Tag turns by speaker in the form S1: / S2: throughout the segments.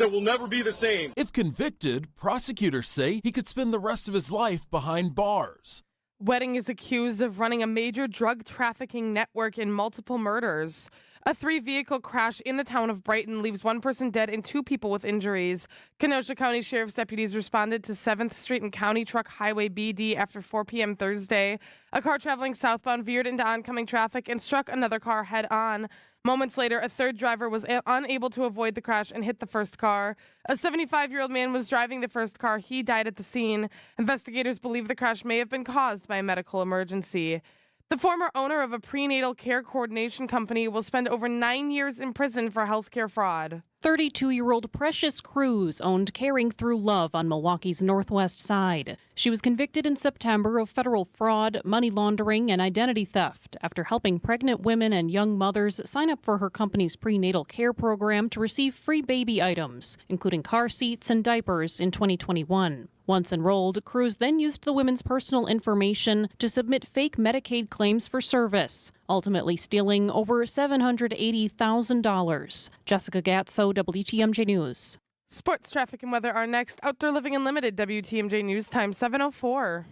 S1: that will never be the same.
S2: If convicted, prosecutors say he could spend the rest of his life behind bars.
S3: Wedding is accused of running a major drug trafficking network in multiple murders. A 3-vehicle crash in the town of Brighton leaves 1 person dead and 2 people with injuries. Kenosha County Sheriff's deputies responded to 7th Street and County Truck Highway BD after 4 p.m. Thursday. A car traveling southbound veered into oncoming traffic and struck another car head-on. Moments later, a third driver was unable to avoid the crash and hit the first car. A 75-year-old man was driving the first car. He died at the scene. Investigators believe the crash may have been caused by a medical emergency. The former owner of a prenatal care coordination company will spend over 9 years in prison for healthcare fraud.
S4: 32-year-old Precious Cruz owned Caring Through Love on Milwaukee's northwest side. She was convicted in September of federal fraud, money laundering, and identity theft after helping pregnant women and young mothers sign up for her company's prenatal care program to receive free baby items, including car seats and diapers, in 2021. Once enrolled, Cruz then used the women's personal information to submit fake Medicaid claims for service, ultimately stealing over $780,000. Jessica Gatso, WTMJ News.
S3: Sports, traffic, and weather are next. Outdoor Living Unlimited, WTMJ News Time 7:04.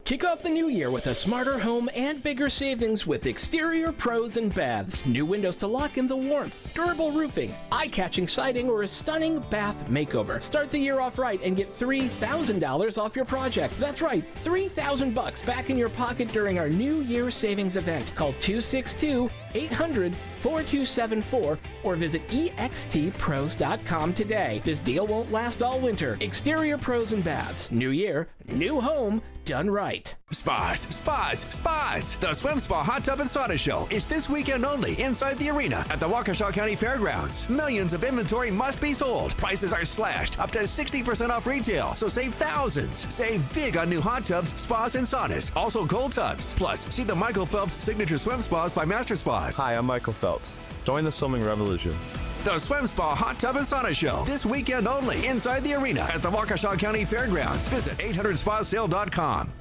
S5: Kick off the new year with a smarter home and bigger savings with Exterior Pros and Baths. New windows to lock in the warmth, durable roofing, eye-catching siding, or a stunning bath makeover. Start the year off right and get $3,000 off your project. That's right, $3,000 back in your pocket during our New Year savings event. Call 262-800-4274 or visit extpros.com today. This deal won't last all winter. Exterior Pros and Baths. New year, new home, done right.
S6: Spas. The Swim Spa Hot Tub and Sauna Show is this weekend only inside the arena at the Waukesha County Fairgrounds. Millions of inventory must be sold. Prices are slashed up to 60% off retail, so save thousands. Save big on new hot tubs, spas, and saunas. Also cold tubs. Plus, see the Michael Phelps Signature Swim Spas by Master Spas.
S7: Hi, I'm Michael Phelps. Join the swimming revolution.
S6: The Swim Spa Hot Tub and Sauna Show, this weekend only inside the arena at the Waukesha County Fairgrounds. Visit 800spasale.com.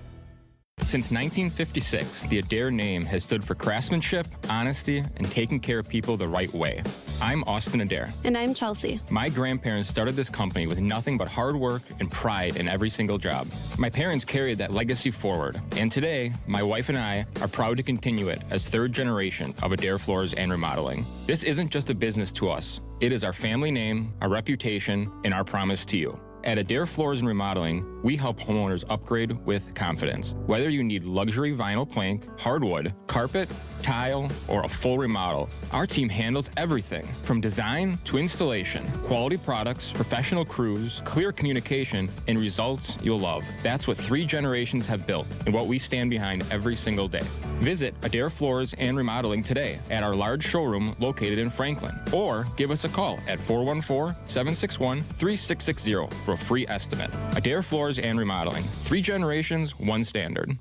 S8: Since 1956, the Adair name has stood for craftsmanship, honesty, and taking care of people the right way. I'm Austin Adair.
S9: And I'm Chelsea.
S8: My grandparents started this company with nothing but hard work and pride in every single job. My parents carried that legacy forward, and today, my wife and I are proud to continue it as third generation of Adair Floors and Remodeling. This isn't just a business to us. It is our family name, our reputation, and our promise to you. At Adair Floors and Remodeling, we help homeowners upgrade with confidence. Whether you need luxury vinyl plank, hardwood, carpet, tile, or a full remodel, our team handles everything from design to installation. Quality products, professional crews, clear communication, and results you'll love. That's what 3 generations have built and what we stand behind every single day. Visit Adair Floors and Remodeling today at our large showroom located in Franklin, or give us a call at 414-761-3660 for a free estimate. Adair Floors and Remodeling. 3 generations, 1 standard.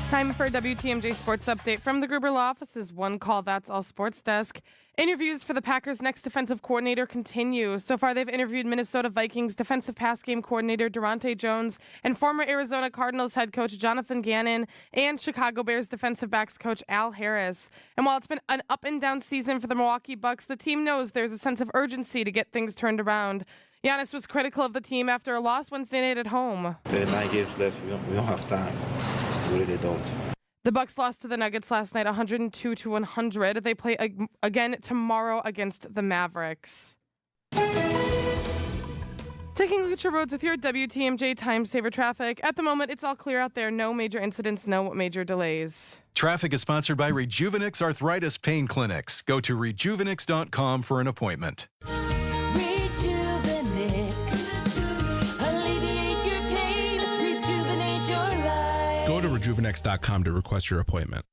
S3: Time for a WTMJ Sports Update from the Gruber Law Office's One Call That's All Sports Desk. Interviews for the Packers' next defensive coordinator continue. So far, they've interviewed Minnesota Vikings defensive pass game coordinator Durante Jones and former Arizona Cardinals head coach Jonathan Gannon and Chicago Bears defensive backs coach Al Harris. And while it's been an up-and-down season for the Milwaukee Bucks, the team knows there's a sense of urgency to get things turned around. Giannis was critical of the team after a loss Wednesday night at home.
S10: There are 9 games left. We don't have time. We really don't.
S3: The Bucks lost to the Nuggets last night, 102-100. They play again tomorrow against the Mavericks. Taking a look at your roads with your WTMJ Time Saver traffic. At the moment, it's all clear out there. No major incidents, no major delays.
S11: Traffic is sponsored by Rejuvenix Arthritis Pain Clinics. Go to rejuvenix.com for an appointment.
S12: Go to rejuvenix.com to request your appointment.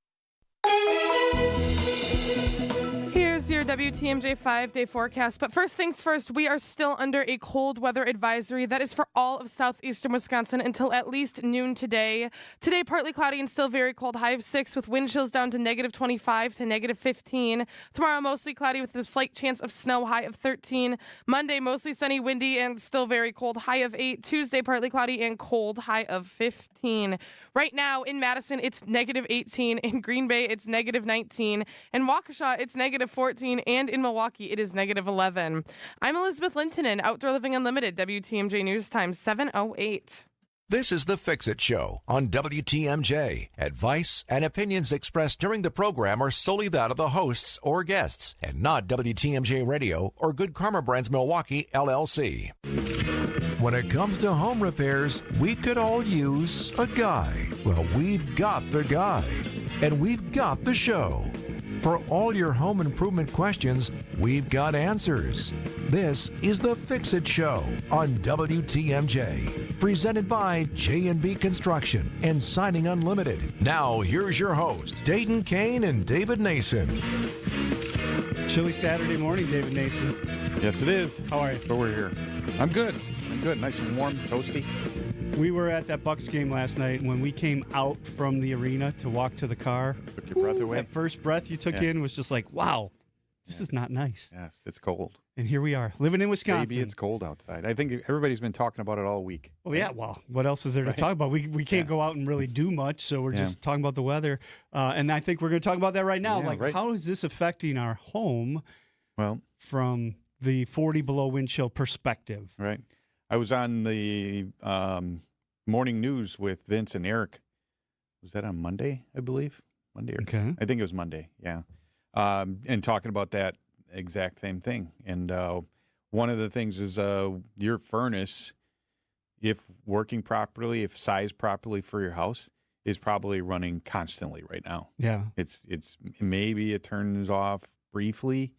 S3: Here's your WTMJ 5-day forecast. But first things first, we are still under a cold weather advisory that is for all of southeastern Wisconsin until at least noon today. Today, partly cloudy and still very cold, high of 6 with wind chills down to -25 to -15. Tomorrow, mostly cloudy with a slight chance of snow, high of 13. Monday, mostly sunny, windy, and still very cold, high of 8. Tuesday, partly cloudy and cold, high of 15. Right now in Madison, it's -18. In Green Bay, it's -19. In Waukesha, it's -14. and in Milwaukee, it is -11. I'm Elizabeth Linton in Outdoor Living Unlimited, WTMJ News Time 7:08.
S6: This is The Fix-It Show on WTMJ. Advice and opinions expressed during the program are solely that of the hosts or guests and not WTMJ Radio or Good Karma Brands Milwaukee, LLC. When it comes to home repairs, we could all use a guy. Well, we've got the guy, and we've got the show. For all your home improvement questions, we've got answers. This is The Fix-It Show on WTMJ, presented by J&B Construction and Siding Unlimited. Now, here's your host, Dayton, Kane, and David Nason.
S1: Chilly Saturday morning, David Nason.
S9: Yes, it is.
S1: How are you?
S9: But we're here. I'm good. Nice and warm, toasty.
S1: We were at that Bucks game last night, and when we came out from the arena to walk to the car,
S9: Took your breath away.
S1: that first breath you took in was just like, wow, this is not nice.
S9: Yes, it's cold.
S1: And here we are, living in Wisconsin.
S9: Maybe it's cold outside. I think everybody's been talking about it all week.
S1: Well, yeah, well, what else is there to talk about? We can't go out and really do much, so we're just talking about the weather. And I think we're going to talk about that right now. How is this affecting our home from the 40 below wind chill perspective?
S9: Right. I was on the morning news with Vince and Eric. Was that on Monday, I believe? Monday.
S1: Okay.
S9: I think it was Monday, yeah. And talking about that exact same thing. And one of the things is your furnace, if working properly, if sized properly for your house, is probably running constantly right now.
S1: Yeah.
S9: It's maybe it turns off briefly,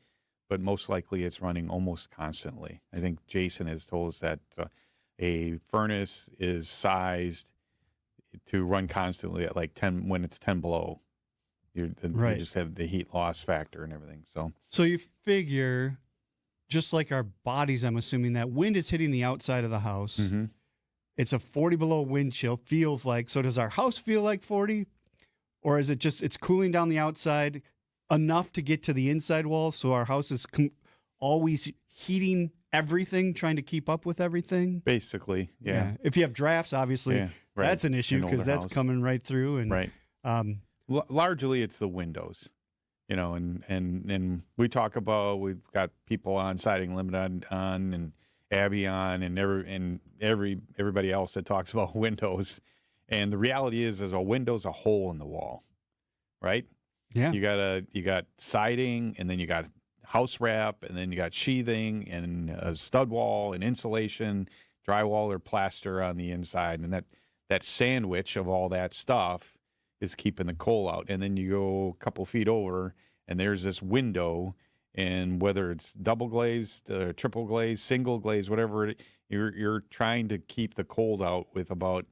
S9: but most likely it's running almost constantly. I think Jason has told us that a furnace is sized to run constantly at like 10 when it's 10 below. You just have the heat loss factor and everything. So
S1: you figure, just like our bodies, I'm assuming that wind is hitting the outside of the house.
S9: Mm-hmm.
S1: It's a 40 below wind chill, feels like. So does our house feel like 40? Or is it just it's cooling down the outside enough to get to the inside walls, so our house is always heating everything, trying to keep up with everything?
S9: Basically, yeah.
S1: If you have drafts, obviously, that's an issue because that's coming right through. And
S9: largely it's the windows, and we talk about, we've got people on Siding Limited on and Abby on and everybody else that talks about windows. And the reality is a window's a hole in the wall, right?
S1: Yeah.
S9: You got siding, and then you got house wrap, and then you got sheathing and a stud wall and insulation, drywall or plaster on the inside. And that sandwich of all that stuff is keeping the cold out. And then you go a couple feet over, and there's this window, and whether it's double glazed, triple glazed, single glazed, whatever, you're trying to keep the cold out with about,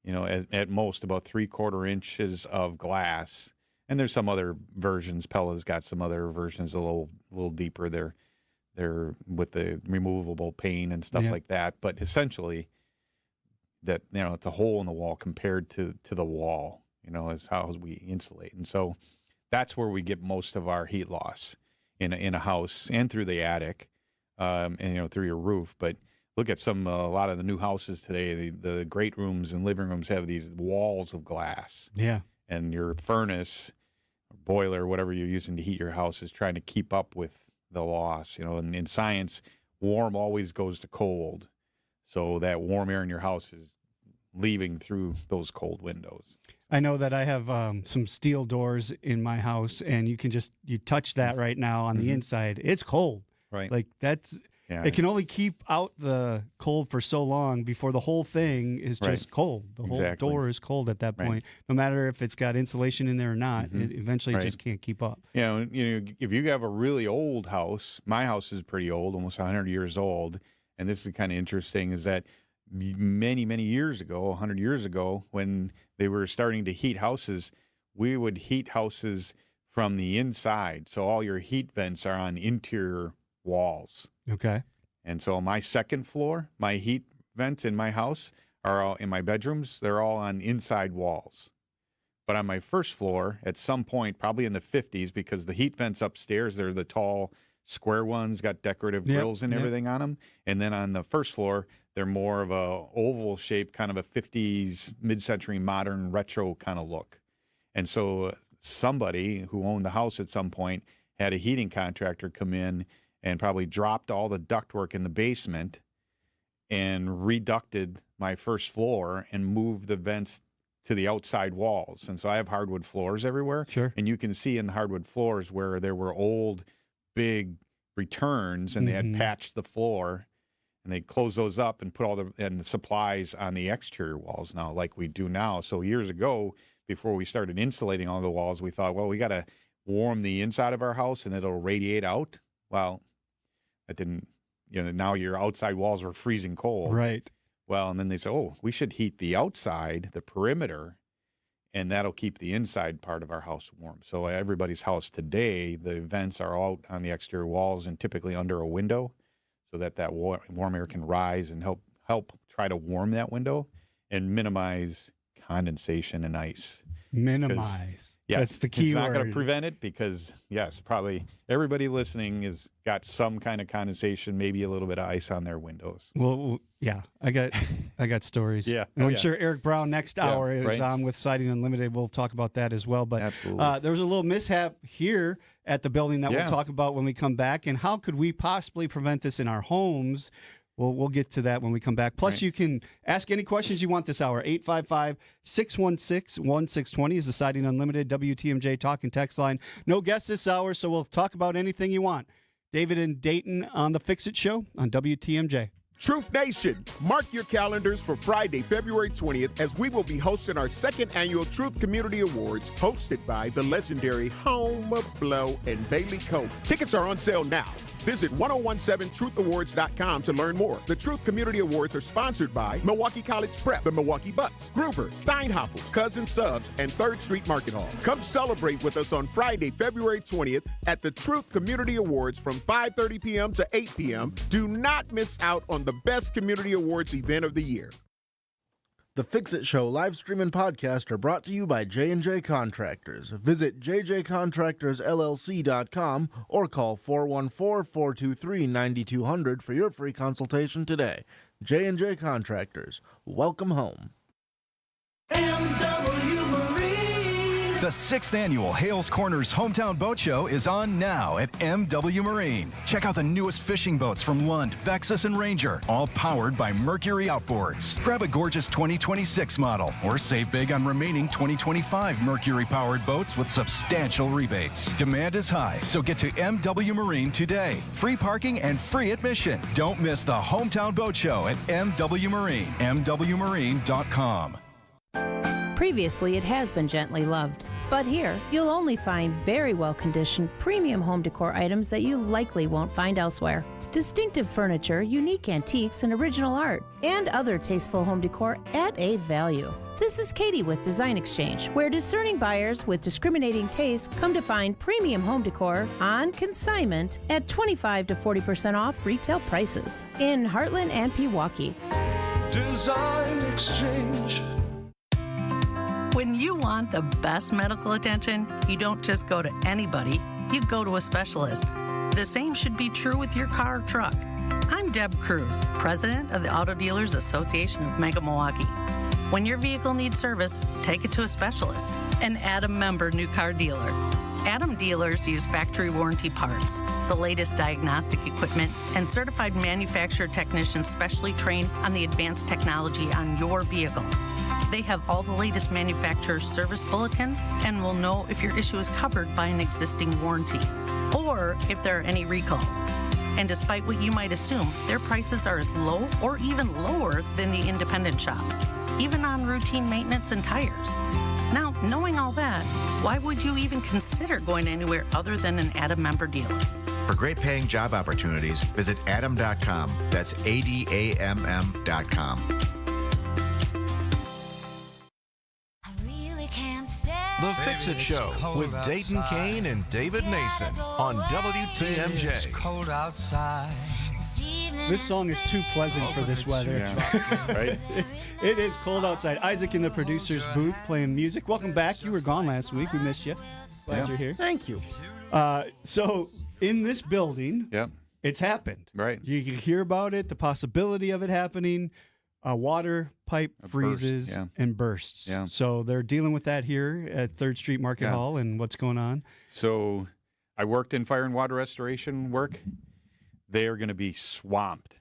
S9: at most about 3/4 inches of glass. And there's some other versions. Pella's got some other versions a little deeper. They're with the removable pane and stuff like that. But essentially, that it's a hole in the wall compared to the wall. Is how we insulate. And so that's where we get most of our heat loss in a house and through the attic, and through your roof. But look at a lot of the new houses today. The great rooms and living rooms have these walls of glass.
S1: Yeah.
S9: And your furnace, boiler, whatever you're using to heat your house, is trying to keep up with the loss. And in science, warm always goes to cold. So that warm air in your house is leaving through those cold windows.
S1: I know that I have some steel doors in my house, and you touch that right now on the inside. It's cold.
S9: Right.
S1: Like it can only keep out the cold for so long before the whole thing is just cold. The whole door is cold at that point. No matter if it's got insulation in there or not, it eventually just can't keep up.
S9: If you have a really old house, my house is pretty old, almost 100 years old, and this is kind of interesting, is that many, many years ago, 100 years ago, when they were starting to heat houses, we would heat houses from the inside. So all your heat vents are on interior walls.
S1: Okay.
S9: And so on my second floor, my heat vents in my house are all in my bedrooms. They're all on inside walls. But on my first floor, at some point, probably in the 50s, because the heat vents upstairs, they're the tall square ones, got decorative grills and everything on them. And then on the first floor, they're more of a oval shape, kind of a 50s, mid-century modern retro kind of look. And so somebody who owned the house at some point had a heating contractor come in and probably dropped all the ductwork in the basement and reducted my first floor and moved the vents to the outside walls. And so I have hardwood floors everywhere.
S1: Sure.
S9: And you can see in the hardwood floors where there were old, big returns, and they had patched the floor, and they closed those up and put all the supplies on the exterior walls now, like we do now. So years ago, before we started insulating all the walls, we thought, well, we got to warm the inside of our house and it'll radiate out. Well, that didn't, now your outside walls were freezing cold.
S1: Right.
S9: Well, and then they said, oh, we should heat the outside, the perimeter, and that'll keep the inside part of our house warm. So everybody's house today, the vents are out on the exterior walls and typically under a window so that warm air can rise and help try to warm that window and minimize condensation and ice.
S1: Minimize.
S9: Yeah,
S1: that's the key
S9: word. It's not going to
S1: word.
S9: prevent it because, yes, probably everybody listening has got some kind of condensation, maybe a little bit of ice on their windows.
S1: Well, yeah, I got stories.
S9: Yeah.
S1: And I'm
S9: yeah.
S1: sure Eric Brown next hour is
S9: right.
S1: on with Siding Unlimited. We'll talk about that as well. But
S9: Absolutely.
S1: there was a little mishap here at the building that
S9: Yeah.
S1: we'll talk about when we come back. And how could we possibly prevent this in our homes? We'll get to that when we come back. Plus, you can ask any questions you want this hour. 855-616-1620 is the Siding Unlimited WTMJ talk and text line. No guests this hour, so we'll talk about anything you want. David and Dayton on the Fix It Show on WTMJ.
S13: Truth Nation, mark your calendars for Friday, February 20th, as we will be hosting our second annual Truth Community Awards, hosted by the legendary Home Blow and Bailey Cope. Tickets are on sale now. Visit 1017truthawards.com to learn more. The Truth Community Awards are sponsored by Milwaukee College Prep, the Milwaukee Bucks, Gruber, Steinhoffels, Cousin Subs, and 3rd Street Market Hall. Come celebrate with us on Friday, February 20th at the Truth Community Awards from 5:30 p.m. to 8 p.m. Do not miss out on the best community awards event of the year.
S14: The Fix It Show live stream and podcast are brought to you by J&J Contractors. Visit jjcontractorsllc.com or call 414-423-9200 for your free consultation today. J&J Contractors. Welcome home.
S15: The 6th annual Hales Corners Hometown Boat Show is on now at MW Marine. Check out the newest fishing boats from Lund, Vexus, and Ranger, all powered by Mercury Outboards. Grab a gorgeous 2026 model or save big on remaining 2025 Mercury-powered boats with substantial rebates. Demand is high, so get to MW Marine today. Free parking and free admission. Don't miss the Hometown Boat Show at MW Marine, MWMarine.com.
S16: Previously, it has been gently loved. But here, you'll only find very well-conditioned premium home decor items that you likely won't find elsewhere. Distinctive furniture, unique antiques, and original art, and other tasteful home decor at a value. This is Katie with Design Exchange, where discerning buyers with discriminating tastes come to find premium home decor on consignment at 25 to 40% off retail prices in Heartland and Pewaukee.
S17: Design Exchange.
S18: When you want the best medical attention, you don't just go to anybody, you go to a specialist. The same should be true with your car or truck. I'm Deb Cruz, president of the Auto Dealers Association of Mega Milwaukee. When your vehicle needs service, take it to a specialist, an Adam member new car dealer. Adam dealers use factory warranty parts, the latest diagnostic equipment, and certified manufacturer technicians specially trained on the advanced technology on your vehicle. They have all the latest manufacturer's service bulletins and will know if your issue is covered by an existing warranty or if there are any recalls. And despite what you might assume, their prices are as low or even lower than the independent shops, even on routine maintenance and tires. Now, knowing all that, why would you even consider going anywhere other than an Adam member dealer?
S19: For great paying job opportunities, visit adam.com. That's ADAMM.com.
S12: The Fix It Show with Dayton Kane and David Nason on WTMJ.
S1: This song is too pleasant for this weather.
S9: Yeah, right?
S1: It is cold outside. Isaac in the producer's booth playing music. Welcome back. You were gone last week. We missed you. Glad you're here.
S14: Thank you.
S1: So in this building, it's happened.
S9: Right.
S1: You can hear about it, the possibility of it happening. A water pipe freezes and bursts.
S9: Yeah.
S1: So they're dealing with that here at 3rd Street Market Hall and what's going on.
S9: So I worked in fire and water restoration work. They are going to be swamped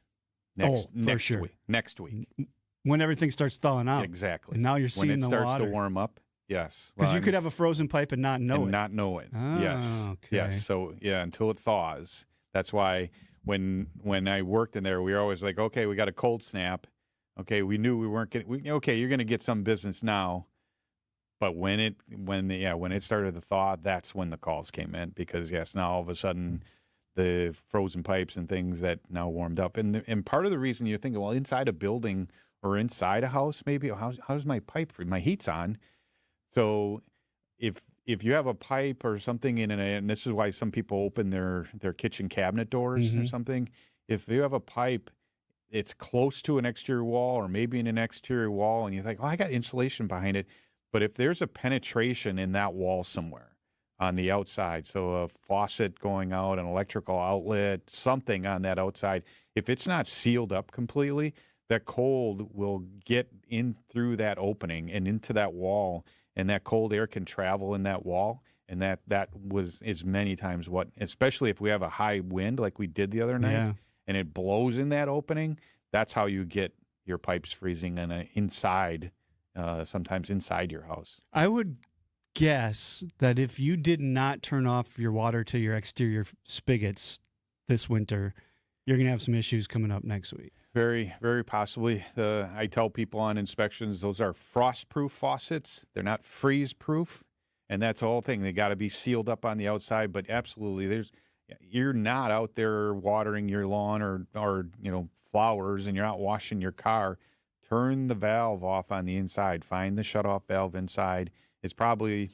S9: next week. Next week.
S1: When everything starts thawing out.
S9: Exactly.
S1: And now you're seeing
S9: when it
S1: the
S9: starts
S1: water.
S9: to warm up. Yes.
S1: Because you could have a frozen pipe and not know it.
S9: Not know it.
S1: Oh,
S9: yes.
S1: okay.
S9: Yes. So until it thaws. That's why when I worked in there, we were always like, okay, we got a cold snap. Okay, we knew we weren't getting. Okay, you're going to get some business now. But when it started to thaw, that's when the calls came in, because now all of a sudden the frozen pipes and things that now warmed up, and part of the reason you're thinking, well, inside a building or inside a house, maybe how's my pipe free? My heat's on. So if you have a pipe or something in it, and this is why some people open their kitchen cabinet doors or something, if you have a pipe, it's close to an exterior wall or maybe in an exterior wall, and you think, oh, I got insulation behind it. But if there's a penetration in that wall somewhere on the outside, so a faucet going out, an electrical outlet, something on that outside, if it's not sealed up completely, that cold will get in through that opening and into that wall, and that cold air can travel in that wall. And that is many times what, especially if we have a high wind like we did the other night, and it blows in that opening, that's how you get your pipes freezing and inside. Sometimes inside your house.
S1: I would guess that if you did not turn off your water to your exterior spigots this winter, you're going to have some issues coming up next week.
S9: Very, very possibly. I tell people on inspections, those are frost-proof faucets. They're not freeze-proof, and that's the whole thing. They got to be sealed up on the outside, but absolutely, you're not out there watering your lawn or flowers, and you're not washing your car. Turn the valve off on the inside. Find the shutoff valve inside. It's probably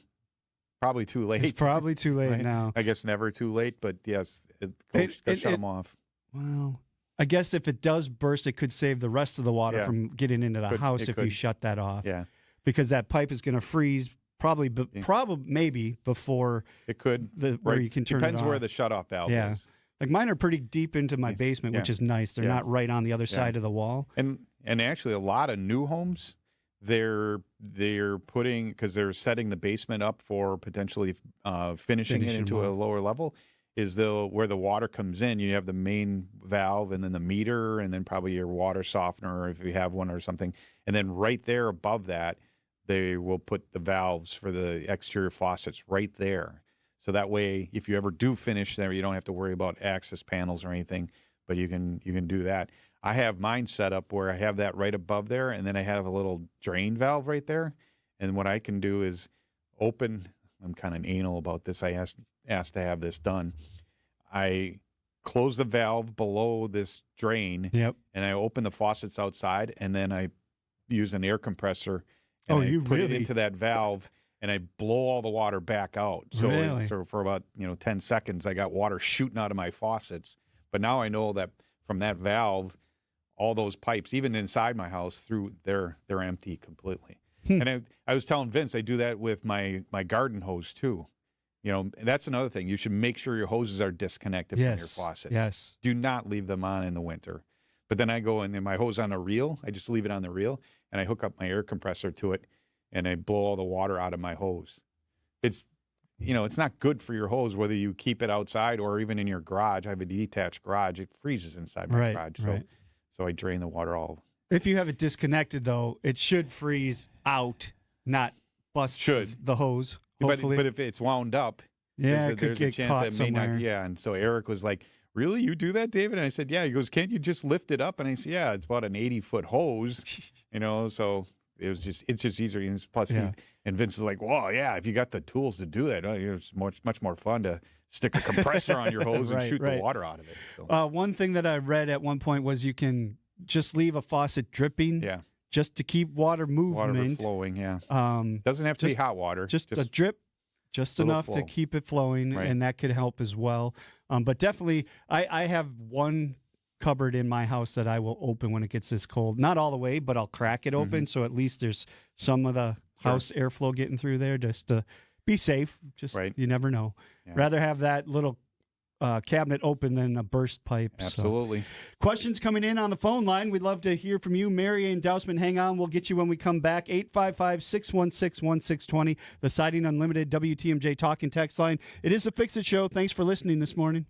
S9: too late.
S1: It's probably too late
S9: right?
S1: now.
S9: I guess never too late, but yes, shut them off.
S1: Well, I guess if it does burst, it could save the rest of the water from getting into the house if you shut that off.
S9: Yeah,
S1: because that pipe is going to freeze maybe before
S9: it could
S1: where you can turn it off.
S9: Depends where the shutoff valve is.
S1: Like mine are pretty deep into my basement, which is nice. They're not right on the other side of the wall.
S9: And actually, a lot of new homes, they're putting, because they're setting the basement up for potentially finishing it into a lower level, is where the water comes in. You have the main valve and then the meter and then probably your water softener if you have one or something. And then right there above that, they will put the valves for the exterior faucets right there. So that way, if you ever do finish there, you don't have to worry about access panels or anything, but you can do that. I have mine set up where I have that right above there, and then I have a little drain valve right there. And what I can do is open. I'm kind of anal about this. I asked to have this done. I close the valve below this drain, and I open the faucets outside, and then I use an air compressor and I put it into that valve, and I blow all the water back out. So, for about 10 seconds, I got water shooting out of my faucets. But now I know that from that valve, all those pipes, even inside my house, they're empty completely. And I was telling Vince, I do that with my garden hose too. That's another thing. You should make sure your hoses are disconnected from your faucets.
S1: Yes.
S9: Do not leave them on in the winter. But then I go and my hose on a reel, I just leave it on the reel, and I hook up my air compressor to it, and I blow all the water out of my hose. It's not good for your hose, whether you keep it outside or even in your garage. I have a detached garage. It freezes inside my garage. So I drain the water all.
S1: If you have it disconnected, though, it should freeze out, not bust the hose, hopefully.
S9: But if it's wound up, there's a chance that it may not. Yeah, and so Eric was like, really, you do that, David? And I said, yeah. He goes, can't you just lift it up? And I said, yeah, it's about an 80-foot hose, so it's just easier. And plus, and Vince is like, well, yeah, if you got the tools to do that, it's much more fun to stick a compressor on your hose and shoot the water out of it. So.
S1: One thing that I read at one point was you can just leave a faucet dripping just to keep water movement.
S9: Water flowing, doesn't have to be hot water.
S1: Just a drip, just enough to keep it flowing, and that could help as well. But definitely, I have one cupboard in my house that I will open when it gets this cold. Not all the way, but I'll crack it open, so at least there's some of the house airflow getting through there just to be safe. You never know. Rather have that little cabinet open than a burst pipe.
S9: Absolutely.
S1: So. Questions coming in on the phone line. We'd love to hear from you. Mary and Dousman, hang on. We'll get you when we come back. 855-616-1620, the Siding Unlimited WTMJ talk and text line. It is the Fix It Show. Thanks for listening this morning.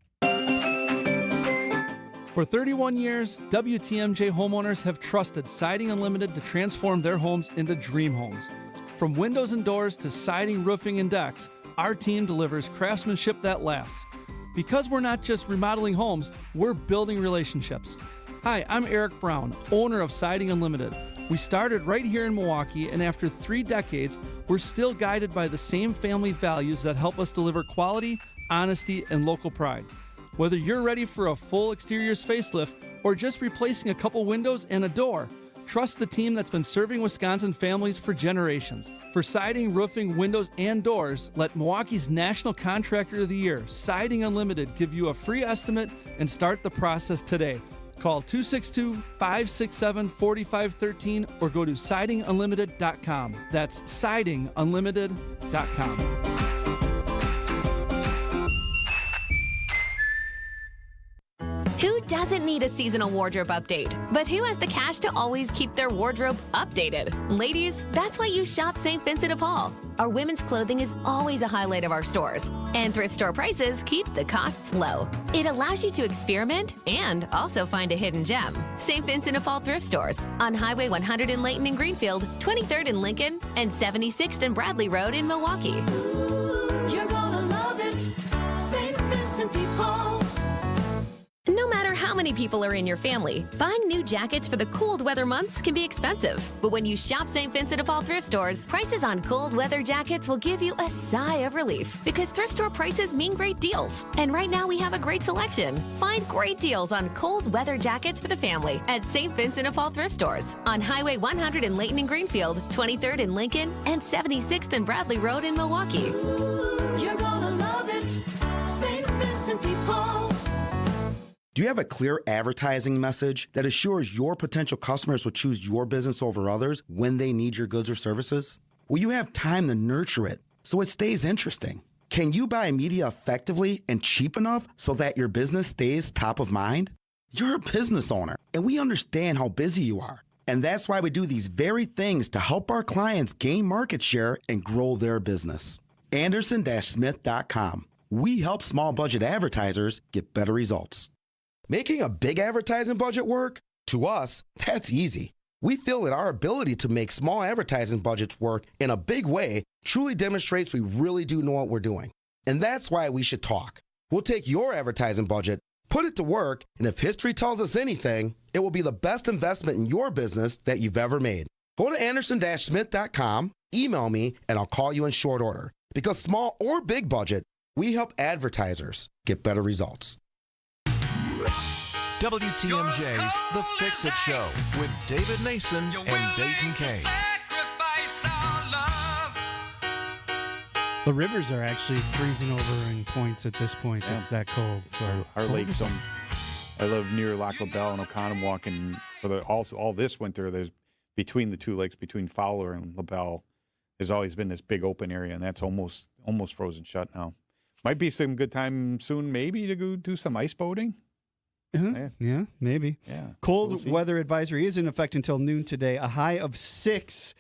S20: For 31 years, WTMJ homeowners have trusted Siding Unlimited to transform their homes into dream homes. From windows and doors to siding, roofing, and decks, our team delivers craftsmanship that lasts. Because we're not just remodeling homes, we're building relationships. Hi, I'm Eric Brown, owner of Siding Unlimited. We started right here in Milwaukee, and after 3 decades, we're still guided by the same family values that help us deliver quality, honesty, and local pride. Whether you're ready for a full exteriors facelift or just replacing a couple windows and a door, trust the team that's been serving Wisconsin families for generations. For siding, roofing, windows, and doors, let Milwaukee's National Contractor of the Year, Siding Unlimited, give you a free estimate and start the process today. Call 262-567-4513 or go to sidingunlimited.com. That's sidingunlimited.com.
S21: Who doesn't need a seasonal wardrobe update? But who has the cash to always keep their wardrobe updated? Ladies, that's why you shop St. Vincent de Paul. Our women's clothing is always a highlight of our stores, and thrift store prices keep the costs low. It allows you to experiment and also find a hidden gem. St. Vincent de Paul thrift stores on Highway 100 in Layton and Greenfield, 23rd in Lincoln, and 76th and Bradley Road in Milwaukee.
S17: You're gonna love it, St. Vincent de Paul.
S21: No matter how many people are in your family, buying new jackets for the cold weather months can be expensive. But when you shop St. Vincent de Paul thrift stores, prices on cold weather jackets will give you a sigh of relief because thrift store prices mean great deals. And right now we have a great selection. Find great deals on cold weather jackets for the family at St. Vincent de Paul thrift stores on Highway 100 in Layton and Greenfield, 23rd in Lincoln, and 76th and Bradley Road in Milwaukee.
S17: You're gonna love it, St. Vincent de Paul.
S22: Do you have a clear advertising message that assures your potential customers will choose your business over others when they need your goods or services? Will you have time to nurture it so it stays interesting? Can you buy media effectively and cheap enough so that your business stays top of mind? You're a business owner, and we understand how busy you are. And that's why we do these very things to help our clients gain market share and grow their business. Anderson-Smith.com. We help small budget advertisers get better results. Making a big advertising budget work? To us, that's easy. We feel that our ability to make small advertising budgets work in a big way truly demonstrates we really do know what we're doing. And that's why we should talk. We'll take your advertising budget, put it to work, and if history tells us anything, it will be the best investment in your business that you've ever made. Go to Anderson-Smith.com, email me, and I'll call you in short order. Because small or big budget, we help advertisers get better results.
S12: WTMJ's The Fix-It Show with David Nason and Dayton Kane.
S1: The rivers are actually freezing over in points at this point. It's that cold. So
S9: our lakes, I live near Lac La Belle and Oconomowoc, and for all this winter, there's between the two lakes, between Fowler and La Belle, there's always been this big open area, and that's almost frozen shut now. Might be some good time soon, maybe, to go do some ice boating.
S1: Yeah, maybe.
S9: Yeah.
S1: Cold weather advisory is in effect until noon today. A high of 6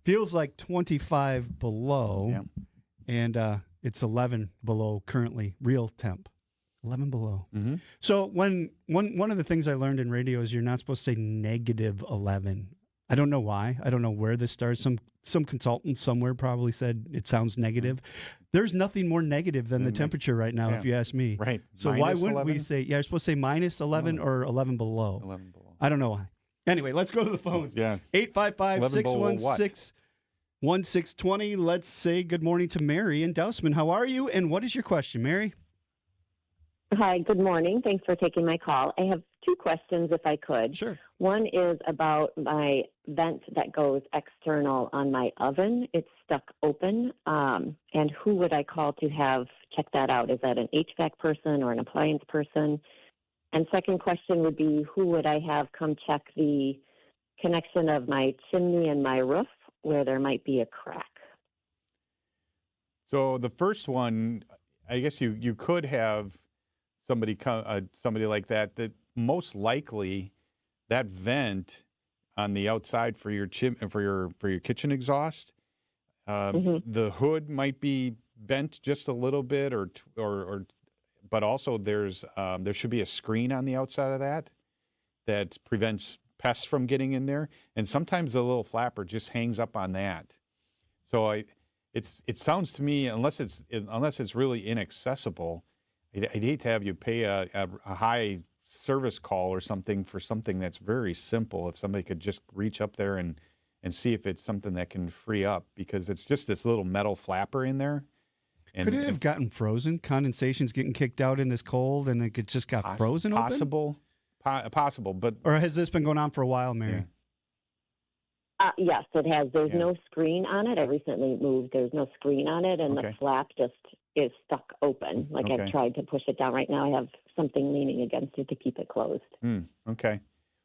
S1: feels like 25 below.
S9: Yeah.
S1: And it's 11 below currently, real temp. 11 below.
S9: Mm-hmm.
S1: So one of the things I learned in radio is you're not supposed to say negative 11. I don't know why. I don't know where this starts. Some consultant somewhere probably said it sounds negative. There's nothing more negative than the temperature right now, if you ask me.
S9: Right.
S1: So
S9: minus
S1: why wouldn't
S9: 11?
S1: we say, you're supposed to say minus 11 or 11 below?
S9: 11 below.
S1: I don't know why. Anyway, let's go to the phones.
S9: Yes.
S1: 855-616-1620. Let's say good morning to Mary in Dousman. How are you, and what is your question, Mary?
S23: Hi, good morning. Thanks for taking my call. I have 2 questions, if I could.
S1: Sure.
S23: One is about my vent that goes external on my oven. It's stuck open, and who would I call to have check that out? Is that an HVAC person or an appliance person? And second question would be, who would I have come check the connection of my chimney and my roof where there might be a crack?
S9: So the first one, I guess you could have somebody like that, that most likely that vent on the outside for your for your kitchen exhaust, the hood might be bent just a little bit, or but also there should be a screen on the outside of that prevents pests from getting in there, and sometimes the little flapper just hangs up on that. So it sounds to me, unless it's really inaccessible, I'd hate to have you pay a high service call or something for something that's very simple. If somebody could just reach up there and see if it's something that can free up, because it's just this little metal flapper in there. And
S1: could it have gotten frozen? Condensation's getting kicked out in this cold, and it just got frozen open?
S9: Possible, but...
S1: Or has this been going on for a while, Mary?
S9: Yeah.
S23: Yes, it has. There's no screen on it. I recently moved. There's no screen on it, and the flap just is stuck open. Like I've tried to push it down. Right now I have something leaning against it to keep it closed.
S9: Okay.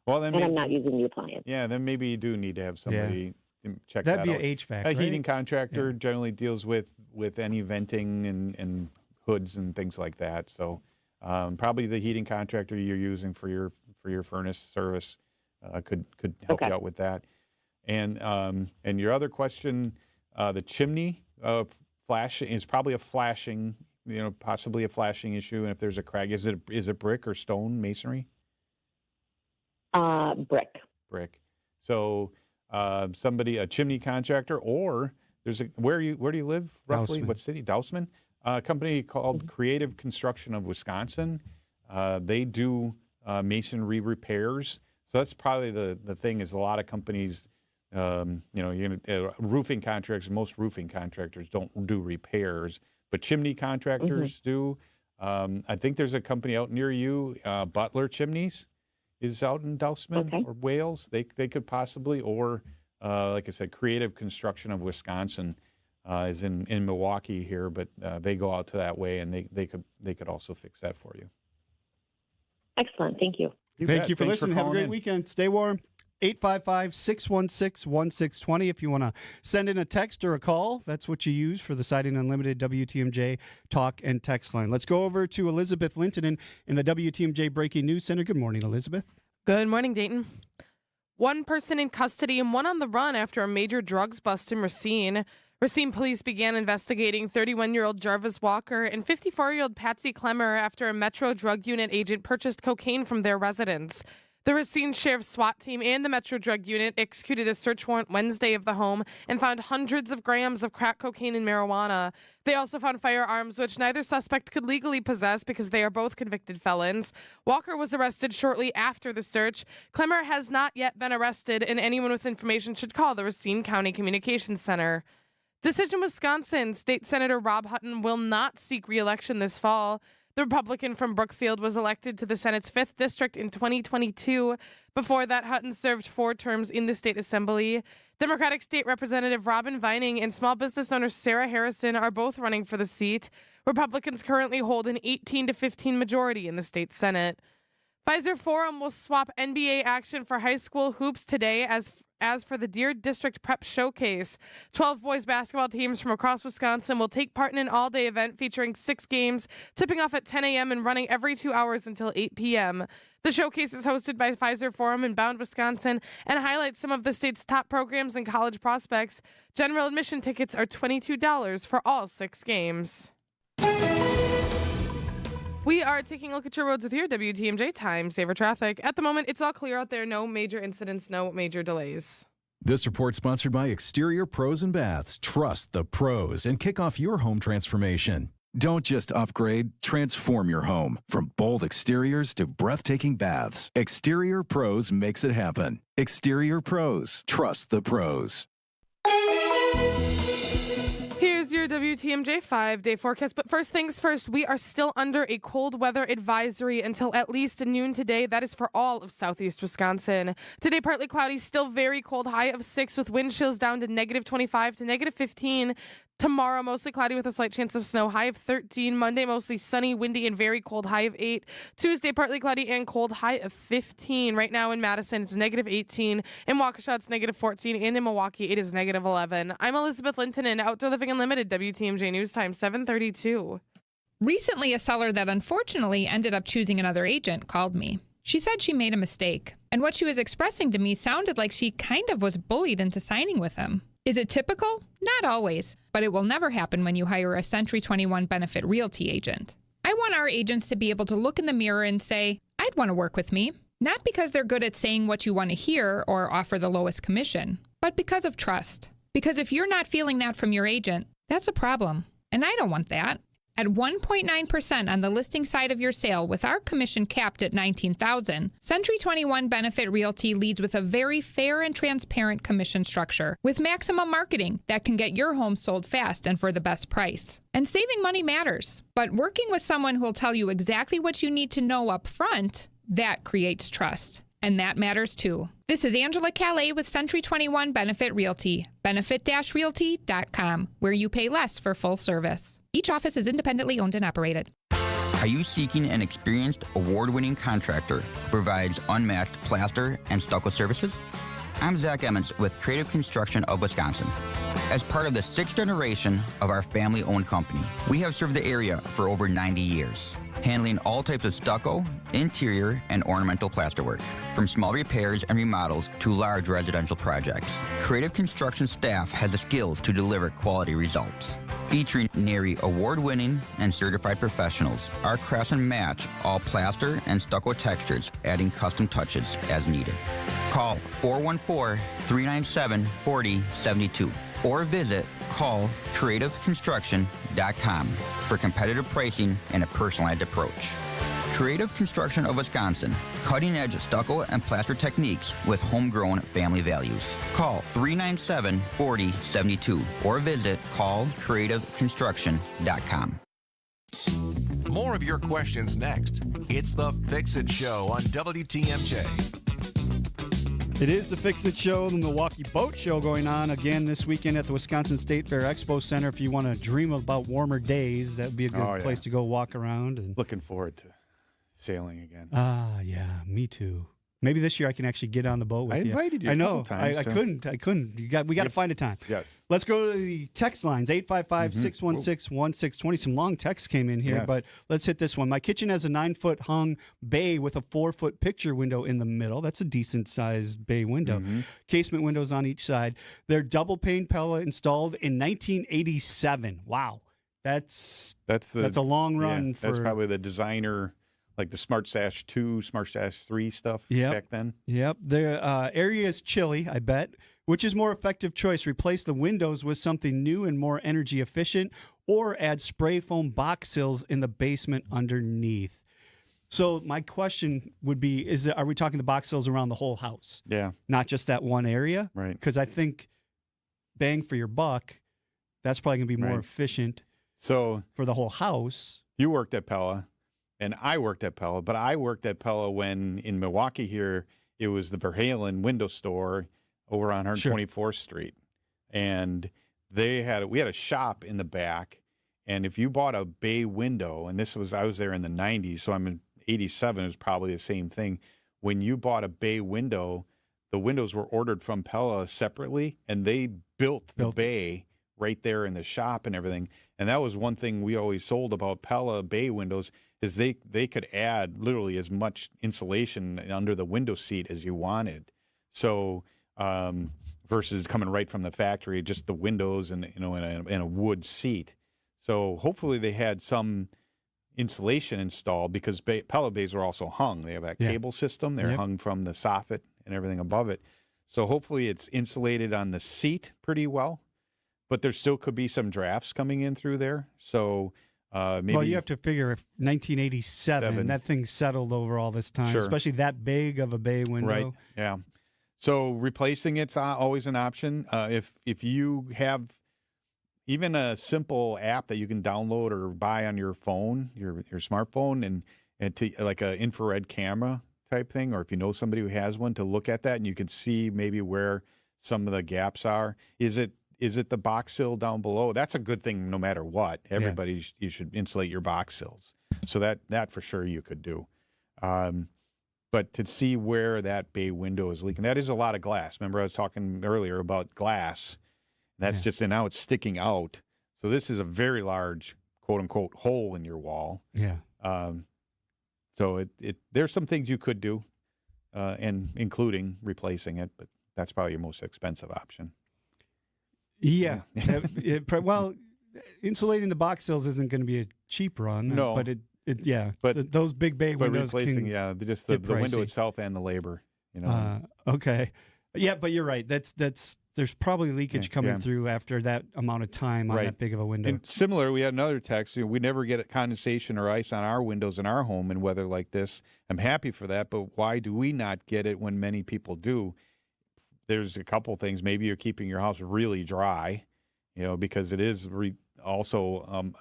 S9: Well, then
S23: I'm not using the appliance.
S9: Yeah, then maybe you do need to have somebody check that out.
S1: That'd be an HVAC,
S9: A heating contractor generally deals with any venting and hoods and things like that. So probably the heating contractor you're using for your furnace service could help you out with that. And your other question, the chimney flash is probably a flashing, possibly a flashing issue. And if there's a crack, is it brick or stone masonry?
S23: Brick.
S9: So a chimney contractor, or where do you live roughly?
S1: Dousman.
S9: What city? Dousman. A company called Creative Construction of Wisconsin. They do masonry repairs. So that's probably the thing, is a lot of companies. Roofing contractors, most roofing contractors don't do repairs, but chimney contractors do. I think there's a company out near you, Butler Chimneys, is out in Dousman or Wales. They could possibly, or like I said, Creative Construction of Wisconsin is in Milwaukee here, but they go out to that way, and they could also fix that for you.
S23: Excellent. Thank you.
S1: Thank you for listening. Have a great
S9: in.
S1: weekend. Stay warm. 855-616-1620 if you want to send in a text or a call. That's what you use for the Siding Unlimited WTMJ talk and text line. Let's go over to Elizabeth Linton in the WTMJ Breaking News Center. Good morning, Elizabeth.
S3: Good morning, Dayton. One person in custody and one on the run after a major drugs bust in Racine. Racine police began investigating 31-year-old Jarvis Walker and 54-year-old Patsy Clemmer after a Metro Drug Unit agent purchased cocaine from their residence. The Racine Sheriff's SWAT team and the Metro Drug Unit executed a search warrant Wednesday of the home and found hundreds of grams of crack cocaine and marijuana. They also found firearms, which neither suspect could legally possess because they are both convicted felons. Walker was arrested shortly after the search. Clemmer has not yet been arrested, and anyone with information should call the Racine County Communications Center. Decision Wisconsin. State Senator Rob Hutton will not seek re-election this fall. The Republican from Brookfield was elected to the Senate's 5th District in 2022. Before that, Hutton served 4 terms in the state assembly. Democratic State Representative Robin Vining and small business owner Sarah Harrison are both running for the seat. Republicans currently hold an 18-15 majority in the state Senate. Pfizer Forum will swap NBA action for high school hoops today as for the Deer District Prep Showcase. 12 boys basketball teams from across Wisconsin will take part in an all-day event featuring 6 games, tipping off at 10 a.m. and running every 2 hours until 8 p.m. The showcase is hosted by Pfizer Forum in Bound, Wisconsin, and highlights some of the state's top programs and college prospects. General admission tickets are $22 for all 6 games. We are taking a look at your roads with your WTMJ Time Saver Traffic. At the moment, it's all clear out there. No major incidents, no major delays.
S15: This report sponsored by Exterior Pros and Baths. Trust the pros and kick off your home transformation. Don't just upgrade, transform your home. From bold exteriors to breathtaking baths, Exterior Pros makes it happen. Exterior Pros. Trust the pros.
S3: Here's your WTMJ 5-day forecast. But first things first, we are still under a cold weather advisory until at least noon today. That is for all of southeast Wisconsin. Today, partly cloudy, still very cold, high of 6 with wind chills down to -25 to -15. Tomorrow, mostly cloudy with a slight chance of snow, high of 13. Monday, mostly sunny, windy, and very cold, high of 8. Tuesday, partly cloudy and cold, high of 15. Right now in Madison, it's -18. In Waukesha, it's -14. And in Milwaukee, it is -11. I'm Elizabeth Linton in Outdoor Living Unlimited, WTMJ News Time, 7:32.
S2: Recently, a seller that unfortunately ended up choosing another agent called me. She said she made a mistake, and what she was expressing to me sounded like she kind of was bullied into signing with him. Is it typical? Not always, but it will never happen when you hire a Century 21 Benefit Realty agent. I want our agents to be able to look in the mirror and say, I'd want to work with me. Not because they're good at saying what you want to hear or offer the lowest commission, but because of trust. Because if you're not feeling that from your agent, that's a problem. And I don't want that. At 1.9% on the listing side of your sale with our commission capped at $19,000, Century 21 Benefit Realty leads with a very fair and transparent commission structure with maximum marketing that can get your home sold fast and for the best price. And saving money matters, but working with someone who will tell you exactly what you need to know up front, that creates trust. And that matters too. This is Angela Calais with Century 21 Benefit Realty, benefit-realty.com, where you pay less for full service. Each office is independently owned and operated.
S4: Are you seeking an experienced, award-winning contractor who provides unmatched plaster and stucco services? I'm Zach Emmons with Creative Construction of Wisconsin. As part of the 6th generation of our family-owned company, we have served the area for over 90 years, handling all types of stucco, interior, and ornamental plasterwork, from small repairs and remodels to large residential projects. Creative Construction staff has the skills to deliver quality results. Featuring NARI award-winning and certified professionals, our craftsmen match all plaster and stucco textures, adding custom touches as needed. Call 414-397-4072 or visit callcreativeconstruction.com for competitive pricing and a personalized approach. Creative Construction of Wisconsin, cutting-edge stucco and plaster techniques with homegrown family values. Call 397-4072 or visit callcreativeconstruction.com.
S12: More of your questions next. It's the Fix-It Show on WTMJ.
S1: It is the Fix-It Show, the Milwaukee Boat Show going on again this weekend at the Wisconsin State Fair Expo Center. If you want to dream about warmer days, that would be a good place to go walk around. And
S9: looking forward to sailing again.
S1: Yeah, me too. Maybe this year I can actually get on the boat with you.
S9: I invited you
S1: I
S9: a
S1: couple
S9: couple times.
S1: I couldn't. We got to find a time.
S9: Yes.
S1: Let's go to the text lines, 855-616-1620. Some long texts came in here, but let's hit this one. My kitchen has a 9-foot hung bay with a 4-foot picture window in the middle. That's a decent-sized bay window. Casement windows on each side. They're double-pane Pella installed in 1987. Wow. That's a long run.
S9: That's probably the designer, like the Smart Sash 2, Smart Sash 3 stuff back then.
S1: Yep. The area is chilly, I bet. Which is more effective choice? Replace the windows with something new and more energy efficient, or add spray foam box sills in the basement underneath? So my question would be, are we talking the box sills around the whole house?
S9: Yeah.
S1: Not just that one area?
S9: Right.
S1: Because I think bang for your buck, that's probably going to be more efficient
S9: for
S1: the whole house.
S9: You worked at Pella. And I worked at Pella, but I worked at Pella when in Milwaukee here, it was the Verhalen window store over on 124th Street. And we had a shop in the back. And if you bought a bay window, and I was there in the 90s, so I'm in 87, it was probably the same thing. When you bought a bay window, the windows were ordered from Pella separately, and they built the bay right there in the shop and everything. And that was one thing we always sold about Pella bay windows, is they could add literally as much insulation under the window seat as you wanted. So versus coming right from the factory, just the windows and in a wood seat. So hopefully they had some insulation installed, because Pella bays are also hung. They have that cable system. They're hung from the soffit and everything above it. So hopefully it's insulated on the seat pretty well. But there still could be some drafts coming in through there. So maybe. Well,
S1: you have to figure if 1987, that thing settled over all this time, especially that big of a bay window.
S9: Right. Yeah. So replacing it's always an option. If you have even a simple app that you can download or buy on your phone, your smartphone, and to like an infrared camera type thing, or if you know somebody who has one, to look at that and you can see maybe where some of the gaps are. Is it the box sill down below? That's a good thing no matter what. Everybody, you should insulate your box sills. So that for sure you could do. But to see where that bay window is leaking, that is a lot of glass. Remember I was talking earlier about glass. That's just, and now it's sticking out. So this is a very large quote-unquote hole in your wall.
S1: Yeah.
S9: So there's some things you could do, and including replacing it, but that's probably your most expensive option.
S1: Yeah. Well, insulating the box sills isn't going to be a cheap run.
S9: No.
S1: But those big bay windows
S9: replacing,
S1: can
S9: just
S1: get
S9: the window
S1: pricey.
S9: itself and the labor.
S1: Okay. Yeah, but you're right. There's probably leakage coming through after that amount of time on that big of a window.
S9: And similar, we had another text. We never get condensation or ice on our windows in our home in weather like this. I'm happy for that, but why do we not get it when many people do? There's a couple things. Maybe you're keeping your house really dry, because it is also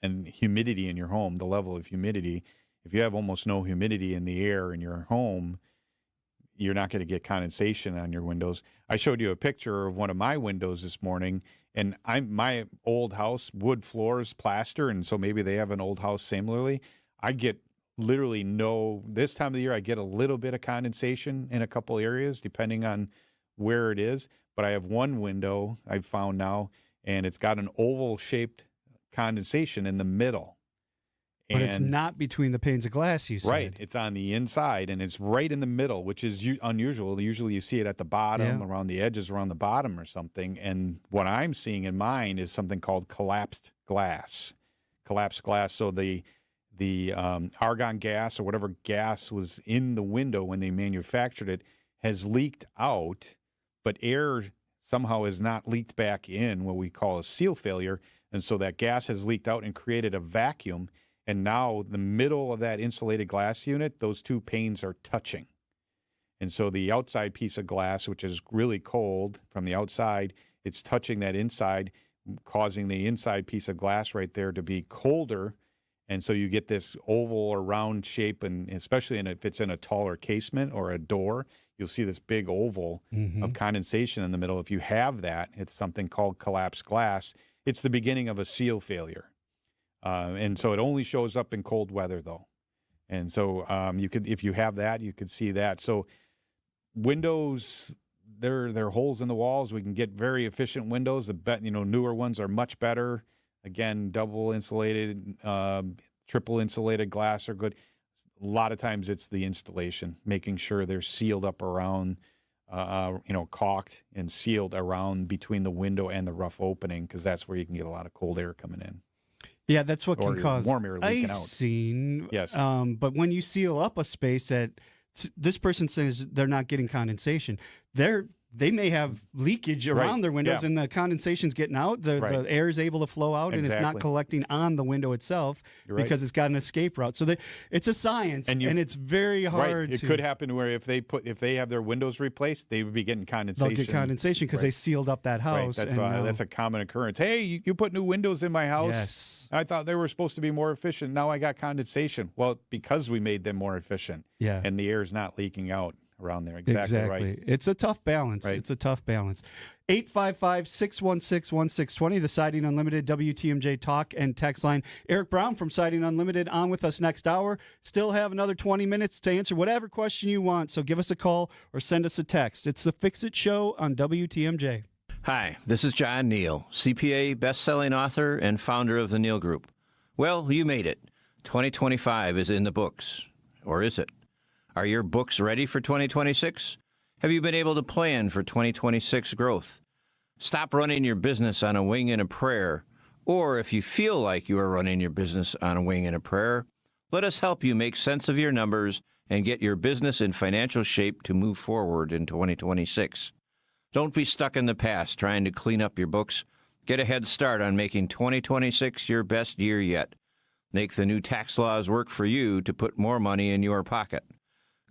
S9: and humidity in your home, the level of humidity. If you have almost no humidity in the air in your home, you're not going to get condensation on your windows. I showed you a picture of one of my windows this morning, and my old house, wood floors, plaster, and so maybe they have an old house similarly. I get literally this time of the year, I get a little bit of condensation in a couple areas, depending on where it is. But I have one window I've found now, and it's got an oval-shaped condensation in the middle.
S1: But it's not between the panes of glass, you said.
S9: Right. It's on the inside, and it's right in the middle, which is unusual. Usually you see it at the bottom, around the edges, around the bottom or something. And what I'm seeing in mine is something called collapsed glass. Collapsed glass. So the argon gas or whatever gas was in the window when they manufactured it has leaked out, but air somehow has not leaked back in, what we call a seal failure. And so that gas has leaked out and created a vacuum. And now the middle of that insulated glass unit, those two panes are touching. And so the outside piece of glass, which is really cold from the outside, it's touching that inside, causing the inside piece of glass right there to be colder. And so you get this oval or round shape, and especially if it's in a taller casement or a door, you'll see this big oval of condensation in the middle. If you have that, it's something called collapsed glass. It's the beginning of a seal failure. And so it only shows up in cold weather, though. And so if you have that, you could see that. So windows, there are holes in the walls. We can get very efficient windows. The newer ones are much better. Again, double insulated, triple insulated glass are good. A lot of times it's the installation, making sure they're sealed up around, caulked and sealed around between the window and the rough opening, because that's where you can get a lot of cold air coming in.
S1: Yeah, that's what can cause
S9: warm air leaking out.
S1: icing.
S9: Yes.
S1: But when you seal up a space that this person says they're not getting condensation, they may have leakage around their windows, and the condensation's getting out. The air is able to flow out, and it's not collecting on the window itself because it's got an escape route. So it's a science, and it's very hard.
S9: It could happen where if they have their windows replaced, they would be getting condensation.
S1: They'll get condensation because they sealed up that house.
S9: Right. That's a common occurrence. Hey, you put new windows in my house.
S1: Yes.
S9: I thought they were supposed to be more efficient. Now I got condensation. Well, because we made them more efficient.
S1: Yeah.
S9: And the air is not leaking out around there. Exactly. Right.
S1: It's a tough balance.
S9: Right.
S1: It's a tough balance. 855-616-1620, the Siding Unlimited WTMJ talk and text line. Eric Brown from Siding Unlimited on with us next hour. Still have another 20 minutes to answer whatever question you want, so give us a call or send us a text. It's the Fix It Show on WTMJ.
S5: Hi, this is John Neal, CPA, best-selling author, and founder of the Neal Group. Well, you made it. 2025 is in the books. Or is it? Are your books ready for 2026? Have you been able to plan for 2026 growth? Stop running your business on a wing and a prayer. Or if you feel like you are running your business on a wing and a prayer, let us help you make sense of your numbers and get your business in financial shape to move forward in 2026. Don't be stuck in the past trying to clean up your books. Get a head start on making 2026 your best year yet. Make the new tax laws work for you to put more money in your pocket.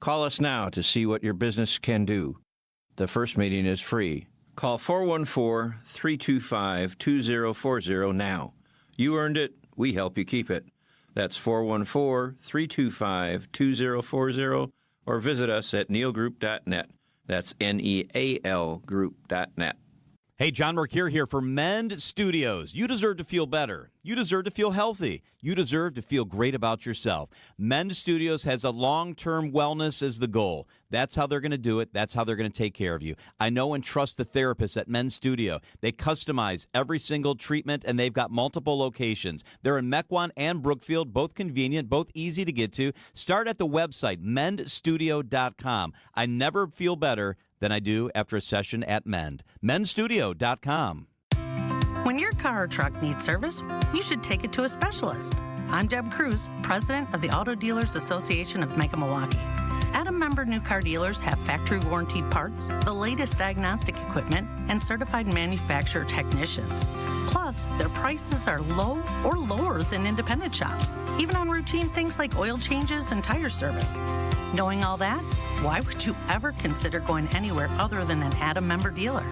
S5: Call us now to see what your business can do. The first meeting is free. Call 414-325-2040 now. You earned it. We help you keep it. That's 414-325-2040 or visit us at nealgroup.net. That's NEAL group.net.
S7: Hey, John Mercure here for Mend Studios. You deserve to feel better. You deserve to feel healthy. You deserve to feel great about yourself. Mend Studios has a long-term wellness as the goal. That's how they're going to do it. That's how they're going to take care of you. I know and trust the therapists at Mend Studio. They customize every single treatment, and they've got multiple locations. They're in Mequon and Brookfield, both convenient, both easy to get to. Start at the website, mendstudio.com. I never feel better than I do after a session at Mend. mendstudio.com.
S18: When your car or truck needs service, you should take it to a specialist. I'm Deb Cruz, president of the Auto Dealers Association of Mega Milwaukee. Adam member new car dealers have factory warranted parts, the latest diagnostic equipment, and certified manufacturer technicians. Plus, their prices are low or lower than independent shops, even on routine things like oil changes and tire service. Knowing all that, why would you ever consider going anywhere other than an Adam member dealer?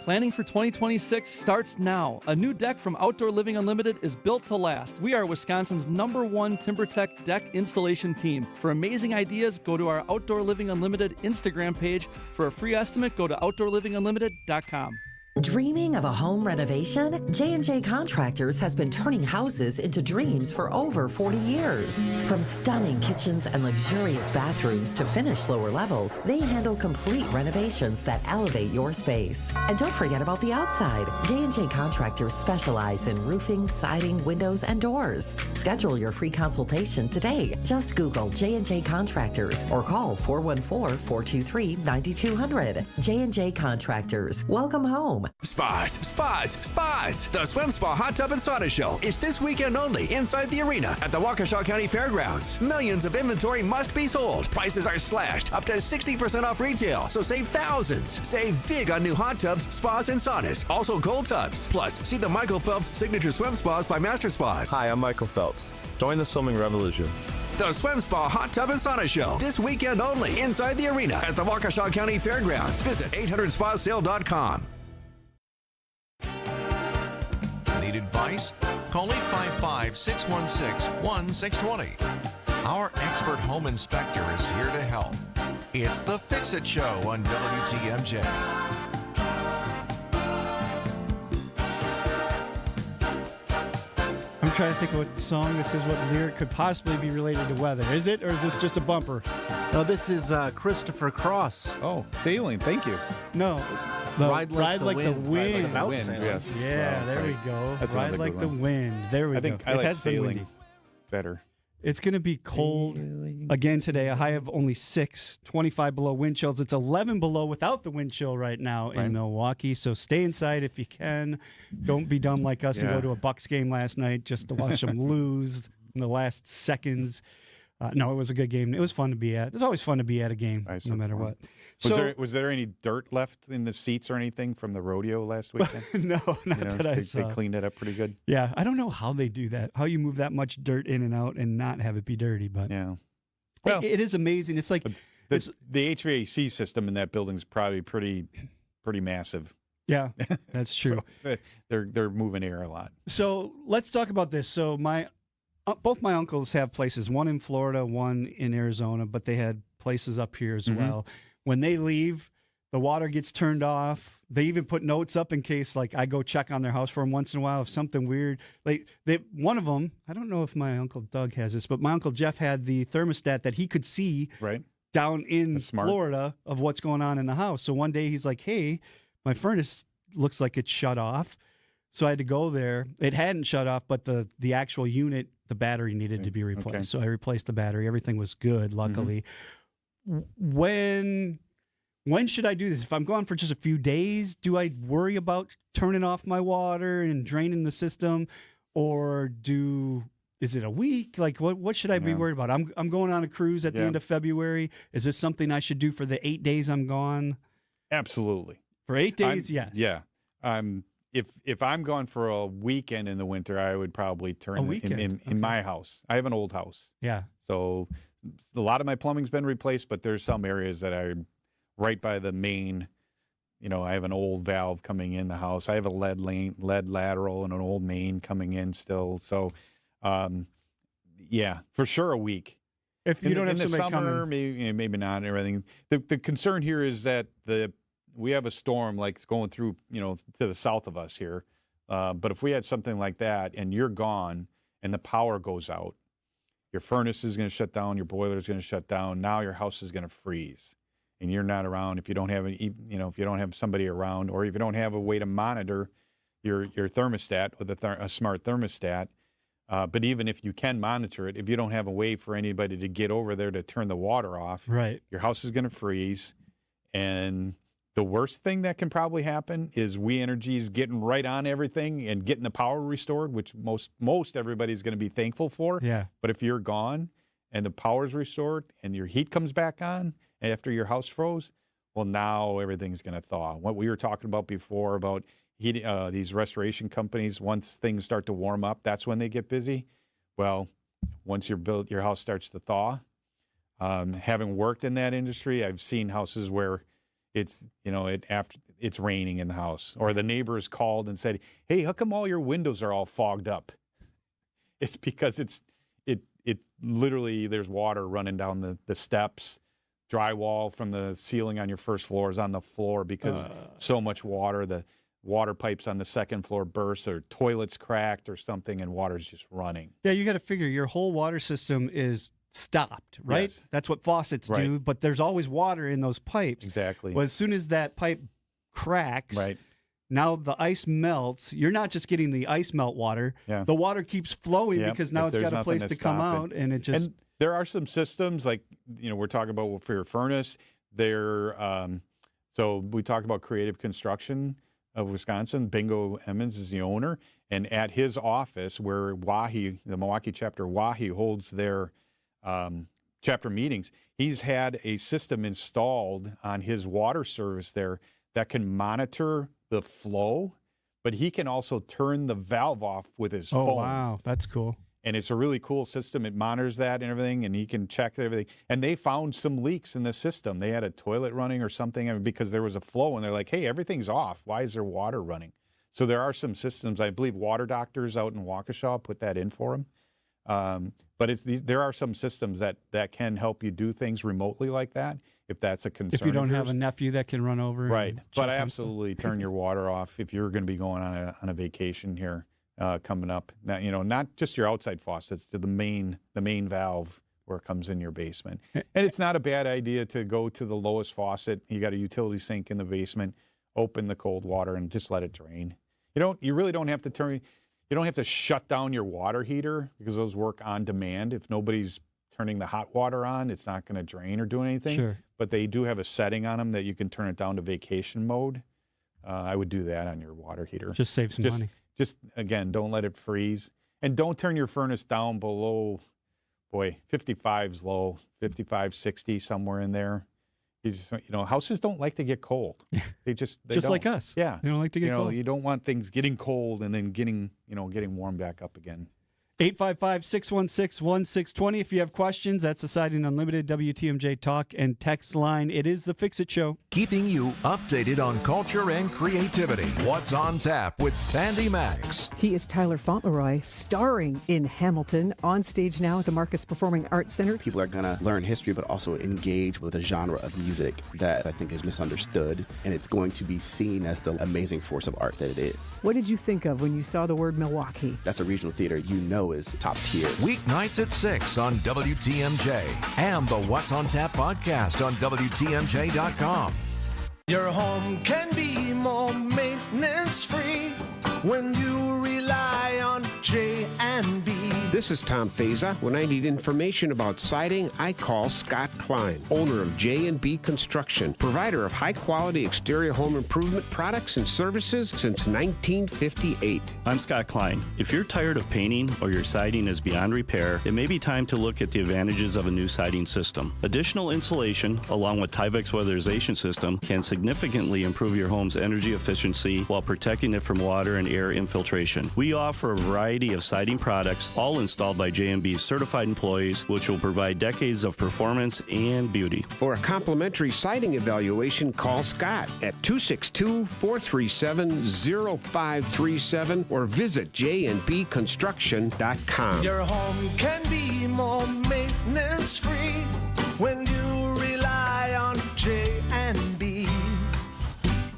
S20: Planning for 2026 starts now. A new deck from Outdoor Living Unlimited is built to last. We are Wisconsin's #1 TimberTech deck installation team. For amazing ideas, go to our Outdoor Living Unlimited Instagram page. For a free estimate, go to OutdoorLivingUnlimited.com.
S8: Dreaming of a home renovation? J&J Contractors has been turning houses into dreams for over 40 years. From stunning kitchens and luxurious bathrooms to finished lower levels, they handle complete renovations that elevate your space. And don't forget about the outside. J&J Contractors specialize in roofing, siding, windows, and doors. Schedule your free consultation today. Just Google J&J Contractors or call 414-423-9200. J&J Contractors. Welcome home.
S6: Spas. The Swim Spa Hot Tub and Sauna Show is this weekend only inside the arena at the Waukesha County Fairgrounds. Millions of inventory must be sold. Prices are slashed up to 60% off retail, so save thousands. Save big on new hot tubs, spas, and saunas. Also cold tubs. Plus, see the Michael Phelps Signature Swim Spas by Master Spas.
S10: Hi, I'm Michael Phelps. Join the swimming revolution.
S6: The Swim Spa Hot Tub and Sauna Show this weekend only inside the arena at the Waukesha County Fairgrounds. Visit 800spasale.com.
S12: Need advice? Call 855-616-1620. Our expert home inspector is here to help. It's the Fix-It Show on WTMJ.
S1: I'm trying to think of what song this is, what lyric could possibly be related to weather. Is it, or is this just a bumper?
S14: No, this is Christopher Cross.
S9: Oh, sailing. Thank you.
S1: No.
S14: Ride Like the Wind.
S9: It's about sailing. Yes.
S1: Yeah, there we go.
S9: That's
S1: Ride Like the Wind. There we go.
S9: I think I
S1: It
S9: like
S1: has been
S9: sailing
S1: windy.
S9: better.
S1: It's going to be cold again today. A high of only 6, 25 below wind chills. It's 11 below without the wind chill right now in Milwaukee. So stay inside if you can. Don't be dumb like us and go to a Bucks game last night just to watch them lose in the last seconds. No, it was a good game. It was fun to be at. It's always fun to be at a game, no matter what.
S9: Was there any dirt left in the seats or anything from the rodeo last weekend?
S1: No, not that I saw.
S9: They cleaned it up pretty good.
S1: Yeah, I don't know how they do that. How you move that much dirt in and out and not have it be dirty, but
S9: yeah,
S1: it is amazing. It's like
S9: the HVAC system in that building is probably pretty massive.
S1: Yeah, that's true.
S9: So they're moving air a lot.
S1: So let's talk about this. So both my uncles have places, one in Florida, one in Arizona, but they had places up here as well. When they leave, the water gets turned off. They even put notes up in case, like, I go check on their house for them once in a while if something weird. Like, one of them, I don't know if my Uncle Doug has this, but my Uncle Jeff had the thermostat that he could see down in Florida of what's going on in the house. So one day he's like, hey, my furnace looks like it's shut off. So I had to go there. It hadn't shut off, but the actual unit, the battery needed to be replaced.
S9: Okay.
S1: So I replaced the battery. Everything was good, luckily. When should I do this? If I'm gone for just a few days, do I worry about turning off my water and draining the system, or is it a week? Like, what should I be worried about? I'm going on a cruise at the end of February. Is this something I should do for the 8 days I'm gone?
S9: Absolutely.
S1: For 8 days, yes.
S9: Yeah. If I'm gone for a weekend in the winter, I would probably turn in my house. I have an old house.
S1: Yeah.
S9: So a lot of my plumbing's been replaced, but there's some areas that are right by the main. You know, I have an old valve coming in the house. I have a lead lateral and an old main coming in still. So, yeah, for sure a week.
S1: If you don't have
S9: in the
S1: somebody
S9: summer,
S1: coming,
S9: maybe not and everything. The concern here is that we have a storm like going through, to the south of us here, But if we had something like that and you're gone and the power goes out, your furnace is going to shut down, your boiler is going to shut down. Now your house is going to freeze, and you're not around. If you don't have if you don't have somebody around, or if you don't have a way to monitor your thermostat with a smart thermostat, but even if you can monitor it, if you don't have a way for anybody to get over there to turn the water off,
S1: right,
S9: your house is going to freeze. And the worst thing that can probably happen is We Energy is getting right on everything and getting the power restored, which most everybody's going to be thankful for.
S1: Yeah.
S9: But if you're gone and the power's restored and your heat comes back on after your house froze, well, now everything's going to thaw. What we were talking about before about heat, these restoration companies, once things start to warm up, that's when they get busy. Well, once your house starts to thaw, having worked in that industry, I've seen houses where it's, after it's raining in the house, or the neighbors called and said, "Hey, how come all your windows are all fogged up?" It's because it literally, there's water running down the steps. Drywall from the ceiling on your first floor is on the floor because so much water. The water pipes on the second floor burst, or toilets cracked or something, and water's just running.
S1: Yeah, you got to figure your whole water system is stopped, right?
S9: Yes.
S1: That's what faucets do, but there's always water in those pipes.
S9: Exactly.
S1: Well, as soon as that pipe cracks, now the ice melts. You're not just getting the ice melt water.
S9: Yeah.
S1: The water keeps flowing because now it's got a place to come out, and it just...
S9: And there are some systems, like, we're talking about for your furnace. So we talked about Creative Construction of Wisconsin. Bingo Emmons is the owner. And at his office, where the Milwaukee chapter WAHI holds their chapter meetings, he's had a system installed on his water service there that can monitor the flow, but he can also turn the valve off with his phone.
S1: Oh, wow. That's cool.
S9: And it's a really cool system. It monitors that and everything, and he can check everything. And they found some leaks in the system. They had a toilet running or something because there was a flow, and they're like, "Hey, everything's off. Why is there water running?" So there are some systems. I believe Water Doctors out in Waukesha put that in for him. But there are some systems that can help you do things remotely like that, if that's a concern.
S1: If you don't have a nephew that can run over.
S9: Right. But absolutely turn your water off if you're going to be going on a vacation here. Coming up now, not just your outside faucets, to the main valve where it comes in your basement. And it's not a bad idea to go to the lowest faucet. You got a utility sink in the basement, open the cold water and just let it drain. You really don't have to you don't have to shut down your water heater, because those work on demand. If nobody's turning the hot water on, it's not going to drain or do anything.
S1: Sure.
S9: But they do have a setting on them that you can turn it down to vacation mode. I would do that on your water heater.
S1: Just save some money.
S9: Just, again, don't let it freeze. And don't turn your furnace down below, 55's low, 55, 60, somewhere in there. You just, houses don't like to get cold. They just don't.
S1: Like us.
S9: Yeah.
S1: They don't like to get cold.
S9: You don't want things getting cold and then getting warm back up again.
S1: 855-616-1620. If you have questions, that's the Siding Unlimited WTMJ Talk and Text line. It is the Fix It Show.
S12: Keeping you updated on culture and creativity. What's on tap with Sandy Max.
S11: He is Tyler Fauntleroy, starring in Hamilton, on stage now at the Marcus Performing Arts Center.
S13: People are going to learn history, but also engage with a genre of music that I think is misunderstood, and it's going to be seen as the amazing force of art that it is.
S11: What did you think of when you saw the word Milwaukee?
S13: That's a regional theater is top tier.
S12: Weeknights at 6 on WTMJ and the What's on Tap podcast on WTMJ.com.
S16: Your home can be more maintenance free when you rely on J&B.
S24: This is Tom Feza. When I need information about siding, I call Scott Klein, owner of J&B Construction, provider of high-quality exterior home improvement products and services since 1958.
S25: I'm Scott Klein. If you're tired of painting or your siding is beyond repair, it may be time to look at the advantages of a new siding system. Additional insulation, along with Tyvek's weatherization system, can significantly improve your home's energy efficiency while protecting it from water and air infiltration. We offer a variety of siding products, all installed by J&B's certified employees, which will provide decades of performance and beauty.
S24: For a complimentary siding evaluation, call Scott at 262-437-0537 or visit jnbconstruction.com.
S16: Your home can be more maintenance free when you rely on J&B.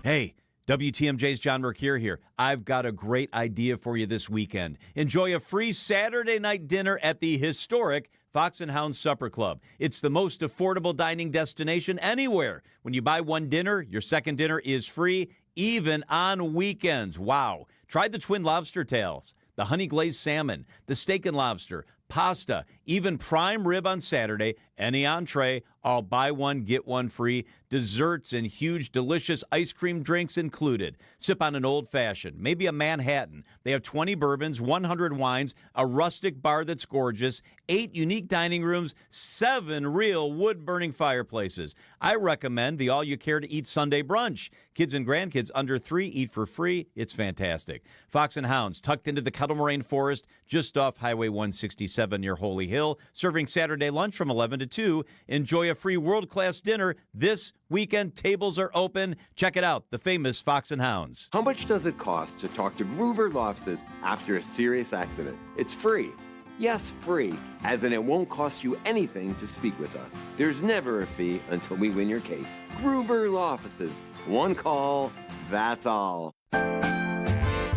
S26: Hey,
S7: WTMJ's John Mercure here. I've got a great idea for you this weekend. Enjoy a free Saturday night dinner at the historic Fox and Hound Supper Club. It's the most affordable dining destination anywhere. When you buy one dinner, your second dinner is free, even on weekends. Wow. Try the twin lobster tails, the honey glazed salmon, the steak and lobster, pasta, even prime rib on Saturday, any entree, all buy one, get one free, desserts and huge, delicious ice cream drinks included. Sip on an old-fashioned, maybe a Manhattan. They have 20 bourbons, 100 wines, a rustic bar that's gorgeous, 8 unique dining rooms, 7 real wood-burning fireplaces. I recommend the all-you-care-to-eat Sunday brunch. Kids and grandkids under 3 eat for free. It's fantastic. Fox and Hounds, tucked into the Kettle Moraine Forest, just off Highway 167 near Holy Hill, serving Saturday lunch from 11 to 2. Enjoy a free world-class dinner this weekend. Tables are open. Check it out, the famous Fox and Hounds.
S17: How much does it cost to talk to Gruber Law Offices after a serious accident? It's free. Yes, free, as in it won't cost you anything to speak with us. There's never a fee until we win your case. Gruber Law Offices. One call, that's all.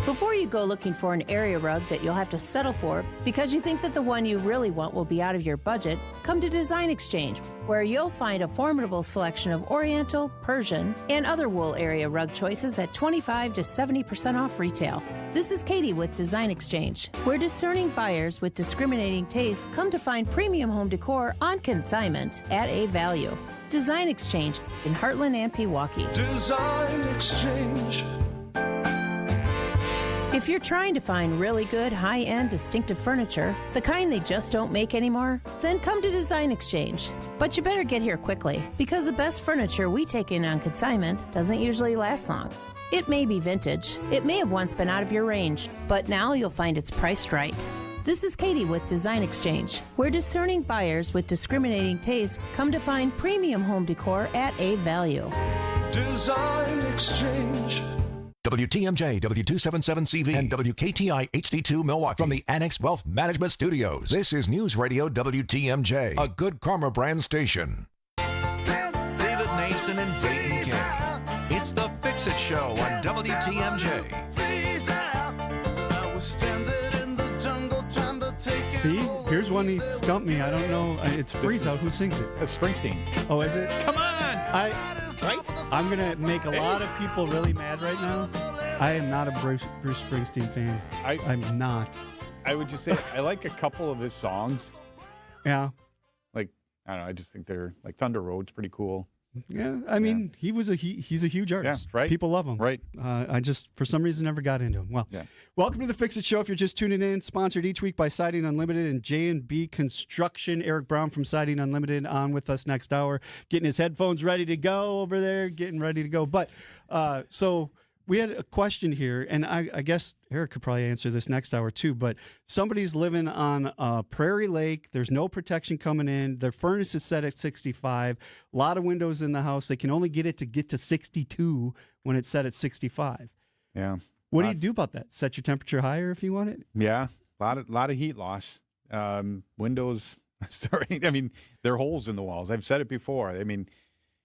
S19: Before you go looking for an area rug that you'll have to settle for because you think that the one you really want will be out of your budget, come to Design Exchange, where you'll find a formidable selection of Oriental, Persian, and other wool area rug choices at 25 to 70% off retail. This is Katie with Design Exchange, where discerning buyers with discriminating tastes come to find premium home decor on consignment at a value. Design Exchange in Heartland and Pewaukee.
S16: Design Exchange.
S19: If you're trying to find really good, high-end, distinctive furniture, the kind they just don't make anymore, then come to Design Exchange. But you better get here quickly, because the best furniture we take in on consignment doesn't usually last long. It may be vintage, it may have once been out of your range, but now you'll find it's priced right. This is Katie with Design Exchange, where discerning buyers with discriminating tastes come to find premium home decor at a value.
S16: Design Exchange.
S12: WTMJ, W277CV, and WKTI HD2 Milwaukee. From the Annex Wealth Management Studios, this is News Radio WTMJ, a Good Karma brand station. David Nason and Dayton Kane. It's the Fix-It Show on WTMJ.
S1: See, here's one he stumped me. I don't know. It's Freeze Out. Who sings it?
S9: It's Springsteen.
S1: Oh, is it?
S9: Come on!
S1: Right? I'm going to make a lot of people really mad right now. I am not a Bruce Springsteen fan. I'm not.
S9: I would just say I like a couple of his songs.
S1: Yeah.
S9: Like, I don't know. I just think they're like Thunder Road's pretty cool.
S1: Yeah, I mean, he's a huge artist.
S9: Yeah, right.
S1: People love him.
S9: Right.
S1: I just, for some reason, never got into him. Well, welcome to the Fix It Show. If you're just tuning in, sponsored each week by Siding Unlimited and J&B Construction. Eric Brown from Siding Unlimited on with us next hour, getting his headphones ready to go over there, getting ready to go. But so we had a question here, and I guess Eric could probably answer this next hour too, but somebody's living on a prairie lake. There's no protection coming in. Their furnace is set at 65. A lot of windows in the house. They can only get to 62 when it's set at 65.
S9: Yeah.
S1: What do you do about that? Set your temperature higher if you want it?
S9: Yeah. A lot of heat loss. Windows, sorry. I mean, there are holes in the walls. I've said it before. I mean,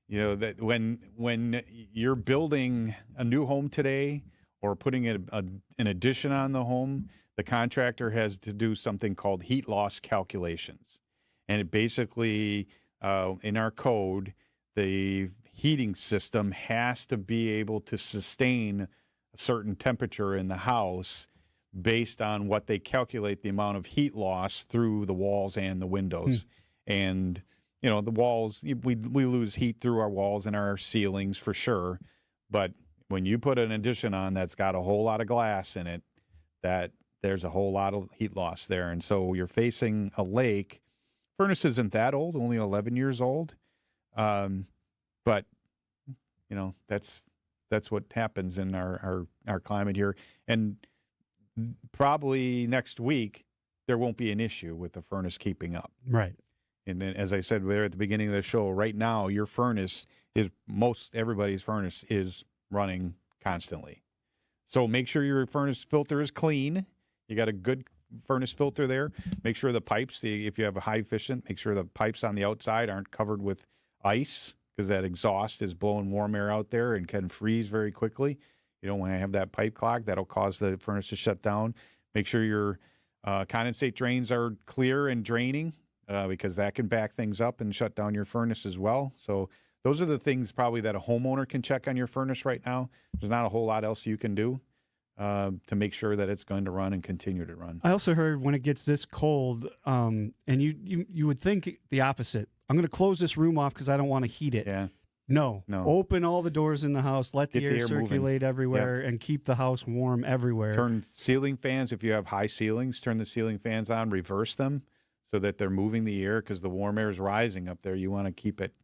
S9: you know, that when you're building a new home today or putting an addition on the home, the contractor has to do something called heat loss calculations. And it basically, in our code, the heating system has to be able to sustain a certain temperature in the house based on what they calculate the amount of heat loss through the walls and the windows. And you know, the walls, we lose heat through our walls and our ceilings for sure. But when you put an addition on that's got a whole lot of glass in it, that there's a whole lot of heat loss there. And so you're facing a lake. Furnace isn't that old, only 11 years old. But, you know, that's what happens in our climate here. And probably next week, there won't be an issue with the furnace keeping up.
S1: Right.
S9: And then, as I said there at the beginning of the show, right now your furnace everybody's furnace is running constantly. So make sure your furnace filter is clean. You got a good furnace filter there. Make sure the pipes, if you have a high efficient, make sure the pipes on the outside aren't covered with ice because that exhaust is blowing warm air out there and can freeze very quickly. You don't want to have that pipe clog. That'll cause the furnace to shut down. Make sure your condensate drains are clear and draining because that can back things up and shut down your furnace as well. So those are the things probably that a homeowner can check on your furnace right now. There's not a whole lot else you can do to make sure that it's going to run and continue to run.
S1: I also heard when it gets this cold, and you would think the opposite. I'm going to close this room off because I don't want to heat it.
S9: Yeah.
S1: No. Open all the doors in the house, let the air circulate
S9: moving.
S1: everywhere, and keep the house warm everywhere.
S9: Turn ceiling fans, if you have high ceilings, turn the ceiling fans on, reverse them so that they're moving the air because the warm air is rising up there. You want to keep it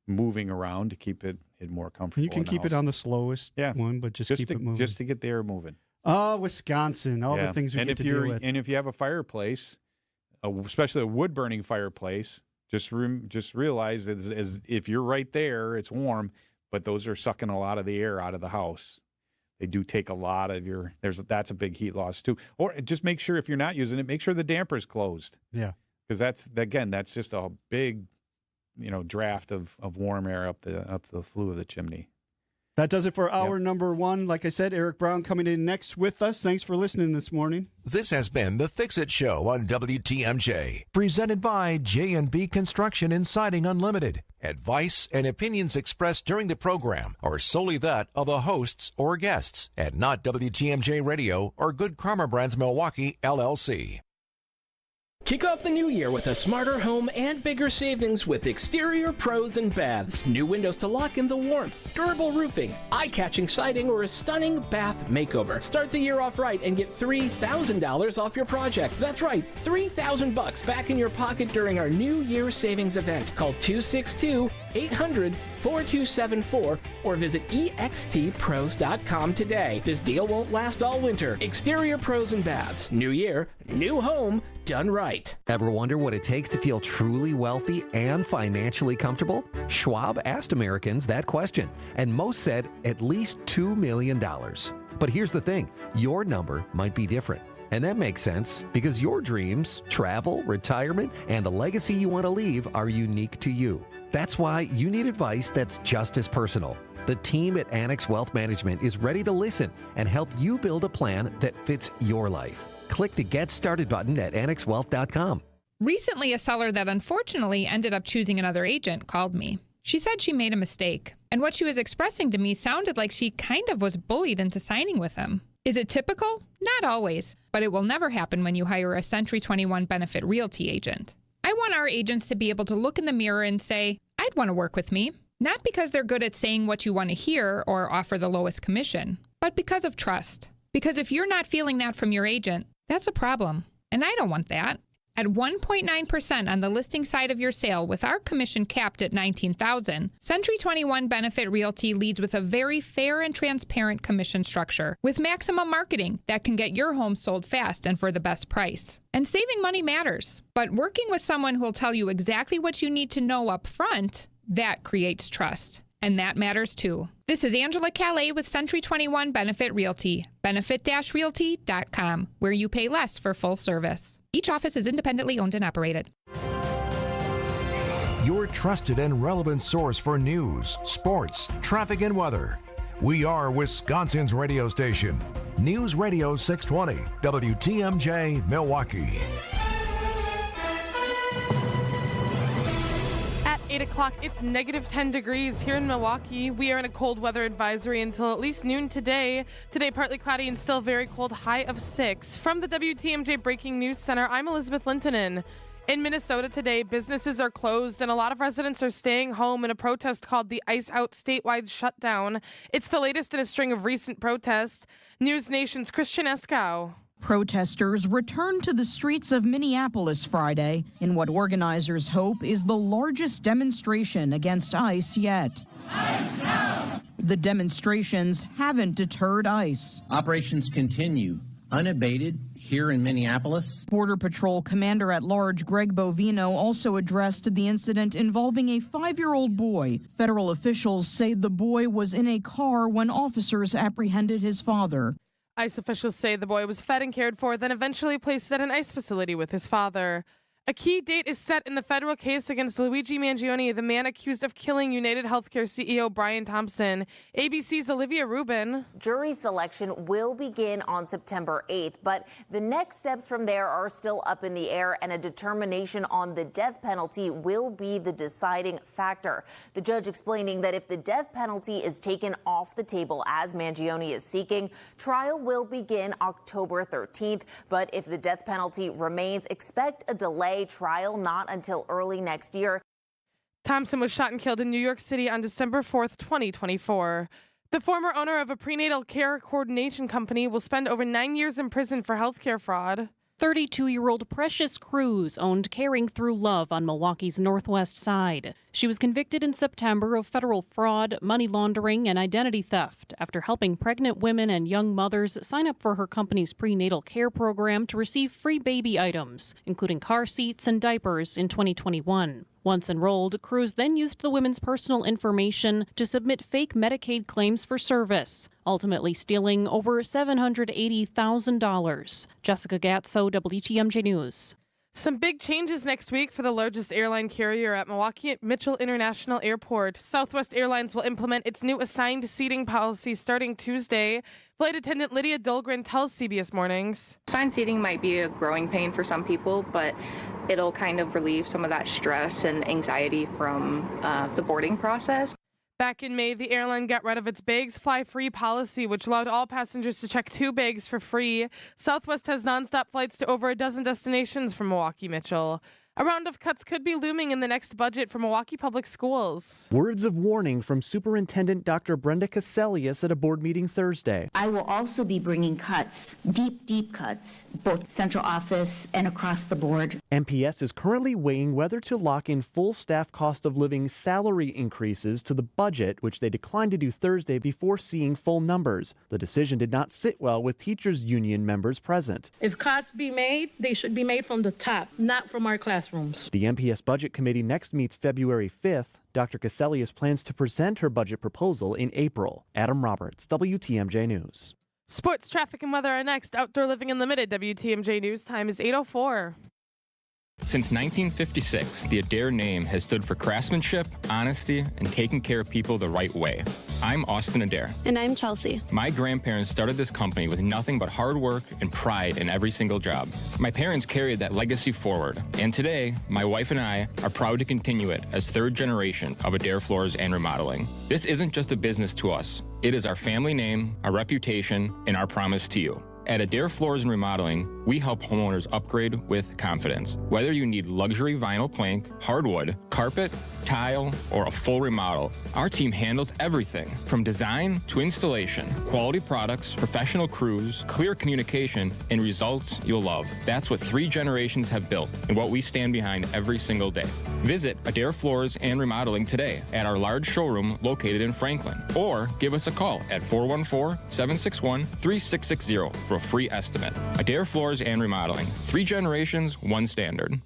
S9: moving around to keep it more comfortable.
S1: You can keep it on the slowest one, but just keep it moving.
S9: Just to get the air moving.
S1: Oh, Wisconsin, all the things we get to deal with.
S9: And if you have a fireplace, especially a wood-burning fireplace, just realize as if you're right there, it's warm, but those are sucking a lot of the air out of the house. They do take a lot of that's a big heat loss too. Or just make sure if you're not using it, make sure the damper is closed.
S1: Yeah.
S9: Because that's just a big, draft of warm air up the flue of the chimney.
S1: That does it for hour number 1. Like I said, Eric Brown coming in next with us. Thanks for listening this morning.
S12: This has been The Fix-It Show on WTMJ, presented by J&B Construction and Siding Unlimited. Advice and opinions expressed during the program are solely that of the hosts or guests, and not WTMJ Radio or Good Karma Brands Milwaukee, LLC.
S3: Kick off the new year with a smarter home and bigger savings with Exterior Pros and Baths. New windows to lock in the warmth, durable roofing, eye-catching siding, or a stunning bath makeover. Start the year off right and get $3,000 off your project. That's right, $3,000 back in your pocket during our New Year savings event. Call 262-800-4274 or visit extpros.com today. This deal won't last all winter. Exterior Pros and Baths. New year, new home, done right.
S15: Ever wonder what it takes to feel truly wealthy and financially comfortable? Schwab asked Americans that question, and most said at least $2 million. But here's the thing, your number might be different. And that makes sense because your dreams, travel, retirement, and the legacy you want to leave are unique to you. That's why you need advice that's just as personal. The team at Annex Wealth Management is ready to listen and help you build a plan that fits your life. Click the Get Started button at annexwealth.com.
S2: Recently, a seller that unfortunately ended up choosing another agent called me. She said she made a mistake, and what she was expressing to me sounded like she kind of was bullied into signing with him. Is it typical? Not always, but it will never happen when you hire a Century 21 Benefit Realty agent. I want our agents to be able to look in the mirror and say, I'd want to work with me. Not because they're good at saying what you want to hear or offer the lowest commission, but because of trust. Because if you're not feeling that from your agent, that's a problem, and I don't want that. At 1.9% on the listing side of your sale with our commission capped at $19,000, Century 21 Benefit Realty leads with a very fair and transparent commission structure with maximum marketing that can get your home sold fast and for the best price. And saving money matters, but working with someone who will tell you exactly what you need to know up front, that creates trust. And that matters too. This is Angela Calais with Century 21 Benefit Realty, benefit-realty.com, where you pay less for full service. Each office is independently owned and operated.
S12: Your trusted and relevant source for news, sports, traffic, and weather. We are Wisconsin's radio station. News Radio 620, WTMJ, Milwaukee.
S21: 8 o'clock, it's negative 10 degrees here in Milwaukee. We are in a cold weather advisory until at least noon today. Today, partly cloudy and still very cold, high of 6. From the WTMJ Breaking News Center, I'm Elizabeth Lintonen. In Minnesota today, businesses are closed and a lot of residents are staying home in a protest called the Ice Out Statewide Shutdown. It's the latest in a string of recent protests. News Nation's Christian Eskow.
S22: Protesters returned to the streets of Minneapolis Friday in what organizers hope is the largest demonstration against ICE yet. ICE now! The demonstrations haven't deterred ICE.
S23: Operations continue unabated here in Minneapolis.
S22: Border Patrol Commander-at-Large Greg Bovino also addressed the incident involving a 5-year-old boy. Federal officials say the boy was in a car when officers apprehended his father.
S21: ICE officials say the boy was fed and cared for, then eventually placed at an ICE facility with his father. A key date is set in the federal case against Luigi Mangione, the man accused of killing United Healthcare CEO Brian Thompson. ABC's Olivia Rubin.
S4: Jury selection will begin on September 8th, but the next steps from there are still up in the air, and a determination on the death penalty will be the deciding factor. The judge explaining that if the death penalty is taken off the table, as Mangione is seeking, trial will begin October 13th. But if the death penalty remains, expect a delay. Trial not until early next year.
S21: Thompson was shot and killed in New York City on December 4th, 2024. The former owner of a prenatal care coordination company will spend over 9 years in prison for healthcare fraud.
S5: 32-year-old Precious Cruz owned Caring Through Love on Milwaukee's northwest side. She was convicted in September of federal fraud, money laundering, and identity theft after helping pregnant women and young mothers sign up for her company's prenatal care program to receive free baby items, including car seats and diapers, in 2021. Once enrolled, Cruz then used the women's personal information to submit fake Medicaid claims for service, ultimately stealing over $780,000. Jessica Gatso, WTMJ News.
S21: Some big changes next week for the largest airline carrier at Milwaukee Mitchell International Airport. Southwest Airlines will implement its new assigned seating policy starting Tuesday. Flight attendant Lydia Dahlgren tells CBS Mornings.
S8: Assigned seating might be a growing pain for some people, but it'll kind of relieve some of that stress and anxiety from the boarding process.
S21: Back in May, the airline got rid of its bags fly free policy, which allowed all passengers to check 2 bags for free. Southwest has nonstop flights to over a dozen destinations from Milwaukee Mitchell. A round of cuts could be looming in the next budget for Milwaukee Public Schools.
S18: Words of warning from Superintendent Dr. Brenda Caselius at a board meeting Thursday.
S20: I will also be bringing cuts, deep cuts, both central office and across the board.
S18: MPS is currently weighing whether to lock in full staff cost of living salary increases to the budget, which they declined to do Thursday before seeing full numbers. The decision did not sit well with teachers' union members present.
S26: If cuts be made, they should be made from the top, not from our classrooms.
S18: The MPS Budget Committee next meets February 5th. Dr. Caselius plans to present her budget proposal in April. Adam Roberts, WTMJ News.
S21: Sports, traffic, and weather are next. Outdoor Living Unlimited, WTMJ News time is 8:04.
S27: Since 1956, the Adair name has stood for craftsmanship, honesty, and taking care of people the right way. I'm Austin Adair.
S28: And I'm Chelsea.
S27: My grandparents started this company with nothing but hard work and pride in every single job. My parents carried that legacy forward, and today, my wife and I are proud to continue it as third generation of Adair Floors and Remodeling. This isn't just a business to us. It is our family name, our reputation, and our promise to you. At Adair Floors and Remodeling, we help homeowners upgrade with confidence. Whether you need luxury vinyl plank, hardwood, carpet, tile, or a full remodel, our team handles everything from design to installation, quality products, professional crews, clear communication, and results you'll love. That's what 3 generations have built and what we stand behind every single day. Visit Adair Floors and Remodeling today at our large showroom located in Franklin, or give us a call at 414-761-3660 for a free estimate. Adair Floors and Remodeling. 3 generations, 1 standard.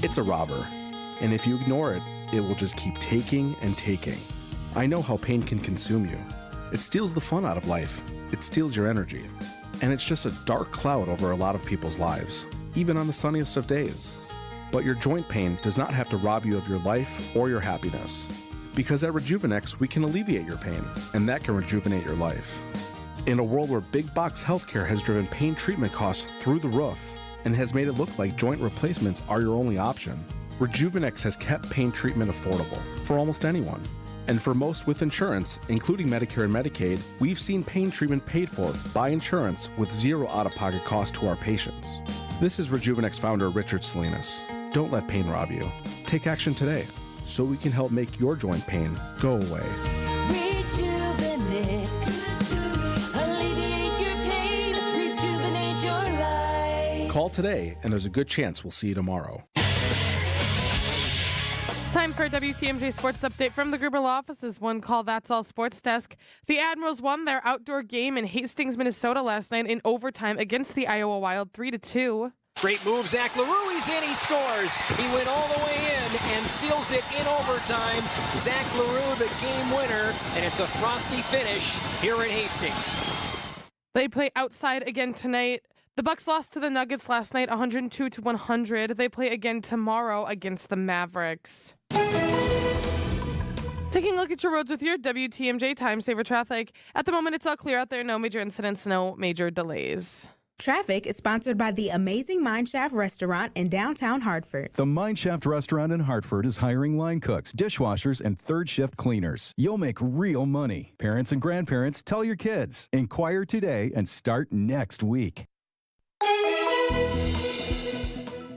S13: It's a robber, and if you ignore it, it will just keep taking and taking. I know how pain can consume you. It steals the fun out of life. It steals your energy. And it's just a dark cloud over a lot of people's lives, even on the sunniest of days. But your joint pain does not have to rob you of your life or your happiness. Because at Rejuvenex, we can alleviate your pain, and that can rejuvenate your life. In a world where big box healthcare has driven pain treatment costs through the roof and has made it look like joint replacements are your only option, Rejuvenex has kept pain treatment affordable for almost anyone. And for most with insurance, including Medicare and Medicaid, we've seen pain treatment paid for by insurance with 0 out-of-pocket cost to our patients. This is Rejuvenex founder Richard Salinas. Don't let pain rob you. Take action today so we can help make your joint pain go away. Call today, and there's a good chance we'll see you tomorrow.
S21: Time for a WTMJ Sports Update from the Gruber Law Office's One Call That's All Sports Desk. The Admirals won their outdoor game in Hastings, Minnesota last night in overtime against the Iowa Wild 3-2.
S29: Great move, Zach LaRue. He's in, he scores. He went all the way in and seals it in overtime. Zach LaRue, the game winner, and it's a frosty finish here in Hastings.
S21: They play outside again tonight. The Bucks lost to the Nuggets last night, 102-100. They play again tomorrow against the Mavericks. Taking a look at your roads with your WTMJ Time Saver traffic. At the moment, it's all clear out there. No major incidents, no major delays.
S6: Traffic is sponsored by the Amazing Mineshaft Restaurant in downtown Hartford.
S7: The Mineshaft Restaurant in Hartford is hiring line cooks, dishwashers, and third shift cleaners. You'll make real money. Parents and grandparents, tell your kids. Inquire today and start next week.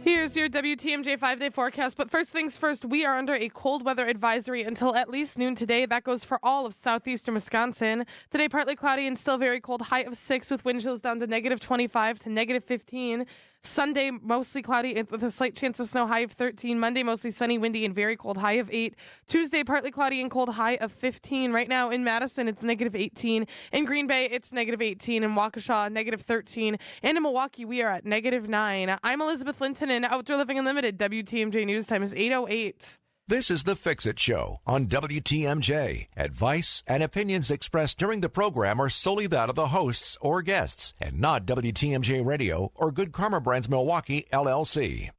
S21: Here's your WTMJ 5-day forecast. But first things first, we are under a cold weather advisory until at least noon today. That goes for all of southeastern Wisconsin. Today, partly cloudy and still very cold, high of 6 with wind chills down to -25 to -15. Sunday, mostly cloudy with a slight chance of snow, high of 13. Monday, mostly sunny, windy, and very cold, high of 8. Tuesday, partly cloudy and cold, high of 15. Right now in Madison, it's -18. In Green Bay, it's -18. In Waukesha, -13. And in Milwaukee, we are at -9. I'm Elizabeth Linton, and Outdoor Living Unlimited. WTMJ News Time is 8:08.
S12: This is the Fix-It Show on WTMJ. Advice and opinions expressed during the program are solely that of the hosts or guests and not WTMJ Radio or Good Karma Brands Milwaukee, LLC.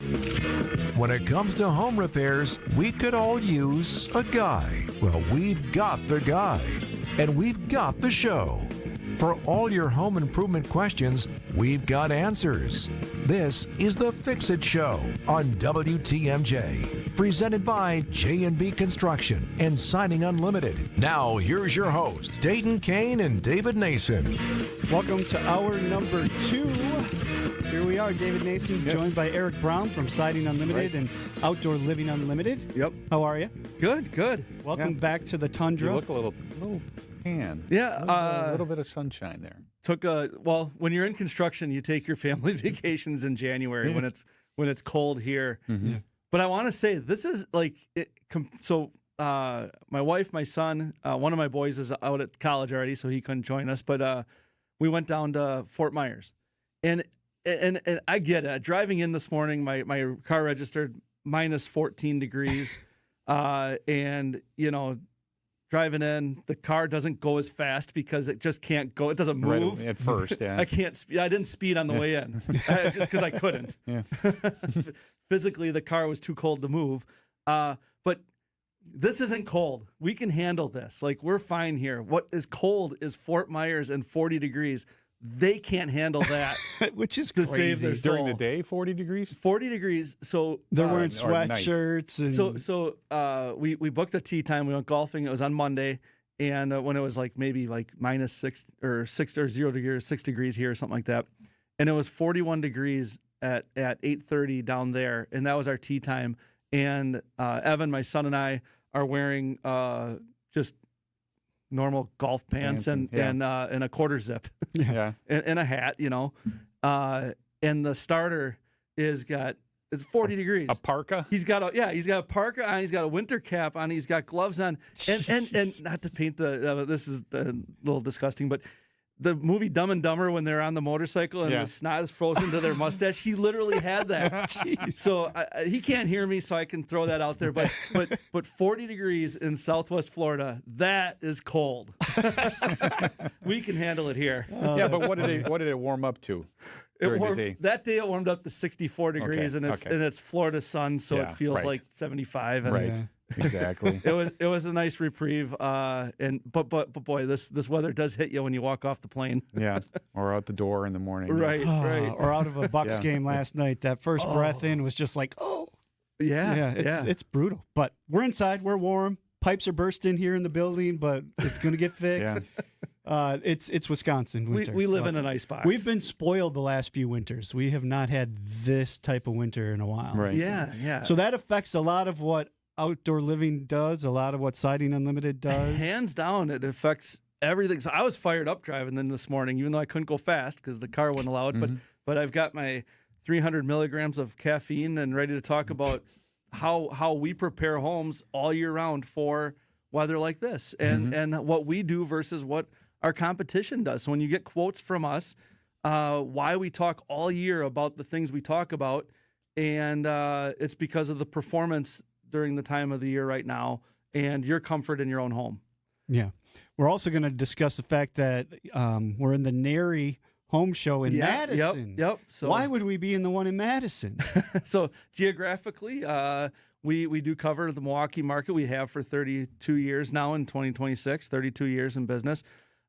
S12: When it comes to home repairs, we could all use a guy. Well, we've got the guy, and we've got the show. For all your home improvement questions, we've got answers. This is the Fix-It Show on WTMJ, presented by J&B Construction and Siding Unlimited. Now, here's your host, Dayton, Kane, and David Nason.
S1: Welcome to hour number 2. Here we are, David Nason, joined by Eric Brown from Siding Unlimited and Outdoor Living Unlimited.
S10: Yep.
S1: How are you?
S10: Good.
S1: Welcome back to the Tundra.
S9: You look a little tan.
S10: Yeah.
S9: A little bit of sunshine there.
S10: When you're in construction, you take your family vacations in January when it's cold here.
S9: Mm-hmm.
S10: But I want to say this is like my wife, my son, one of my boys is out at college already, so he couldn't join us. But we went down to Fort Myers, and I get it. Driving in this morning, my car registered -14 degrees, and driving in, the car doesn't go as fast because it just can't go. It doesn't move
S9: right at first. Yeah,
S10: I can't. I didn't speed on the way in just because I couldn't.
S9: Yeah.
S10: Physically, the car was too cold to move. But this isn't cold. We can handle this. Like, we're fine here. What is cold is Fort Myers and 40 degrees. They can't handle that,
S1: which is
S10: to
S1: crazy.
S10: save their soul.
S9: During the day, 40 degrees?
S10: 40 degrees. So
S1: they're wearing sweatshirts. And...
S10: So we booked a tee time. We went golfing. It was on Monday. And when it was maybe -6 or 6 or 0 degrees, 6 degrees here or something like that. And it was 41 degrees at 8:30 down there. And that was our tee time. And Evan, my son, and I are wearing just normal golf pants and a quarter zip, and a hat, and the starter it's 40 degrees.
S9: A parka?
S10: He's got a parka on. He's got a winter cap on. He's got gloves on, and not to paint this is a little disgusting, but the movie Dumb and Dumber, when they're on the motorcycle and the snot is frozen to their mustache, he literally had that. So he can't hear me, so I can throw that out there. But 40 degrees in Southwest Florida, that is cold. We can handle it here.
S9: But what did it warm up to?
S10: That day it warmed up to 64 degrees, and it's Florida sun, so it feels like 75. And
S9: Exactly.
S10: It was a nice reprieve, but boy, this weather does hit you when you walk off the plane.
S9: Yeah, or out the door in the morning.
S10: Right.
S1: Or out of a Bucks game last night. That first breath in was just like, it's brutal. But we're inside. We're warm. Pipes are bursting here in the building, but it's going to get fixed. It's Wisconsin winter.
S10: We live in an ice box.
S1: We've been spoiled the last few winters. We have not had this type of winter in a while.
S9: Right.
S10: Yeah.
S1: So that affects a lot of what Outdoor Living does, a lot of what Siding Unlimited does.
S10: Hands down, it affects everything. So I was fired up driving in this morning, even though I couldn't go fast because the car wouldn't allow it.
S9: Mm-hmm.
S10: But I've got my 300 milligrams of caffeine and ready to talk about how we prepare homes all year round for weather like this, and what we do versus what our competition does. So when you get quotes from us, why we talk all year about the things we talk about, and it's because of the performance during the time of the year right now and your comfort in your own home.
S1: Yeah. We're also going to discuss the fact that we're in the nary home show in Madison.
S10: Yep. So
S1: why would we be in the one in Madison?
S10: So geographically, we do cover the Milwaukee market. We have for 32 years now in 2026, 32 years in business.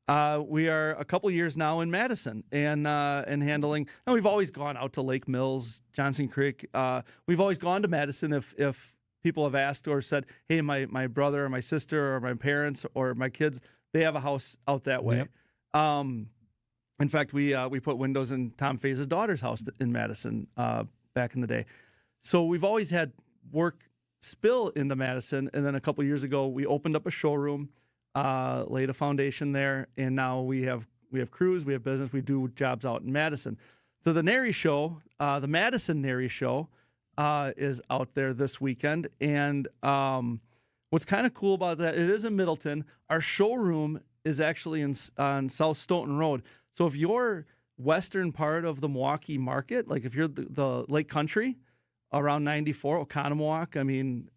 S10: We are a couple years now in Madison and handling. No, we've always gone out to Lake Mills, Johnson Creek. We've always gone to Madison if people have asked or said, "Hey, my brother or my sister or my parents or my kids, they have a house out that way." Yep. In fact, we put windows in Tom Faye's daughter's house in Madison back in the day. So we've always had work spill into Madison, and then a couple years ago we opened up a showroom. Laid a foundation there, and now we have crews, we have business, we do jobs out in Madison. So the NARI show, the Madison NARI show, is out there this weekend, and what's kind of cool about that, it is in Middleton. Our showroom is actually on South Stoughton Road. So if you're western part of the Milwaukee market, like if you're the Lake Country, around 94, Oconomowoc, I mean,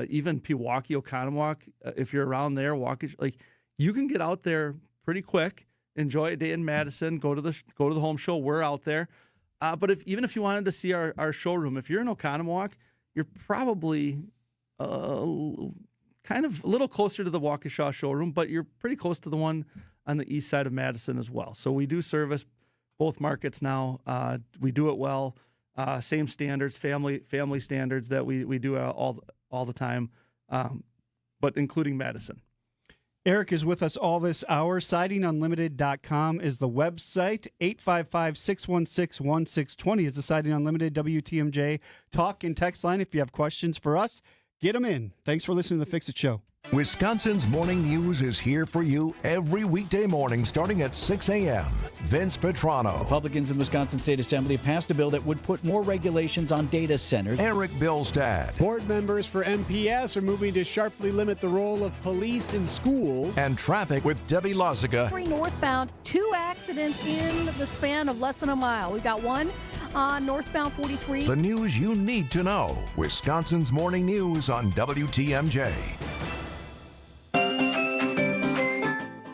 S10: even Pewaukee, Oconomowoc, if you're around there, like you can get out there pretty quick, enjoy a day in Madison, go to the home show. We're out there. But even if you wanted to see our showroom, if you're in Oconomowoc, you're probably kind of a little closer to the Waukesha showroom, but you're pretty close to the one on the east side of Madison as well. So we do service both markets now. We do it well. Same standards, family standards that we do all the time, but including Madison.
S1: Eric is with us all this hour. SidingUnlimited.com is the website. 855-616-1620 is the Siding Unlimited WTMJ talk and text line. If you have questions for us, get them in. Thanks for listening to the Fix It Show.
S12: Wisconsin's Morning News is here for you every weekday morning starting at 6 a.m. Vince Petrano.
S3: Republicans in Wisconsin State Assembly passed a bill that would put more regulations on data centers.
S12: Eric Bilstad.
S11: Board members for MPS are moving to sharply limit the role of police in schools.
S12: And traffic with Debbie Loziga.
S14: 3 northbound, 2 accidents in the span of less than a mile. We've got one on northbound 43.
S12: The news you need to know. Wisconsin's Morning News on WTMJ.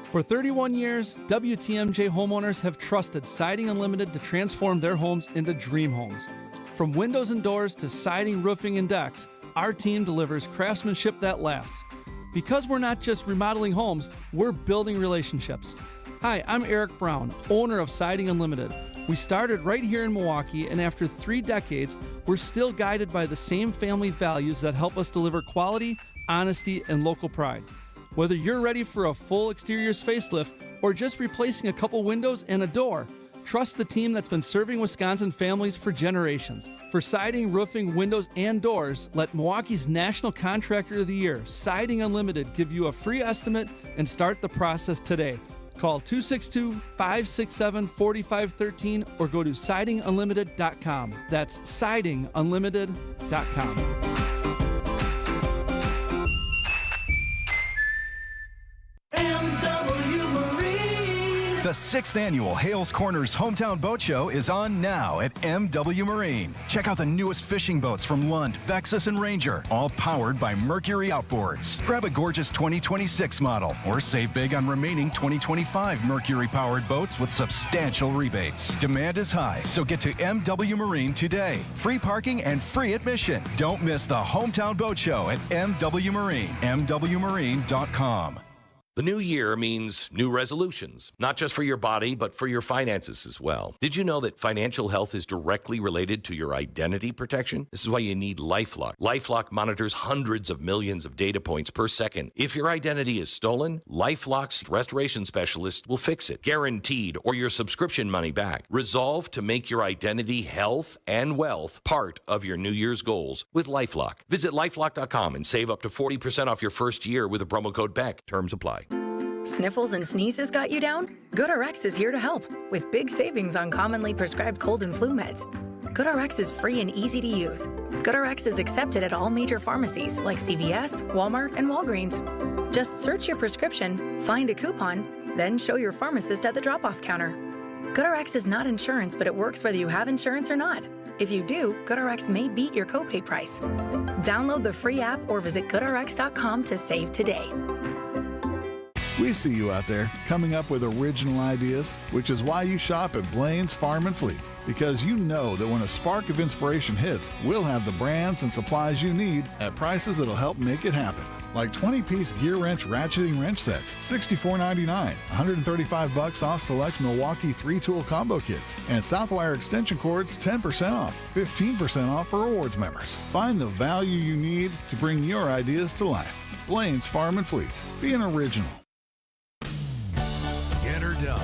S10: For 31 years, WTMJ homeowners have trusted Siding Unlimited to transform their homes into dream homes. From windows and doors to siding, roofing, and decks, our team delivers craftsmanship that lasts. Because we're not just remodeling homes, we're building relationships. Hi, I'm Eric Brown, owner of Siding Unlimited. We started right here in Milwaukee, and after 3 decades, we're still guided by the same family values that help us deliver quality, honesty, and local pride. Whether you're ready for a full exteriors facelift or just replacing a couple windows and a door, trust the team that's been serving Wisconsin families for generations. For siding, roofing, windows, and doors, let Milwaukee's National Contractor of the Year, Siding Unlimited, give you a free estimate and start the process today. Call 262-567-4513 or go to sidingunlimited.com. That's sidingunlimited.com.
S7: The 6th annual Hales Corners Hometown Boat Show is on now at MW Marine. Check out the newest fishing boats from Lund, Vexus, and Ranger, all powered by Mercury Outboards. Grab a gorgeous 2026 model or save big on remaining 2025 Mercury-powered boats with substantial rebates. Demand is high, so get to MW Marine today. Free parking and free admission. Don't miss the Hometown Boat Show at MW Marine, MWMarine.com.
S16: The new year means new resolutions, not just for your body, but for your finances as well. Did you know that financial health is directly related to your identity protection? This is why you need LifeLock. LifeLock monitors hundreds of millions of data points per second. If your identity is stolen, LifeLock's restoration specialist will fix it, guaranteed, or your subscription money back. Resolve to make your identity, health, and wealth part of your New Year's goals with LifeLock. Visit LifeLock.com and save up to 40% off your first year with a promo code BECK. Terms apply.
S17: Sniffles and sneezes got you down? GoodRx is here to help with big savings on commonly prescribed cold and flu meds. GoodRx is free and easy to use. GoodRx is accepted at all major pharmacies like CVS, Walmart, and Walgreens. Just search your prescription, find a coupon, then show your pharmacist at the drop-off counter. GoodRx is not insurance, but it works whether you have insurance or not. If you do, GoodRx may beat your copay price. Download the free app or visit GoodRx.com to save today.
S2: We see you out there coming up with original ideas, which is why you shop at Blaine's Farm and Fleet. Because you know that when a spark of inspiration hits, we'll have the brands and supplies you need at prices that'll help make it happen. Like 20-piece gear wrench ratcheting wrench sets, $64.99, $135 off select Milwaukee 3-tool combo kits, and Southwire extension cords 10% off, 15% off for rewards members. Find the value you need to bring your ideas to life. Blaine's Farm and Fleet. Be an original.
S12: Get her done.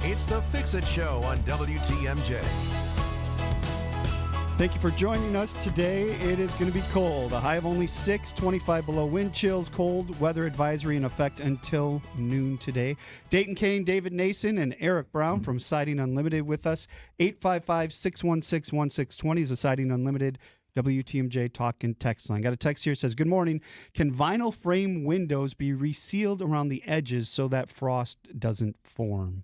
S12: It's the Fix It Show on WTMJ.
S1: Thank you for joining us today. It is going to be cold. A high of only 6, 25 below wind chills, cold weather advisory in effect until noon today. Dayton, Kane, David Nason, and Eric Brown from Siding Unlimited with us. 855-616-1620 is the Siding Unlimited WTMJ talk and text line. Got a text here that says, good morning. Can vinyl frame windows be resealed around the edges so that frost doesn't form?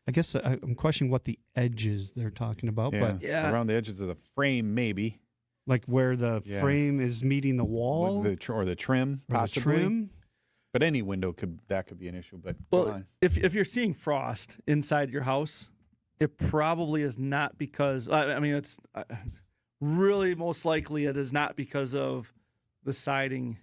S1: I guess I'm questioning what the edges they're talking about. But
S9: around the edges of the frame, maybe.
S1: Like where the frame is meeting the wall?
S9: Or the trim, possibly.
S1: The trim?
S9: But any window could be an issue. But
S10: if you're seeing frost inside your house, it probably is not because, I mean, it's really most likely it is not because of the siding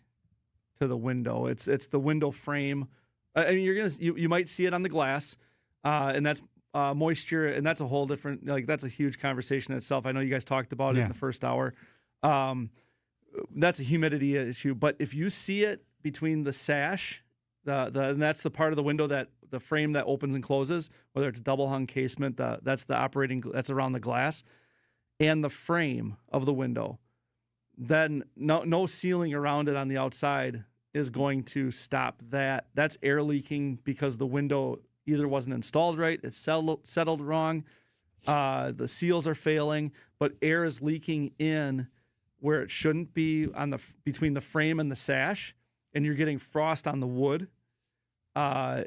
S10: to the window. It's the window frame. I mean, you might see it on the glass. And that's moisture, and that's a whole different, that's a huge conversation in itself. I know you guys talked about it in the first hour. That's a humidity issue. But if you see it between the sash, and that's the part of the window that the frame that opens and closes, whether it's double hung casement, that's around the glass, and the frame of the window, then no sealing around it on the outside is going to stop that. That's air leaking because the window either wasn't installed right, it's settled wrong, the seals are failing, but air is leaking in where it shouldn't be between the frame and the sash, and you're getting frost on the wood. Now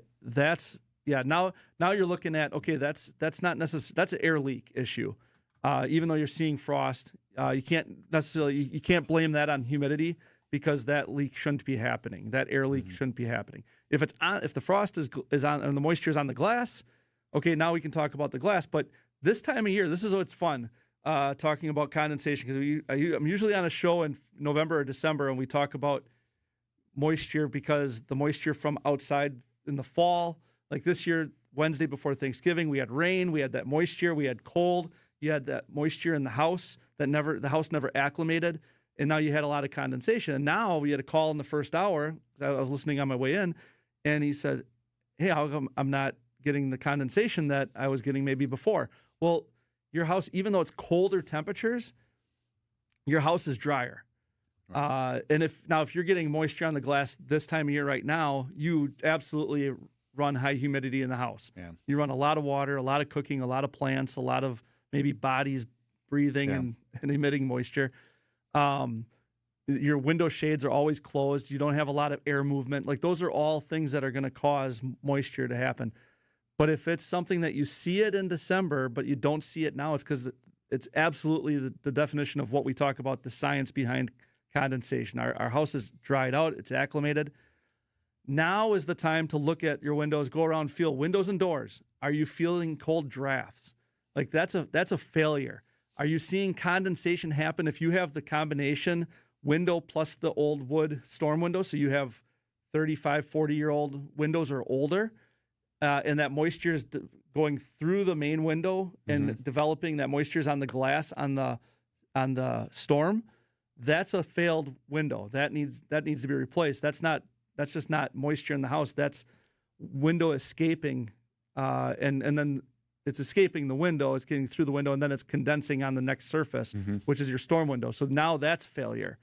S10: you're looking at, okay, that's not necessary. That's an air leak issue. Even though you're seeing frost, you can't blame that on humidity, because that leak shouldn't be happening. That air leak shouldn't be happening. If the frost is on and the moisture is on the glass, okay, now we can talk about the glass. But this time of year, this is what's fun, talking about condensation, because I'm usually on a show in November or December, and we talk about moisture, because the moisture from outside in the fall, like this year, Wednesday before Thanksgiving, we had rain, we had that moisture, we had cold, you had that moisture in the house the house never acclimated. And now you had a lot of condensation. And now we had a call in the first hour. I was listening on my way in, and he said, hey, how come I'm not getting the condensation that I was getting maybe before? Well, your house, even though it's colder temperatures, your house is drier. Right. And if you're getting moisture on the glass this time of year right now, you absolutely run high humidity in the house. Yeah. You run a lot of water, a lot of cooking, a lot of plants, a lot of maybe bodies breathing and emitting moisture. Your window shades are always closed. You don't have a lot of air movement. Like, those are all things that are going to cause moisture to happen. But if it's something that you see it in December, but you don't see it now, it's because it's absolutely the definition of what we talk about, the science behind condensation. Our house is dried out. It's acclimated. Now is the time to look at your windows, go around, feel windows and doors. Are you feeling cold drafts? Like, that's a failure. Are you seeing condensation happen if you have the combination window plus the old wood storm window? So you have 35, 40-year-old windows or older, and that moisture is going through the main window and developing. That moisture is on the glass on the storm. That's a failed window. That needs to be replaced. That's just not moisture in the house. That's window escaping, and then it's escaping the window, it's getting through the window, and then it's condensing on the next surface, which is your storm window. So now that's failure.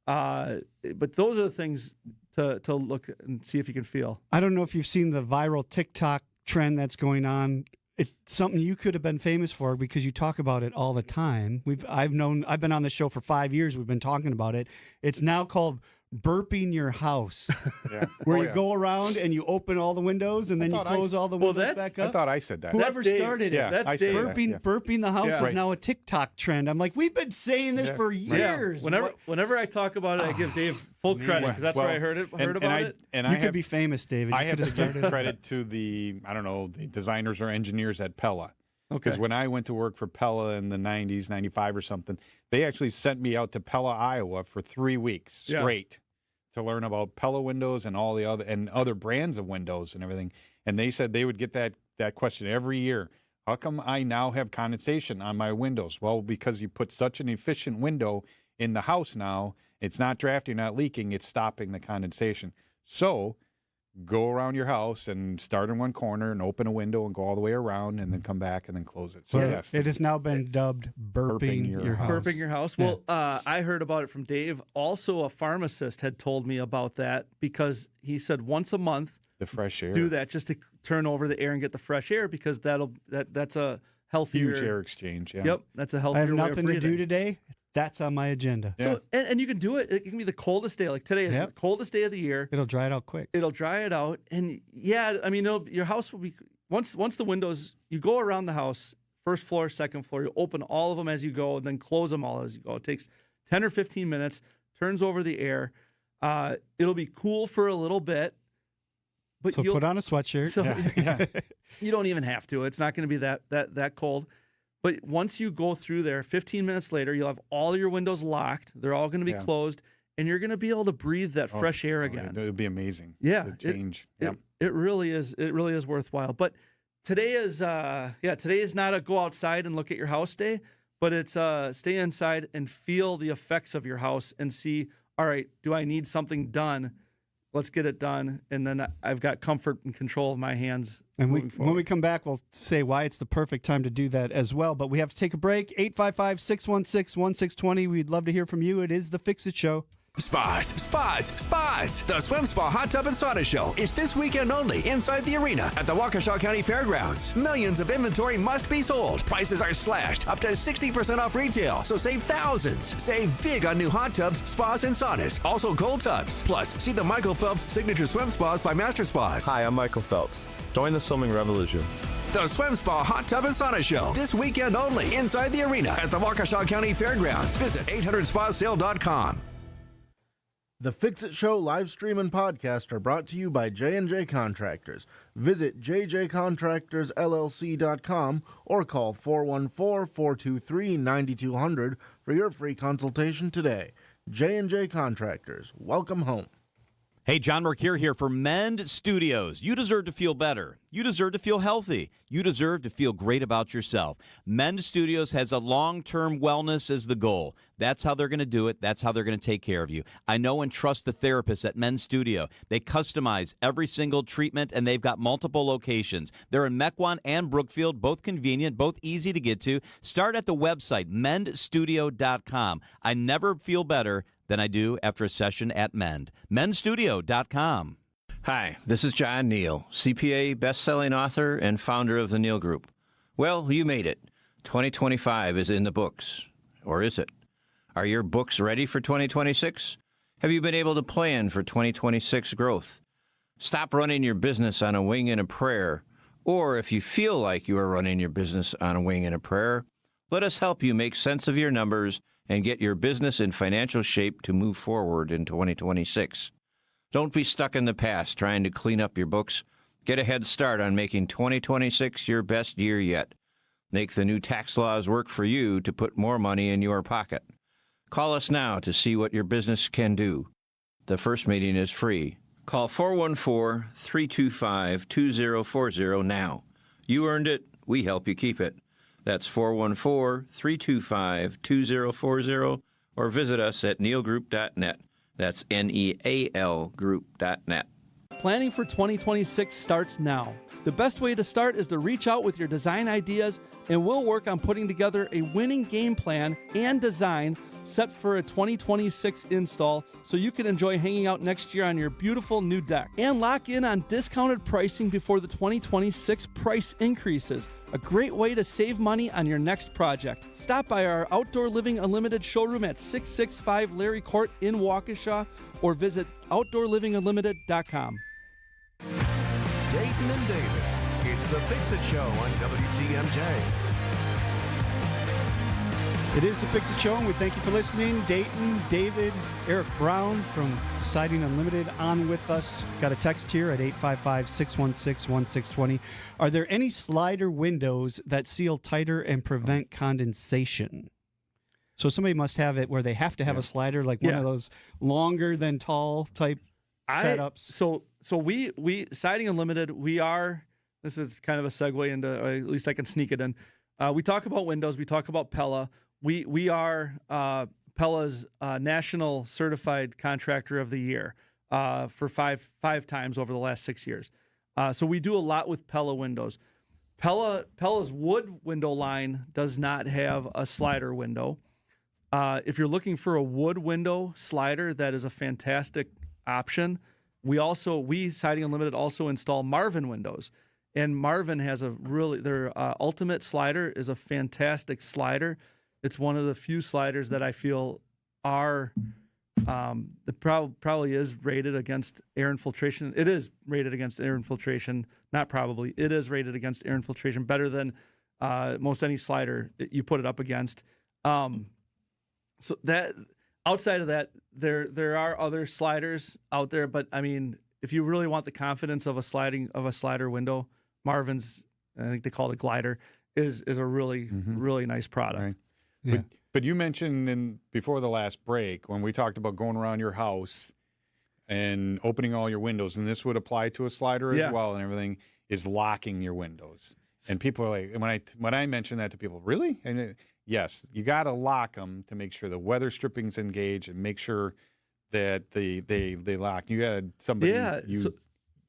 S10: But those are the things to look and see if you can feel.
S1: I don't know if you've seen the viral TikTok trend that's going on. It's something you could have been famous for because you talk about it all the time. I've been on the show for 5 years. We've been talking about it. It's now called burping your house,
S9: Yeah.
S1: where
S9: Oh,
S1: you
S9: yeah.
S1: go around and you open all the windows and then you
S9: thought I
S1: close
S9: s-
S1: all the
S10: Well,
S1: windows
S10: that's-
S1: back up.
S9: I thought I said that.
S1: Whoever
S10: That's Dave.
S1: started
S9: Yeah,
S1: it,
S10: That's
S9: I said
S10: Dave.
S9: that,
S1: burping the house
S10: Yeah.
S1: is
S9: Right.
S1: now a TikTok trend. I'm like, we've been saying this
S9: Yeah.
S1: for
S9: Right.
S1: years.
S10: Whenever I talk about it, I give Dave full credit because that's where I heard about it.
S9: And
S1: you
S9: I
S1: could
S9: have,
S1: be famous, David.
S9: I
S1: You
S9: have
S1: could
S9: to
S1: have
S9: give
S1: started.
S9: credit to the designers or engineers at Pella.
S10: Okay.
S9: Because when I went to work for Pella in the 90s, 95 or something, they actually sent me out to Pella, Iowa for 3 weeks
S10: Yeah.
S9: straight to learn about Pella windows and all the other brands of windows and everything. And they said they would get that question every year. How come I now have condensation on my windows? Well, because you put such an efficient window in the house now, it's not drafting, not leaking, it's stopping the condensation. So go around your house and start in one corner and open a window and go all the way around and then come back and then close it. So
S1: Well,
S9: yes,
S1: it has now been dubbed burping your house.
S10: Burping your house.
S1: Yeah.
S10: Well, I heard about it from Dave. Also, a pharmacist had told me about that because he said once a month,
S9: the fresh air.
S10: do that just to turn over the air and get the fresh air because that's a healthier
S9: Huge air exchange. Yeah.
S10: Yep, that's a healthier
S1: I have
S10: way of
S1: nothing to
S10: breathing.
S1: do today. That's on my agenda.
S10: So and you can do it. It can be the coldest day. Like today is
S1: Yep.
S10: the coldest day of the year.
S1: It'll dry it out quick.
S10: It'll dry it out, and yeah, I mean, your house will be once the windows. You go around the house, first floor, second floor. You open all of them as you go, and then close them all as you go. It takes 10 or 15 minutes. Turns over the air. It'll be cool for a little bit, but
S1: So
S10: you'll
S1: put on a sweatshirt.
S10: So you don't even have to. It's not going to be that cold. But once you go through there, 15 minutes later, you'll have all your windows locked. They're all going to be closed, and you're going to be able to breathe that fresh air again.
S9: It would be amazing.
S10: Yeah,
S9: The change.
S10: It really is. It really is worthwhile. But today is today is not a go outside and look at your house day, but it's stay inside and feel the effects of your house and see. All right, do I need something done? Let's get it done, and then I've got comfort and control of my hands.
S1: And
S10: moving forward.
S1: when we come back, we'll say why it's the perfect time to do that as well. But we have to take a break. 855-616-1620. We'd love to hear from you. It is the Fix It Show.
S4: Spas. The Swim Spa Hot Tub and Sauna Show is this weekend only inside the arena at the Waukesha County Fairgrounds. Millions of inventory must be sold. Prices are slashed up to 60% off retail, so save thousands. Save big on new hot tubs, spas, and saunas. Also cold tubs. Plus, see the Michael Phelps Signature Swim Spas by Master Spas.
S5: Hi, I'm Michael Phelps. Join the swimming revolution.
S4: The Swim Spa Hot Tub and Sauna Show this weekend only inside the arena at the Waukesha County Fairgrounds. Visit 800spasale.com.
S15: The Fix It Show live stream and podcast are brought to you by J&J Contractors. Visit jjcontractorsllc.com or call 414-423-9200 for your free consultation today. J&J Contractors, welcome home.
S19: Hey, John Mercure here for Mend Studios. You deserve to feel better. You deserve to feel healthy. You deserve to feel great about yourself. Mend Studios has a long-term wellness as the goal. That's how they're going to do it. That's how they're going to take care of you. I know and trust the therapists at Mend Studio. They customize every single treatment, and they've got multiple locations. They're in Mequon and Brookfield, both convenient, both easy to get to. Start at the website, mendstudio.com. I never feel better than I do after a session at Mend. mendstudio.com.
S22: Hi, this is John Neal, CPA, best-selling author, and founder of the Neal Group. Well, you made it. 2025 is in the books. Or is it? Are your books ready for 2026? Have you been able to plan for 2026 growth? Stop running your business on a wing and a prayer. Or if you feel like you are running your business on a wing and a prayer, let us help you make sense of your numbers and get your business in financial shape to move forward in 2026. Don't be stuck in the past trying to clean up your books. Get a head start on making 2026 your best year yet. Make the new tax laws work for you to put more money in your pocket. Call us now to see what your business can do. The first meeting is free. Call 414-325-2040 now. You earned it. We help you keep it. That's 414-325-2040, or visit us at nealgroup.net. That's NEAL group.net.
S10: Planning for 2026 starts now. The best way to start is to reach out with your design ideas, and we'll work on putting together a winning game plan and design set for a 2026 install so you can enjoy hanging out next year on your beautiful new deck. And lock in on discounted pricing before the 2026 price increases. A great way to save money on your next project. Stop by our Outdoor Living Unlimited showroom at 665 Larry Court in Waukesha or visit OutdoorLivingUnlimited.com.
S12: Dayton and David. It's the Fix-It Show on WTMJ.
S1: It is the Fix-It Show, and we thank you for listening. Dayton, David, Eric Brown from Siding Unlimited on with us. Got a text here at 855-616-1620. Are there any slider windows that seal tighter and prevent condensation? So somebody must have it where they have to have a slider, like one of those longer than tall type setups.
S10: So we Siding Unlimited, this is kind of a segue into, or at least I can sneak it in. We talk about windows. We talk about Pella. We are Pella's National Certified Contractor of the Year for five times over the last 6 years. So we do a lot with Pella windows. Pella's wood window line does not have a slider window. If you're looking for a wood window slider, that is a fantastic option. We Siding Unlimited also install Marvin windows. And Marvin has their ultimate slider is a fantastic slider. It's one of the few sliders that I feel are probably is rated against air infiltration. It is rated against air infiltration, not probably. It is rated against air infiltration better than most any slider you put it up against. So that outside of that, there are other sliders out there, but I mean, if you really want the confidence of a slider window, Marvin's, I think they call it a glider, is a really really nice product.
S9: Right. Yeah. But you mentioned before the last break when we talked about going around your house and opening all your windows, and this would apply to a slider as well, and everything is locking your windows. And people are like, when I mention that to people, really? And yes, you got to lock them to make sure the weather stripping's engaged and make sure that they lock. You had somebody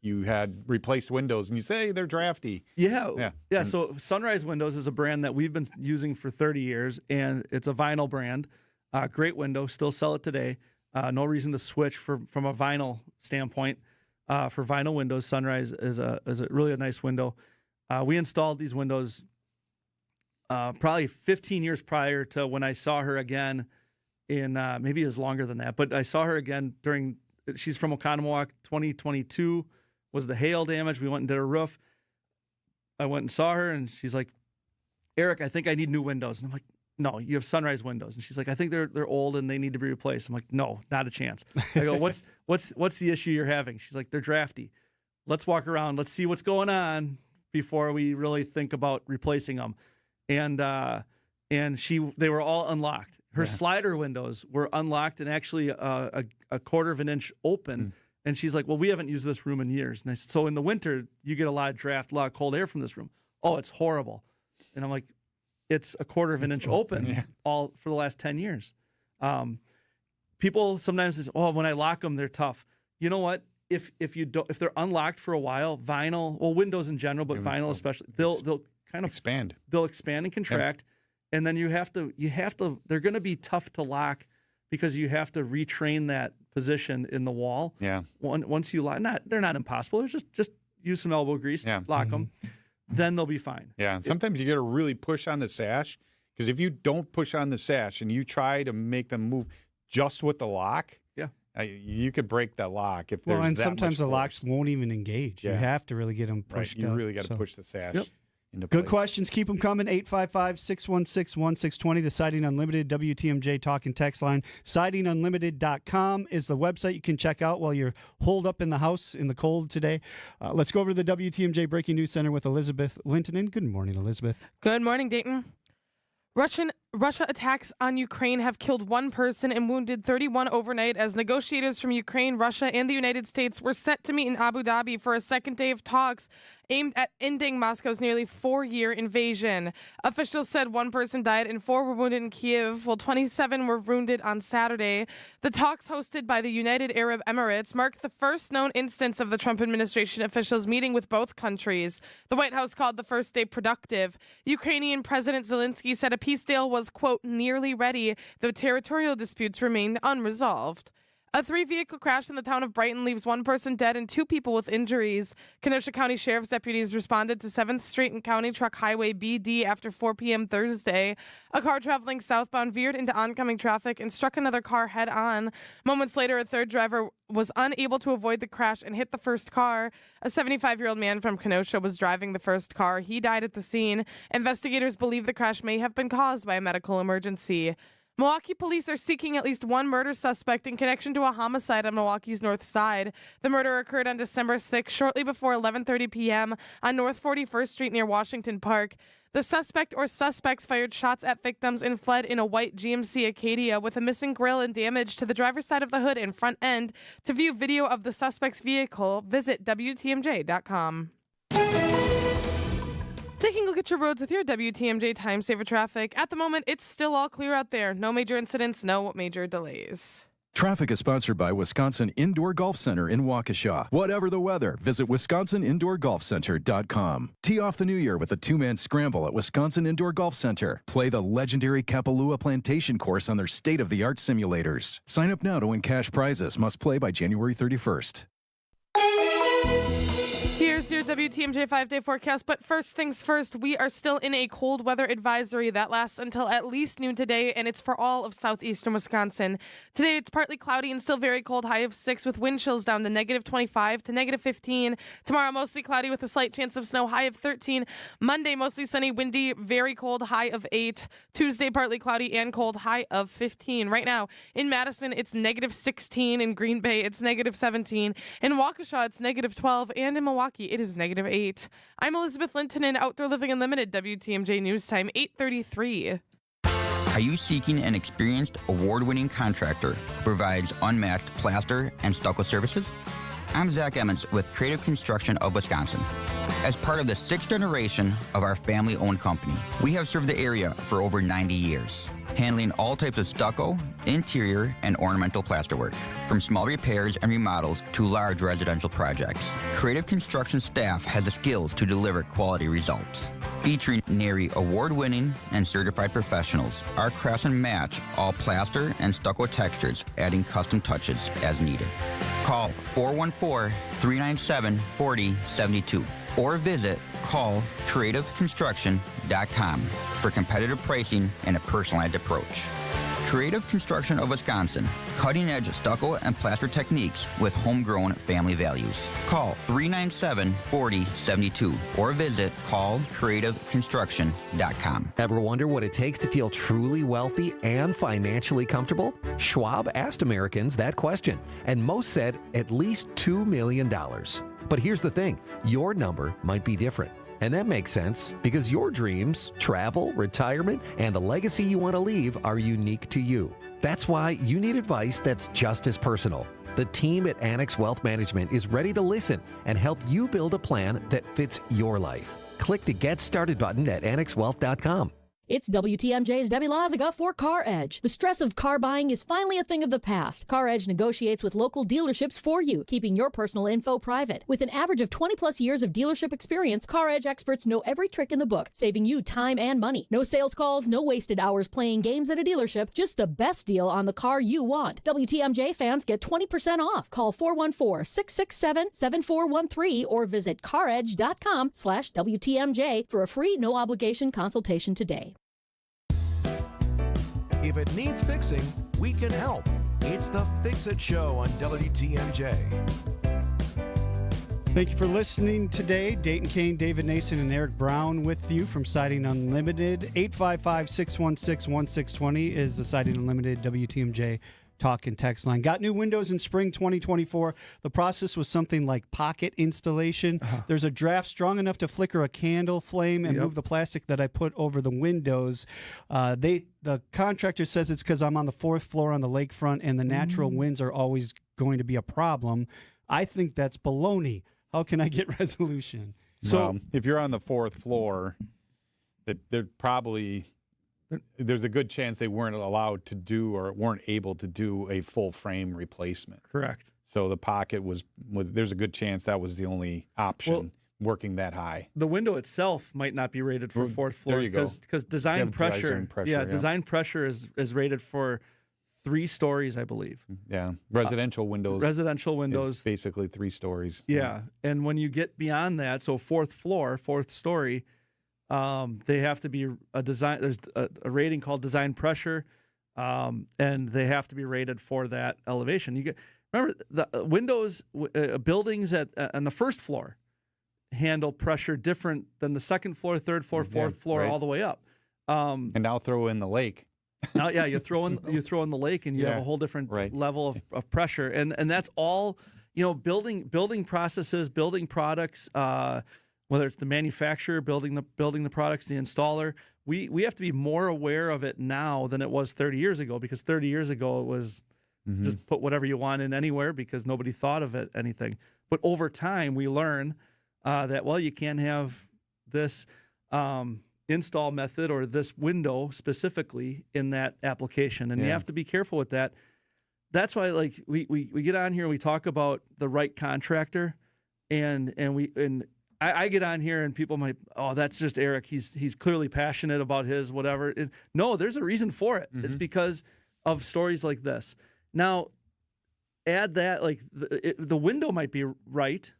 S9: you had replaced windows, and you say they're drafty.
S10: Yeah. So Sunrise Windows is a brand that we've been using for 30 years, and it's a vinyl brand. Great window, still sell it today. No reason to switch from a vinyl standpoint. For vinyl windows, Sunrise is a really nice window. We installed these windows probably 15 years prior to when I saw her again in maybe it was longer than that, but I saw her again she's from Oconomowoc. 2022 was the hail damage. We went and did her roof. I went and saw her, and she's like, Eric, I think I need new windows. And I'm like, no, you have Sunrise windows. And she's like, I think they're old and they need to be replaced. I'm like, no, not a chance. I go, what's the issue you're having? She's like, they're drafty. Let's walk around. Let's see what's going on before we really think about replacing them. And they were all unlocked. Her slider windows were unlocked and actually a quarter of an inch open. And she's like, well, we haven't used this room in years. And I said, so in the winter, you get a lot of draft, a lot of cold air from this room. Oh, it's horrible. And I'm like, it's a quarter of an inch open all for the last 10 years. People sometimes say, oh, when I lock them, they're tough. You know what? If they're unlocked for a while, vinyl, well, windows in general, but vinyl especially, they'll kind of
S9: expand.
S10: They'll expand and contract. And then you have to, they're going to be tough to lock because you have to retrain that position in the wall.
S9: Yeah.
S10: Once you lock, they're not impossible. It's just use some elbow grease, lock them, then they'll be fine.
S9: Yeah. And sometimes you got to really push on the sash, because if you don't push on the sash and you try to make them move just with the lock, you could break that lock if there's
S1: and
S9: that
S1: sometimes
S9: much
S1: the
S9: force.
S1: locks won't even engage. You have to really get them pushed.
S9: You really got to push the sash. Into
S1: Good
S9: place.
S1: questions. Keep them coming. 855-616-1620. The Siding Unlimited WTMJ talk and text line. SidingUnlimited.com is the website you can check out while you're holed up in the house in the cold today. Let's go over to the WTMJ Breaking News Center with Elizabeth Lintonen. Good morning, Elizabeth.
S21: Good morning, Dayton. Russia attacks on Ukraine have killed one person and wounded 31 overnight as negotiators from Ukraine, Russia, and the United States were set to meet in Abu Dhabi for a second day of talks aimed at ending Moscow's nearly 4-year invasion. Officials said one person died and 4 were wounded in Kyiv, while 27 were wounded on Saturday. The talks, hosted by the United Arab Emirates, marked the first known instance of the Trump administration officials meeting with both countries. The White House called the first day productive. Ukrainian President Zelensky said a peace deal was was, quote, nearly ready, though territorial disputes remained unresolved. A 3-vehicle crash in the town of Brighton leaves 1 person dead and 2 people with injuries. Kenosha County Sheriff's deputies responded to 7th Street and County Truck Highway BD after 4 p.m. Thursday. A car traveling southbound veered into oncoming traffic and struck another car head-on. Moments later, a third driver was unable to avoid the crash and hit the first car. A 75-year-old man from Kenosha was driving the first car. He died at the scene. Investigators believe the crash may have been caused by a medical emergency. Milwaukee police are seeking at least 1 murder suspect in connection to a homicide on Milwaukee's north side. The murder occurred on December 6th, shortly before 11:30 p.m. on North 41st Street near Washington Park. The suspect or suspects fired shots at victims and fled in a white GMC Acadia with a missing grille and damage to the driver's side of the hood and front end. To view video of the suspect's vehicle, visit WTMJ.com. Taking a look at your roads with your WTMJ Time Saver Traffic. At the moment, it's still all clear out there. No major incidents, no major delays.
S7: Traffic is sponsored by Wisconsin Indoor Golf Center in Waukesha. Whatever the weather, visit WisconsinIndoorGolfCenter.com. Tee off the new year with a 2-man scramble at Wisconsin Indoor Golf Center. Play the legendary Kapalua Plantation course on their state-of-the-art simulators. Sign up now to win cash prizes. Must play by January 31st.
S21: Here's your WTMJ 5-day forecast, but first things first, we are still in a cold weather advisory that lasts until at least noon today, and it's for all of southeastern Wisconsin. Today, it's partly cloudy and still very cold, high of 6, with wind chills down to -25 to -15. Tomorrow, mostly cloudy with a slight chance of snow, high of 13. Monday, mostly sunny, windy, very cold, high of 8. Tuesday, partly cloudy and cold, high of 15. Right now, in Madison, it's -16. In Green Bay, it's -17. In Waukesha, it's -12. And in Milwaukee, it is -8. I'm Elizabeth Linton in Outdoor Living Unlimited, WTMJ News Time, 8:33.
S8: Are you seeking an experienced, award-winning contractor who provides unmatched plaster and stucco services? I'm Zach Emmons with Creative Construction of Wisconsin. As part of the 6th generation of our family-owned company, we have served the area for over 90 years, handling all types of stucco, interior, and ornamental plasterwork, from small repairs and remodels to large residential projects. Creative Construction staff has the skills to deliver quality results. Featuring NARI award-winning and certified professionals, our craftsmen match all plaster and stucco textures, adding custom touches as needed. Call 414-397-4072 or visit callcreativeconstruction.com for competitive pricing and a personalized approach. Creative Construction of Wisconsin, cutting-edge stucco and plaster techniques with homegrown family values. Call 397-4072 or visit callcreativeconstruction.com.
S18: Ever wonder what it takes to feel truly wealthy and financially comfortable? Schwab asked Americans that question, and most said at least $2 million. But here's the thing, your number might be different. And that makes sense because your dreams, travel, retirement, and the legacy you want to leave are unique to you. That's why you need advice that's just as personal. The team at Annex Wealth Management is ready to listen and help you build a plan that fits your life. Click the Get Started button at annexwealth.com.
S20: It's WTMJ's Debbie Loziga for Car Edge. The stress of car buying is finally a thing of the past. Car Edge negotiates with local dealerships for you, keeping your personal info private. With an average of 20-plus years of dealership experience, Car Edge experts know every trick in the book, saving you time and money. No sales calls, no wasted hours playing games at a dealership, just the best deal on the car you want. WTMJ fans get 20% off. Call 414-667-7413 or visit caredge.com/WTMJ for a free no-obligation consultation today.
S12: If it needs fixing, we can help. It's the Fix It Show on WTMJ.
S1: Thank you for listening today. Dayton, Kane, David Nason, and Eric Brown with you from Siding Unlimited. 855-616-1620 is the Siding Unlimited WTMJ talk and text line. Got new windows in spring 2024. The process was something like pocket installation. There's a draft strong enough to flicker a candle flame and move the plastic that I put over the windows. The contractor says it's because I'm on the 4th floor on the lakefront and the natural winds are always going to be a problem. I think that's baloney. How can I get resolution?
S9: So if you're on the 4th floor, there's a good chance they weren't allowed to do or weren't able to do a full frame replacement.
S10: Correct.
S9: So the pocket was there's a good chance that was the only option. working that high.
S10: The window itself might not be rated for fourth floor.
S9: There you go.
S10: Because design pressure, design pressure is rated for 3 stories, I believe.
S9: Yeah, residential windows.
S10: Residential windows,
S9: is basically 3 stories.
S10: Yeah, and when you get beyond that, so fourth story, they have to be a design. There's a rating called design pressure, and they have to be rated for that elevation. Remember the windows, buildings on the first floor handle pressure different than the second floor, third floor, fourth floor, all the way up.
S9: And now throw in the lake.
S10: Now, yeah, you throw in the lake, and you have a whole different level of pressure, and that's all. Building processes, building products, whether it's the manufacturer building the products, the installer. We have to be more aware of it now than it was 30 years ago, because 30 years ago it was just put whatever you want in anywhere because nobody thought of it anything. But over time, we learn that you can't have this install method or this window specifically in that application, and you have to be careful with that. That's why, we get on here and we talk about the right contractor, and I get on here and people might, that's just Eric. He's clearly passionate about his whatever. No, there's a reason for it. It's because of stories like this. Now, add that the window might be right,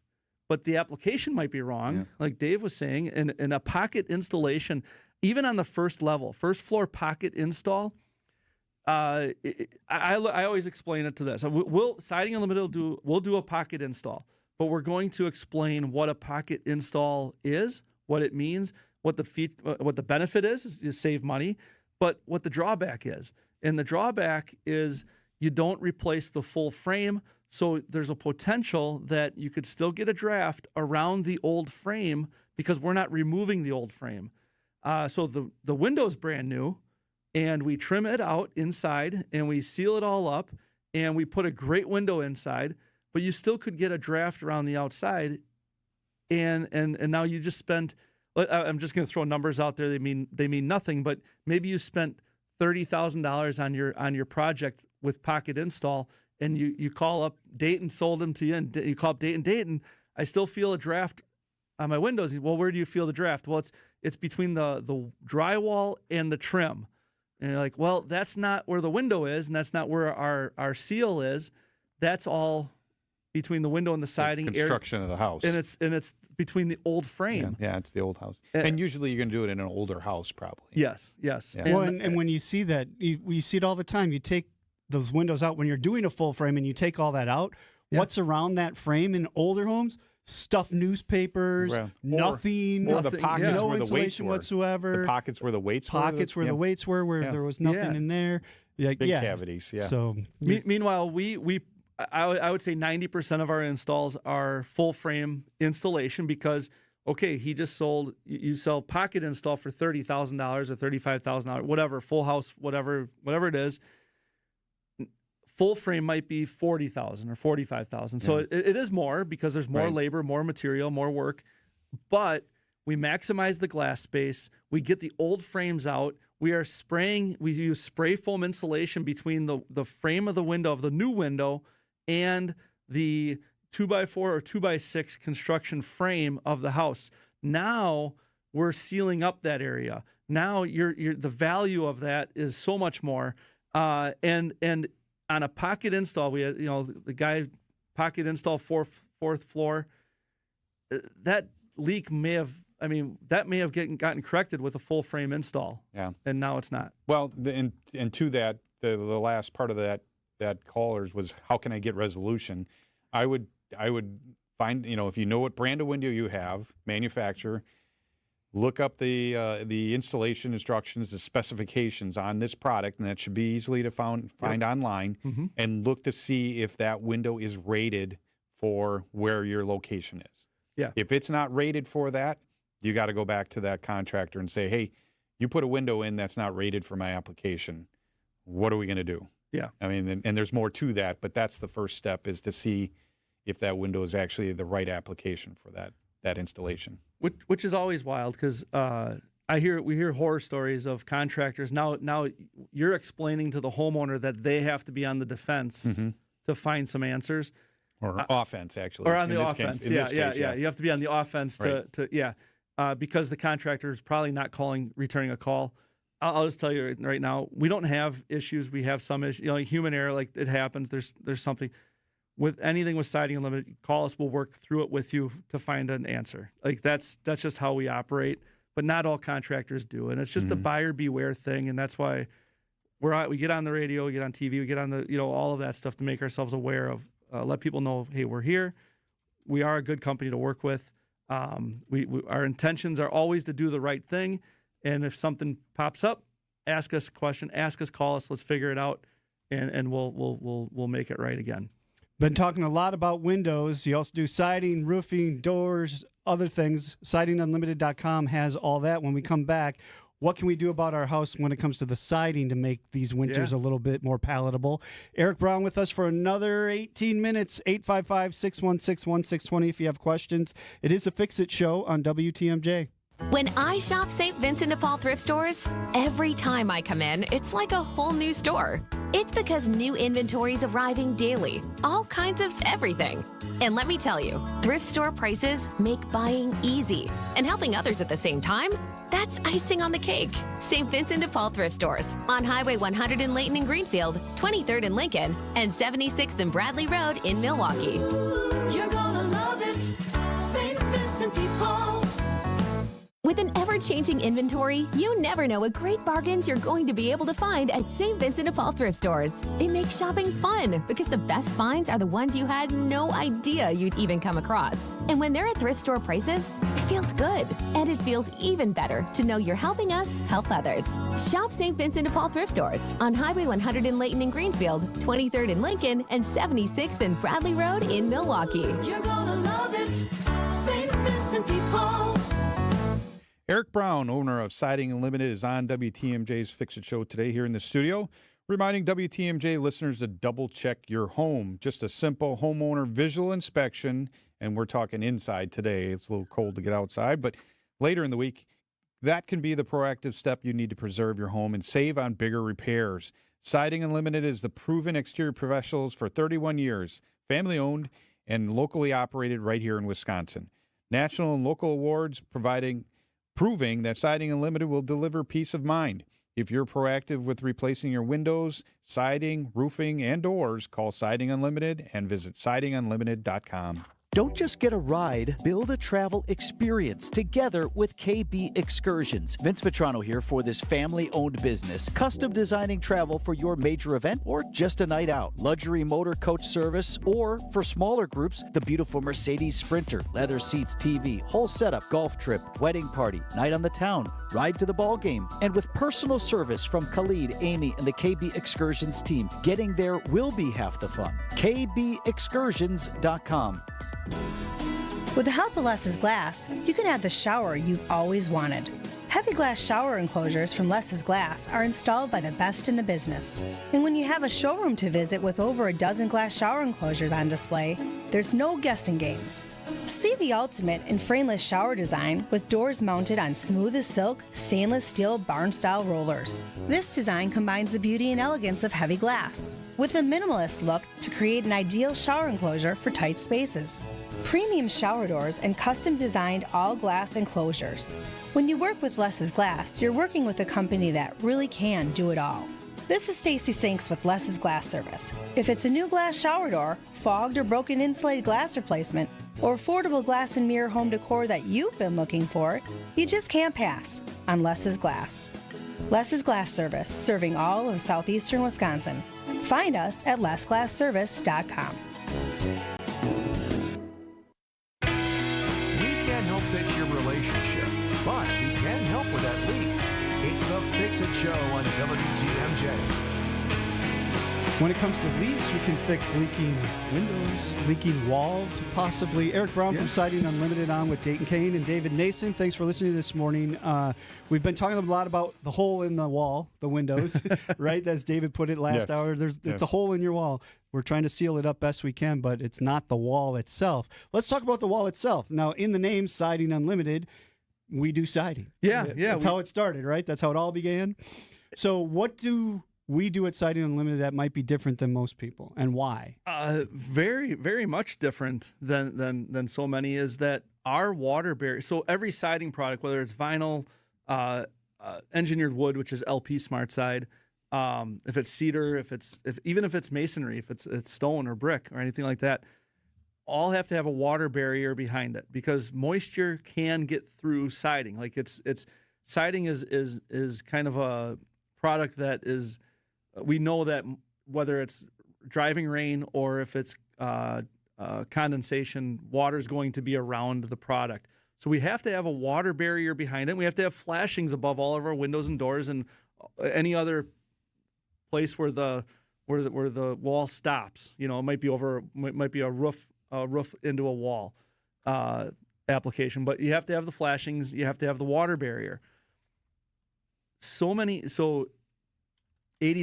S10: but the application might be wrong, like Dave was saying. And a pocket installation, even on the first level, first floor pocket install, I always explain it to this. Siding Unlimited we'll do a pocket install, but we're going to explain what a pocket install is, what it means, what the benefit is you save money, but what the drawback is. And the drawback is you don't replace the full frame. So there's a potential that you could still get a draft around the old frame because we're not removing the old frame. So the window's brand new, and we trim it out inside, and we seal it all up, and we put a great window inside, but you still could get a draft around the outside, and now you just spent. I'm just going to throw numbers out there. They mean nothing, but maybe you spent $30,000 on your project with pocket install. And you call up Dayton, sold them to you, and you call up Dayton, I still feel a draft on my windows. Well, where do you feel the draft? Well, it's between the drywall and the trim. And you're like, well, that's not where the window is, and that's not where our seal is. That's all between the window and the siding.
S9: The construction of the house.
S10: And it's between the old frame.
S9: Yeah, it's the old house. And usually you're going to do it in an older house, probably.
S10: Yes.
S9: Yeah.
S1: Well, and when you see that, you see it all the time. You take those windows out when you're doing a full frame and you take all that out. What's around that frame in older homes? Stuffed newspapers, nothing,
S9: the pockets
S1: no
S9: where the weights
S1: insulation
S9: were.
S1: whatsoever.
S9: The pockets where the weights were.
S1: Pockets where the weights were, where there was nothing in there.
S9: Big cavities,
S1: So
S10: meanwhile, I would say 90% of our installs are full frame installation because, okay, he just sold, you sell pocket install for $30,000 or $35,000, whatever, full house, whatever it is. Full frame might be $40,000 or $45,000. So it is more because there's more labor, more material, more work. But we maximize the glass space. We get the old frames out. We are spraying. We use spray foam insulation between the frame of the window, of the new window, and the 2x4 or 2x6 construction frame of the house. Now we're sealing up that area. Now the value of that is so much more. And on a pocket install, we had, the guy pocket install fourth floor. That leak may have gotten corrected with a full frame install. Yeah, and now it's not.
S9: Well, and to that, the last part of that callers was how can I get resolution? I would find, if you know what brand of window you have, manufacturer. Look up the installation instructions, the specifications on this product, and that should be easily to find online, and look to see if that window is rated for where your location is.
S10: Yeah.
S9: If it's not rated for that, you got to go back to that contractor and say, hey, you put a window in that's not rated for my application. What are we going to do?
S10: Yeah.
S9: I mean, and there's more to that, but that's the first step, is to see if that window is actually the right application for that installation.
S10: Which is always wild because we hear horror stories of contractors. Now you're explaining to the homeowner that they have to be on the defense to find some answers.
S9: Or offense, actually.
S10: Or on
S9: in
S10: the
S9: this
S10: offense.
S9: Case, in this case,
S10: yeah. You have to be on the offense to
S9: Right.
S10: because the contractor is probably not returning a call. I'll just tell you right now, we don't have issues. We have some issues, like human error, like it happens. There's something with anything with Siding Unlimited. Call us. We'll work through it with you to find an answer. Like that's just how we operate. But not all contractors do, and it's just a buyer beware thing, and that's why we get on the radio, we get on TV, we get on the all of that stuff to make ourselves aware of, let people know, hey, we're here. We are a good company to work with. Our intentions are always to do the right thing. And if something pops up, ask us a question, call us, let's figure it out, and we'll make it right again.
S1: Been talking a lot about windows. You also do siding, roofing, doors, other things. SidingUnlimited.com has all that. When we come back, what can we do about our house when it comes to the siding to make these winters a little bit more palatable? Eric Brown with us for another 18 minutes, 855-616-1620 if you have questions. It is a Fix-It show on WTMJ.
S6: When I shop St. Vincent de Paul thrift stores, every time I come in, it's like a whole new store. It's because new inventory's arriving daily, all kinds of everything. And let me tell you, thrift store prices make buying easy. And helping others at the same time, that's icing on the cake. St. Vincent de Paul thrift stores on Highway 100 in Layton and Greenfield, 23rd in Lincoln, and 76th and Bradley Road in Milwaukee.
S13: You're gonna love it, St. Vincent de Paul.
S6: With an ever-changing inventory, you never know what great bargains you're going to be able to find at St. Vincent de Paul thrift stores. It makes shopping fun because the best finds are the ones you had no idea you'd even come across. And when they're at thrift store prices, it feels good. And it feels even better to know you're helping us help others. Shop St. Vincent de Paul thrift stores on Highway 100 in Layton and Greenfield, 23rd in Lincoln, and 76th and Bradley Road in Milwaukee.
S13: You're gonna love it, St. Vincent de Paul.
S9: Eric Brown, owner of Siding Unlimited, is on WTMJ's Fix-It show today here in the studio, reminding WTMJ listeners to double-check your home. Just a simple homeowner visual inspection, and we're talking inside today. It's a little cold to get outside, but later in the week, that can be the proactive step you need to preserve your home and save on bigger repairs. Siding Unlimited is the proven exterior professionals for 31 years, family-owned and locally operated right here in Wisconsin. National and local awards proving that Siding Unlimited will deliver peace of mind. If you're proactive with replacing your windows, siding, roofing, and doors, call Siding Unlimited and visit sidingunlimited.com.
S23: Don't just get a ride, build a travel experience together with KB Excursions. Vince Vitrano here for this family-owned business. Custom designing travel for your major event or just a night out. Luxury motor coach service, or for smaller groups, the beautiful Mercedes Sprinter, leather seats, TV, whole setup, golf trip, wedding party, night on the town, ride to the ball game. And with personal service from Khalid, Amy, and the KB Excursions team, getting there will be half the fun. KBExcursions.com.
S24: With the help of Less's Glass, you can have the shower you've always wanted. Heavy glass shower enclosures from Less's Glass are installed by the best in the business. And when you have a showroom to visit with over a dozen glass shower enclosures on display, there's no guessing games. See the ultimate in frameless shower design with doors mounted on smooth as silk, stainless steel barn-style rollers. This design combines the beauty and elegance of heavy glass with a minimalist look to create an ideal shower enclosure for tight spaces. Premium shower doors and custom-designed all-glass enclosures. When you work with Less's Glass, you're working with a company that really can do it all. This is Stacy Sinks with Less's Glass Service. If it's a new glass shower door, fogged or broken insulated glass replacement, or affordable glass and mirror home decor that you've been looking for, you just can't pass on Less's Glass. Less's Glass Service, serving all of southeastern Wisconsin. Find us at lessglassservice.com.
S12: We can't help fix your relationship, but we can help with that leak. It's the Fix-It Show on WTMJ.
S1: When it comes to leaks, we can fix leaking windows, leaking walls, possibly. Eric Brown from Siding Unlimited on with Dayton, Kane, and David Nason. Thanks for listening this morning. We've been talking a lot about the hole in the wall, the windows, right? As David put it last hour. It's a hole in your wall. We're trying to seal it up best we can, but it's not the wall itself. Let's talk about the wall itself. Now, in the name Siding Unlimited, we do siding.
S10: Yeah.
S1: That's how it started, right? That's how it all began. So what do we do at Siding Unlimited that might be different than most people, and why?
S10: Very, very much different than so many is that our water barrier. So every siding product, whether it's vinyl, engineered wood, which is LP Smart Side, if it's cedar, even if it's masonry, if it's stone or brick or anything like that, all have to have a water barrier behind it because moisture can get through siding. Like siding is kind of a product that is, we know that whether it's driving rain or if it's condensation, water is going to be around the product. So we have to have a water barrier behind it. We have to have flashings above all of our windows and doors and any other place where the wall stops. You know, it might be a roof into a wall application, but you have to have the flashings. You have to have the water barrier. So 80s,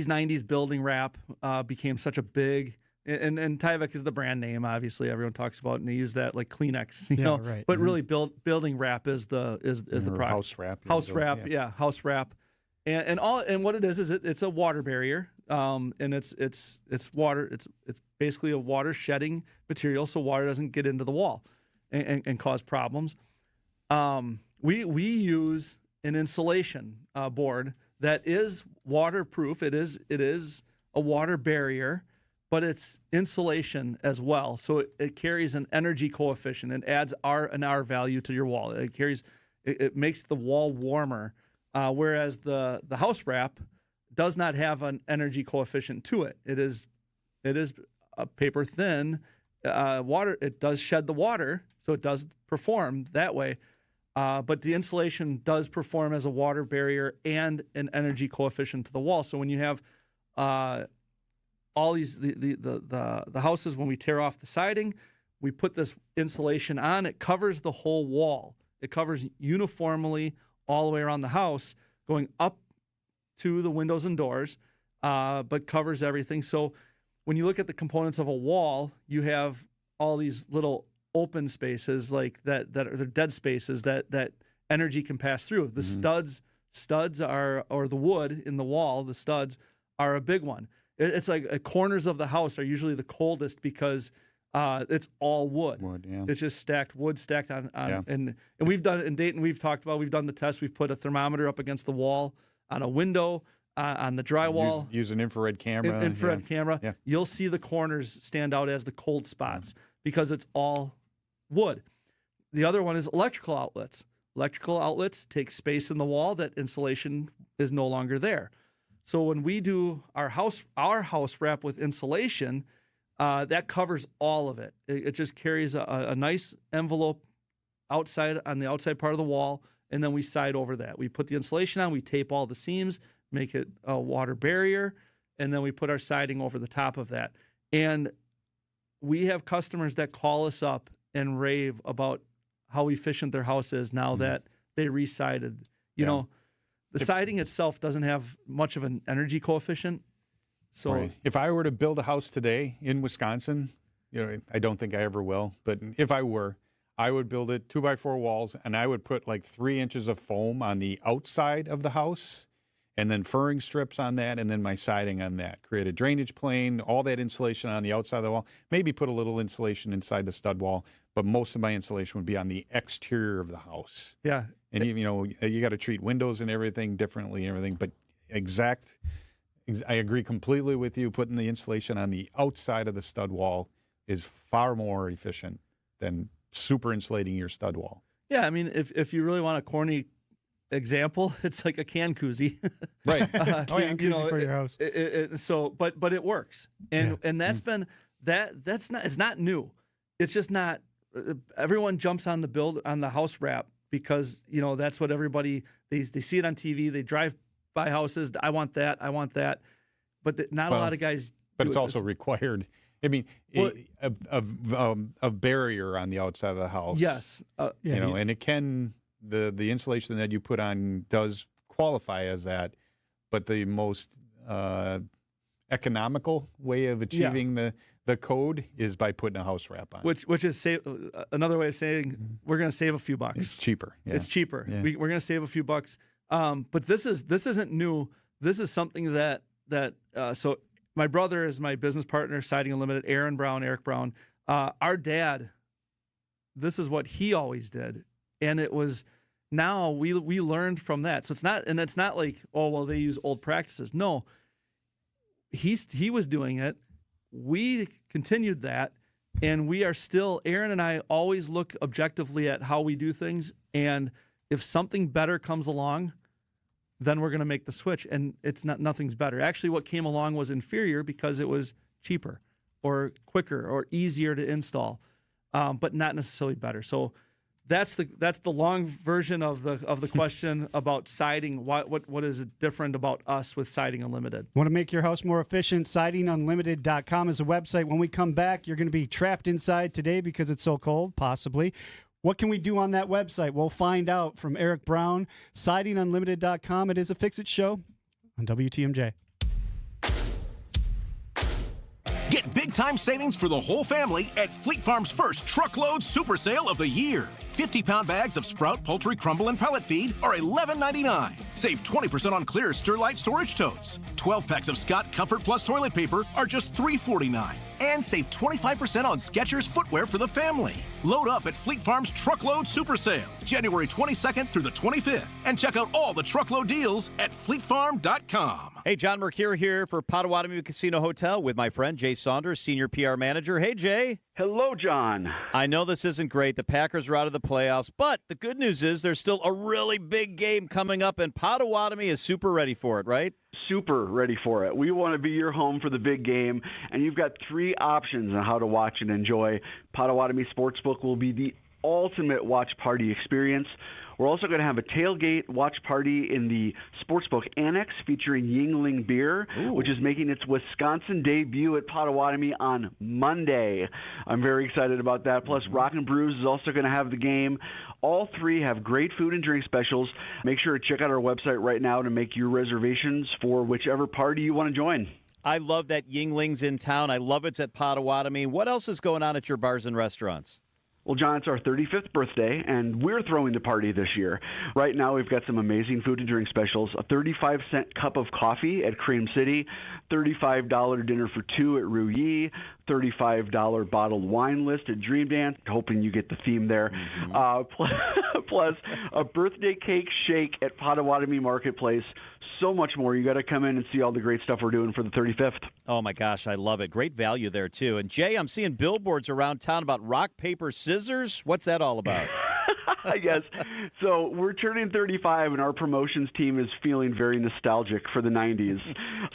S10: 90s building wrap became such a big, and Tyvek is the brand name, obviously everyone talks about, and they use that like Kleenex, you know. Right. But really, building wrap is the product.
S9: House wrap.
S10: House wrap, and what it is it's a water barrier, and it's water. It's basically a water shedding material, so water doesn't get into the wall and cause problems. We use an insulation board that is waterproof. It is a water barrier, but it's insulation as well. So it carries an energy coefficient and adds an R value to your wall. It makes the wall warmer, whereas the house wrap does not have an energy coefficient to it. It is a paper thin water. It does shed the water, so it does perform that way. But the insulation does perform as a water barrier and an energy coefficient to the wall. So when you have all these the houses, when we tear off the siding, we put this insulation on. It covers the whole wall. It covers uniformly all the way around the house, going up to the windows and doors, but covers everything. So when you look at the components of a wall, you have all these little open spaces like that are the dead spaces that energy can pass through. The studs are, or the wood in the wall, the studs are a big one. It's like corners of the house are usually the coldest because it's all wood. It's just stacked wood stacked on and we've done it in Dayton. We've done the test. We've put a thermometer up against the wall on a window, on the drywall.
S9: Use an infrared camera.
S10: Camera.
S9: Yeah.
S10: You'll see the corners stand out as the cold spots because it's all wood. The other one is electrical outlets. Electrical outlets take space in the wall that insulation is no longer there. So when we do our house wrap with insulation, that covers all of it. It just carries a nice envelope on the outside part of the wall, and then we side over that. We put the insulation on, we tape all the seams, make it a water barrier, and then we put our siding over the top of that. And we have customers that call us up and rave about how efficient their house is now that they re-sided. You know, the siding itself doesn't have much of an energy coefficient. So
S9: if I were to build a house today in Wisconsin, you know, I don't think I ever will, but if I were, I would build it 2x4 walls, and I would put like 3 inches of foam on the outside of the house, and then furring strips on that, and then my siding on that. Create a drainage plane, all that insulation on the outside of the wall. Maybe put a little insulation inside the stud wall, but most of my insulation would be on the exterior of the house.
S10: Yeah.
S9: And you know, you got to treat windows and everything differently and everything, but I agree completely with you. Putting the insulation on the outside of the stud wall is far more efficient than super insulating your stud wall.
S10: Yeah, I mean, if you really want a corny example, it's like a can koozie.
S9: Right.
S1: Koozie for your house.
S10: But it works. And that's been it's not new. It's just not everyone jumps on the house wrap because, you know, that's what everybody they see it on TV, they drive by houses, I want that. But not a lot of guys
S9: But it's also required. I mean, a barrier on the outside of the house.
S10: Yes.
S9: You know, and it can the insulation that you put on does qualify as that, but the most economical way of achieving the code is by putting a house wrap on.
S10: Which is another way of saying we're going to save a few bucks.
S9: It's cheaper. Yeah.
S10: It's cheaper.
S9: Yeah.
S10: We're going to save a few bucks. But this isn't new. This is something that that so my brother is my business partner, Siding Unlimited, Eric Brown. Our dad, this is what he always did. And it was, now we learned from that. So it's not like, oh, well, they use old practices. No, he was doing it. We continued that. And we are still, Aaron and I always look objectively at how we do things. And if something better comes along, then we're going to make the switch. And nothing's better. Actually, what came along was inferior because it was cheaper or quicker or easier to install, but not necessarily better. So that's the long version of the question about siding. What is it different about us with Siding Unlimited?
S1: Want to make your house more efficient? SidingUnlimited.com is a website. When we come back, you're going to be trapped inside today because it's so cold, possibly. What can we do on that website? We'll find out from Eric Brown. SidingUnlimited.com. It is a Fix-It show on WTMJ.
S3: Get big-time savings for the whole family at Fleet Farm's first truckload super sale of the year. 50-pound bags of Sprout Poultry Crumble and Pellet Feed are $11.99. Save 20% on clear Sterlite storage totes. 12 packs of Scott Comfort Plus toilet paper are just $3.49. And save 25% on Skechers footwear for the family. Load up at Fleet Farm's Truckload Super Sale, January 22nd through the 25th. And check out all the truckload deals at fleetfarm.com.
S19: Hey, John Mercure here for Potawatomi Casino Hotel with my friend Jay Saunders, Senior PR Manager. Hey, Jay.
S11: Hello, John.
S19: I know this isn't great. The Packers are out of the playoffs, but the good news is there's still a really big game coming up, and Potawatomi is super ready for it, right?
S11: Super ready for it. We want to be your home for the big game, and you've got 3 options on how to watch and enjoy. Potawatomi Sportsbook will be the ultimate watch party experience. We're also going to have a tailgate watch party in the Sportsbook Annex featuring Yuengling Beer, which is making its Wisconsin debut at Potawatomi on Monday. I'm very excited about that. Plus, Rockin' Brews is also going to have the game. All 3 have great food and drink specials. Make sure to check out our website right now to make your reservations for whichever party you want to join.
S19: I love that Yuengling's in town. I love it's at Potawatomi. What else is going on at your bars and restaurants?
S11: Well, John, it's our 35th birthday, and we're throwing the party this year. Right now, we've got some amazing food and drink specials. A 35-cent cup of coffee at Cream City, $35 dinner for 2 at Ruyi, $35 bottled wine list at Dream Dance, hoping you get the theme there. Plus a birthday cake shake at Potawatomi Marketplace. So much more. You got to come in and see all the great stuff we're doing for the 35th.
S19: Oh, my gosh, I love it. Great value there, too. And, Jay, I'm seeing billboards around town about rock, paper, scissors. What's that all about?
S11: Yes. So we're turning 35, and our promotions team is feeling very nostalgic for the 90s.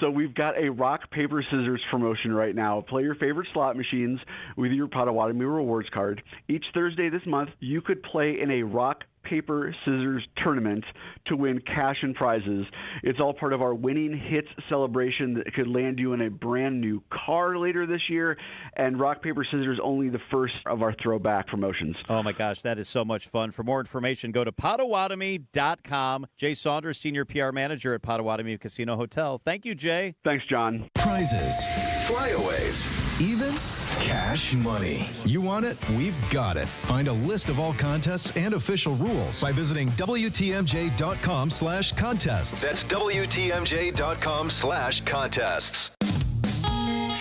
S11: So we've got a rock, paper, scissors promotion right now. Play your favorite slot machines with your Potawatomi rewards card. Each Thursday this month, you could play in a rock, paper, scissors tournament to win cash and prizes. It's all part of our Winning Hits celebration that could land you in a brand new car later this year. And rock, paper, scissors only the first of our throwback promotions.
S19: Oh, my gosh, that is so much fun. For more information, go to Potawatomi.com. Jay Saunders, Senior PR Manager at Potawatomi Casino Hotel. Thank you, Jay.
S11: Thanks, John.
S7: Prizes, flyaways, even cash money. You want it? We've got it. Find a list of all contests and official rules by visiting WTMJ.com/contests.
S12: That's WTMJ.com/contests.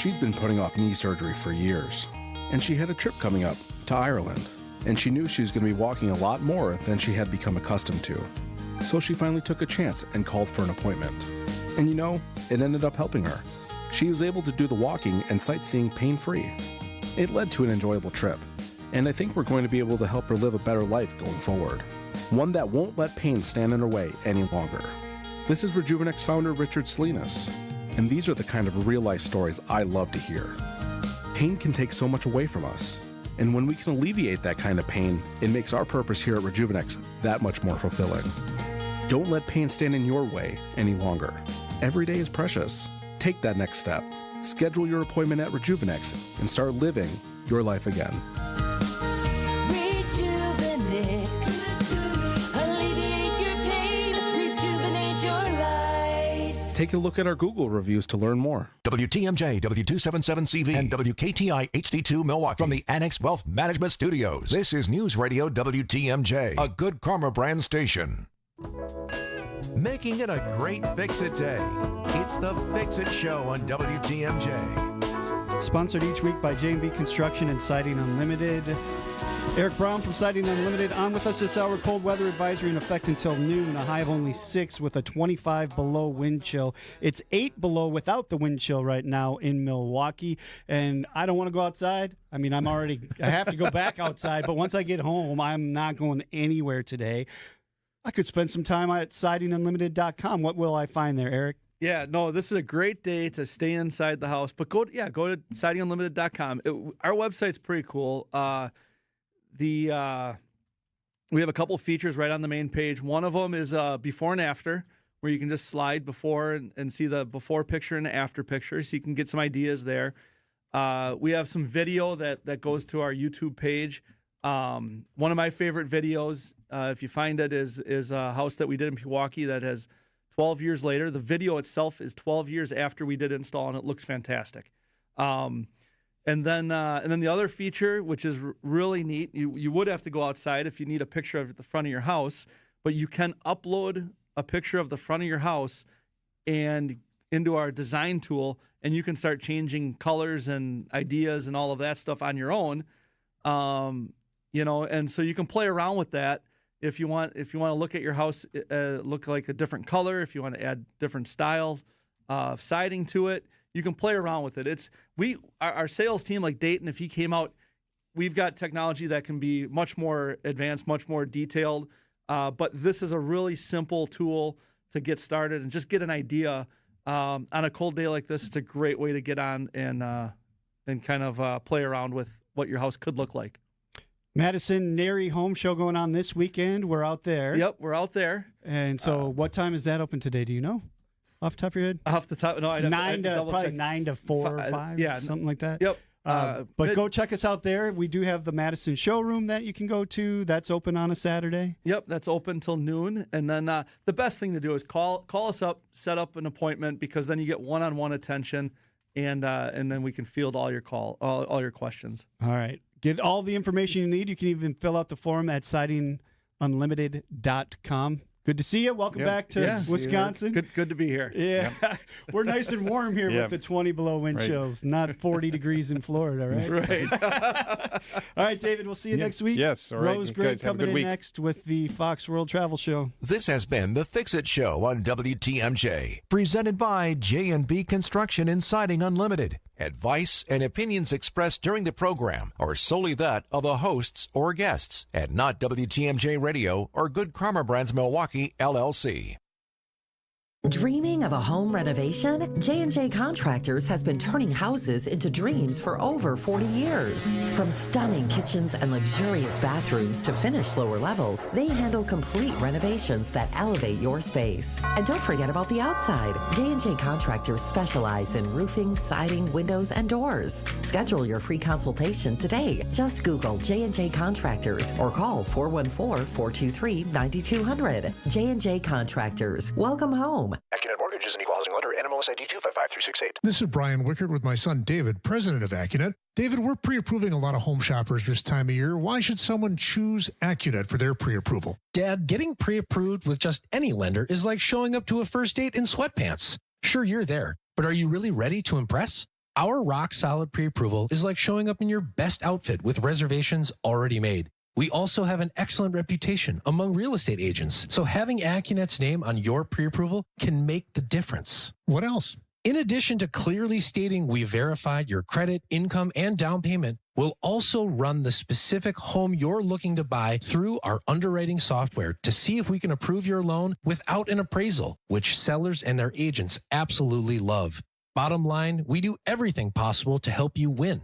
S14: She's been putting off knee surgery for years, and she had a trip coming up to Ireland, and she knew she was going to be walking a lot more than she had become accustomed to. So she finally took a chance and called for an appointment. And you know, it ended up helping her. She was able to do the walking and sightseeing pain-free. It led to an enjoyable trip, and I think we're going to be able to help her live a better life going forward. One that won't let pain stand in her way any longer. This is Rejuvenex founder Richard Salinas, and these are the kind of real-life stories I love to hear. Pain can take so much away from us, and when we can alleviate that kind of pain, it makes our purpose here at Rejuvenex that much more fulfilling. Don't let pain stand in your way any longer. Every day is precious. Take that next step. Schedule your appointment at Rejuvenex and start living your life again.
S13: Alleviate your pain, rejuvenate your life.
S14: Take a look at our Google reviews to learn more.
S12: WTMJ, W277CV, and WKTI HD2 Milwaukee from the Annex Wealth Management Studios. This is News Radio WTMJ, a Good Karma brand station. making it a great fix-it day. It's the Fix-It Show on WTMJ.
S1: Sponsored each week by J&B Construction and Siding Unlimited. Eric Brown from Siding Unlimited on with us this hour. Cold weather advisory in effect until noon. A high of only 6 with a 25 below wind chill. It's 8 below without the wind chill right now in Milwaukee. And I don't want to go outside. I mean, I have to go back outside. But once I get home, I'm not going anywhere today. I could spend some time at sidingunlimited.com. What will I find there, Eric?
S10: Yeah, no, this is a great day to stay inside the house. But go to sidingunlimited.com. Our website's pretty cool. We have a couple features right on the main page. One of them is before and after, where you can just slide before and see the before picture and the after picture, so you can get some ideas there. We have some video that goes to our YouTube page. One of my favorite videos, if you find it, is a house that we did in Milwaukee that has 12 years later. The video itself is 12 years after we did install, and it looks fantastic. And then the other feature, which is really neat, you would have to go outside if you need a picture of the front of your house, but you can upload a picture of the front of your house and into our design tool, and you can start changing colors and ideas and all of that stuff on your own. And so you can play around with that if you want. If you want to look at your house, look like a different color. If you want to add different style of siding to it, you can play around with it. Our sales team, like Dayton, if he came out, we've got technology that can be much more advanced, much more detailed. But this is a really simple tool to get started and just get an idea. On a cold day like this, it's a great way to get on and kind of play around with what your house could look like.
S1: Madison Nary Home Show going on this weekend. We're out there.
S10: Yep, we're out there.
S1: And so what time is that open today? Do you know? Off the top of your head?
S10: Off the top, no, I'd have to
S1: probably
S10: check.
S1: 9 to 4 or 5,
S10: yeah,
S1: something like that.
S10: Yep.
S1: But go check us out there. We do have the Madison showroom that you can go to. That's open on a Saturday.
S10: Yep, that's open till noon. And then the best thing to do is call us up, set up an appointment, because then you get one-on-one attention, and then we can field all your all your questions.
S1: All right. Get all the information you need. You can even fill out the form at sidingunlimited.com. Good to see you. Welcome back to Wisconsin.
S10: Good to be here.
S1: Yeah. We're nice and warm here with the 20 below wind chills, not 40 degrees in Florida, right?
S10: Right.
S1: All right, David, we'll see you next week.
S9: Yes, all right.
S1: Rose
S9: You
S1: Gray
S9: guys have a
S1: coming
S9: good
S1: in
S9: week.
S1: next with the Fox World Travel Show.
S12: This has been the Fix-It Show on WTMJ, presented by J&B Construction and Siding Unlimited. Advice and opinions expressed during the program are solely that of the hosts or guests, and not WTMJ Radio or Good Karma Brands Milwaukee, LLC.
S2: Dreaming of a home renovation? J&J Contractors has been turning houses into dreams for over 40 years. From stunning kitchens and luxurious bathrooms to finished lower levels, they handle complete renovations that elevate your space. And don't forget about the outside. J&J Contractors specialize in roofing, siding, windows, and doors. Schedule your free consultation today. Just Google J&J Contractors or call 414-423-9200. J&J Contractors. Welcome home.
S5: Accunet Mortgage is an equal housing lender. NMLS ID 255368.
S16: This is Brian Wickert with my son David, president of Accunet. David, we're pre-approving a lot of home shoppers this time of year. Why should someone choose Accunet for their pre-approval?
S17: Dad, getting pre-approved with just any lender is like showing up to a first date in sweatpants. Sure, you're there, but are you really ready to impress? Our rock-solid pre-approval is like showing up in your best outfit with reservations already made. We also have an excellent reputation among real estate agents, so having Accunet's name on your pre-approval can make the difference.
S16: What else?
S17: In addition to clearly stating we verified your credit, income, and down payment, we'll also run the specific home you're looking to buy through our underwriting software to see if we can approve your loan without an appraisal, which sellers and their agents absolutely love. Bottom line, we do everything possible to help you win.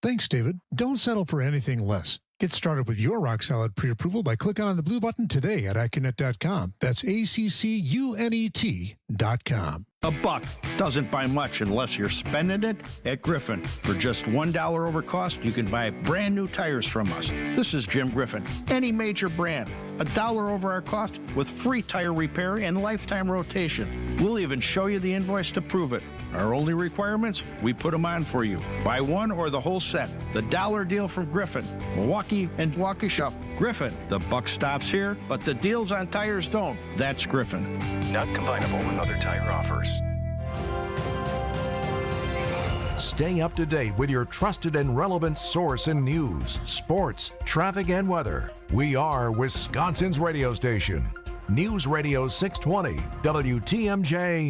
S16: Thanks, David. Don't settle for anything less. Get started with your rock-solid pre-approval by clicking on the blue button today at Accunet.com. That's ACCUNET.com.
S4: $1 doesn't buy much unless you're spending it at Griffin. For just $1 over cost, you can buy brand new tires from us. This is Jim Griffin. Any major brand, $1 over our cost with free tire repair and lifetime rotation. We'll even show you the invoice to prove it. Our only requirements, we put them on for you. Buy one or the whole set. The dollar deal from Griffin. Milwaukee and Waukesha. Griffin. The buck stops here, but the deals on tires don't. That's Griffin.
S12: Not combinable with other tire offers. Stay up to date with your trusted and relevant source in news, sports, traffic, and weather. We are Wisconsin's radio station. News Radio 620 WTMJ.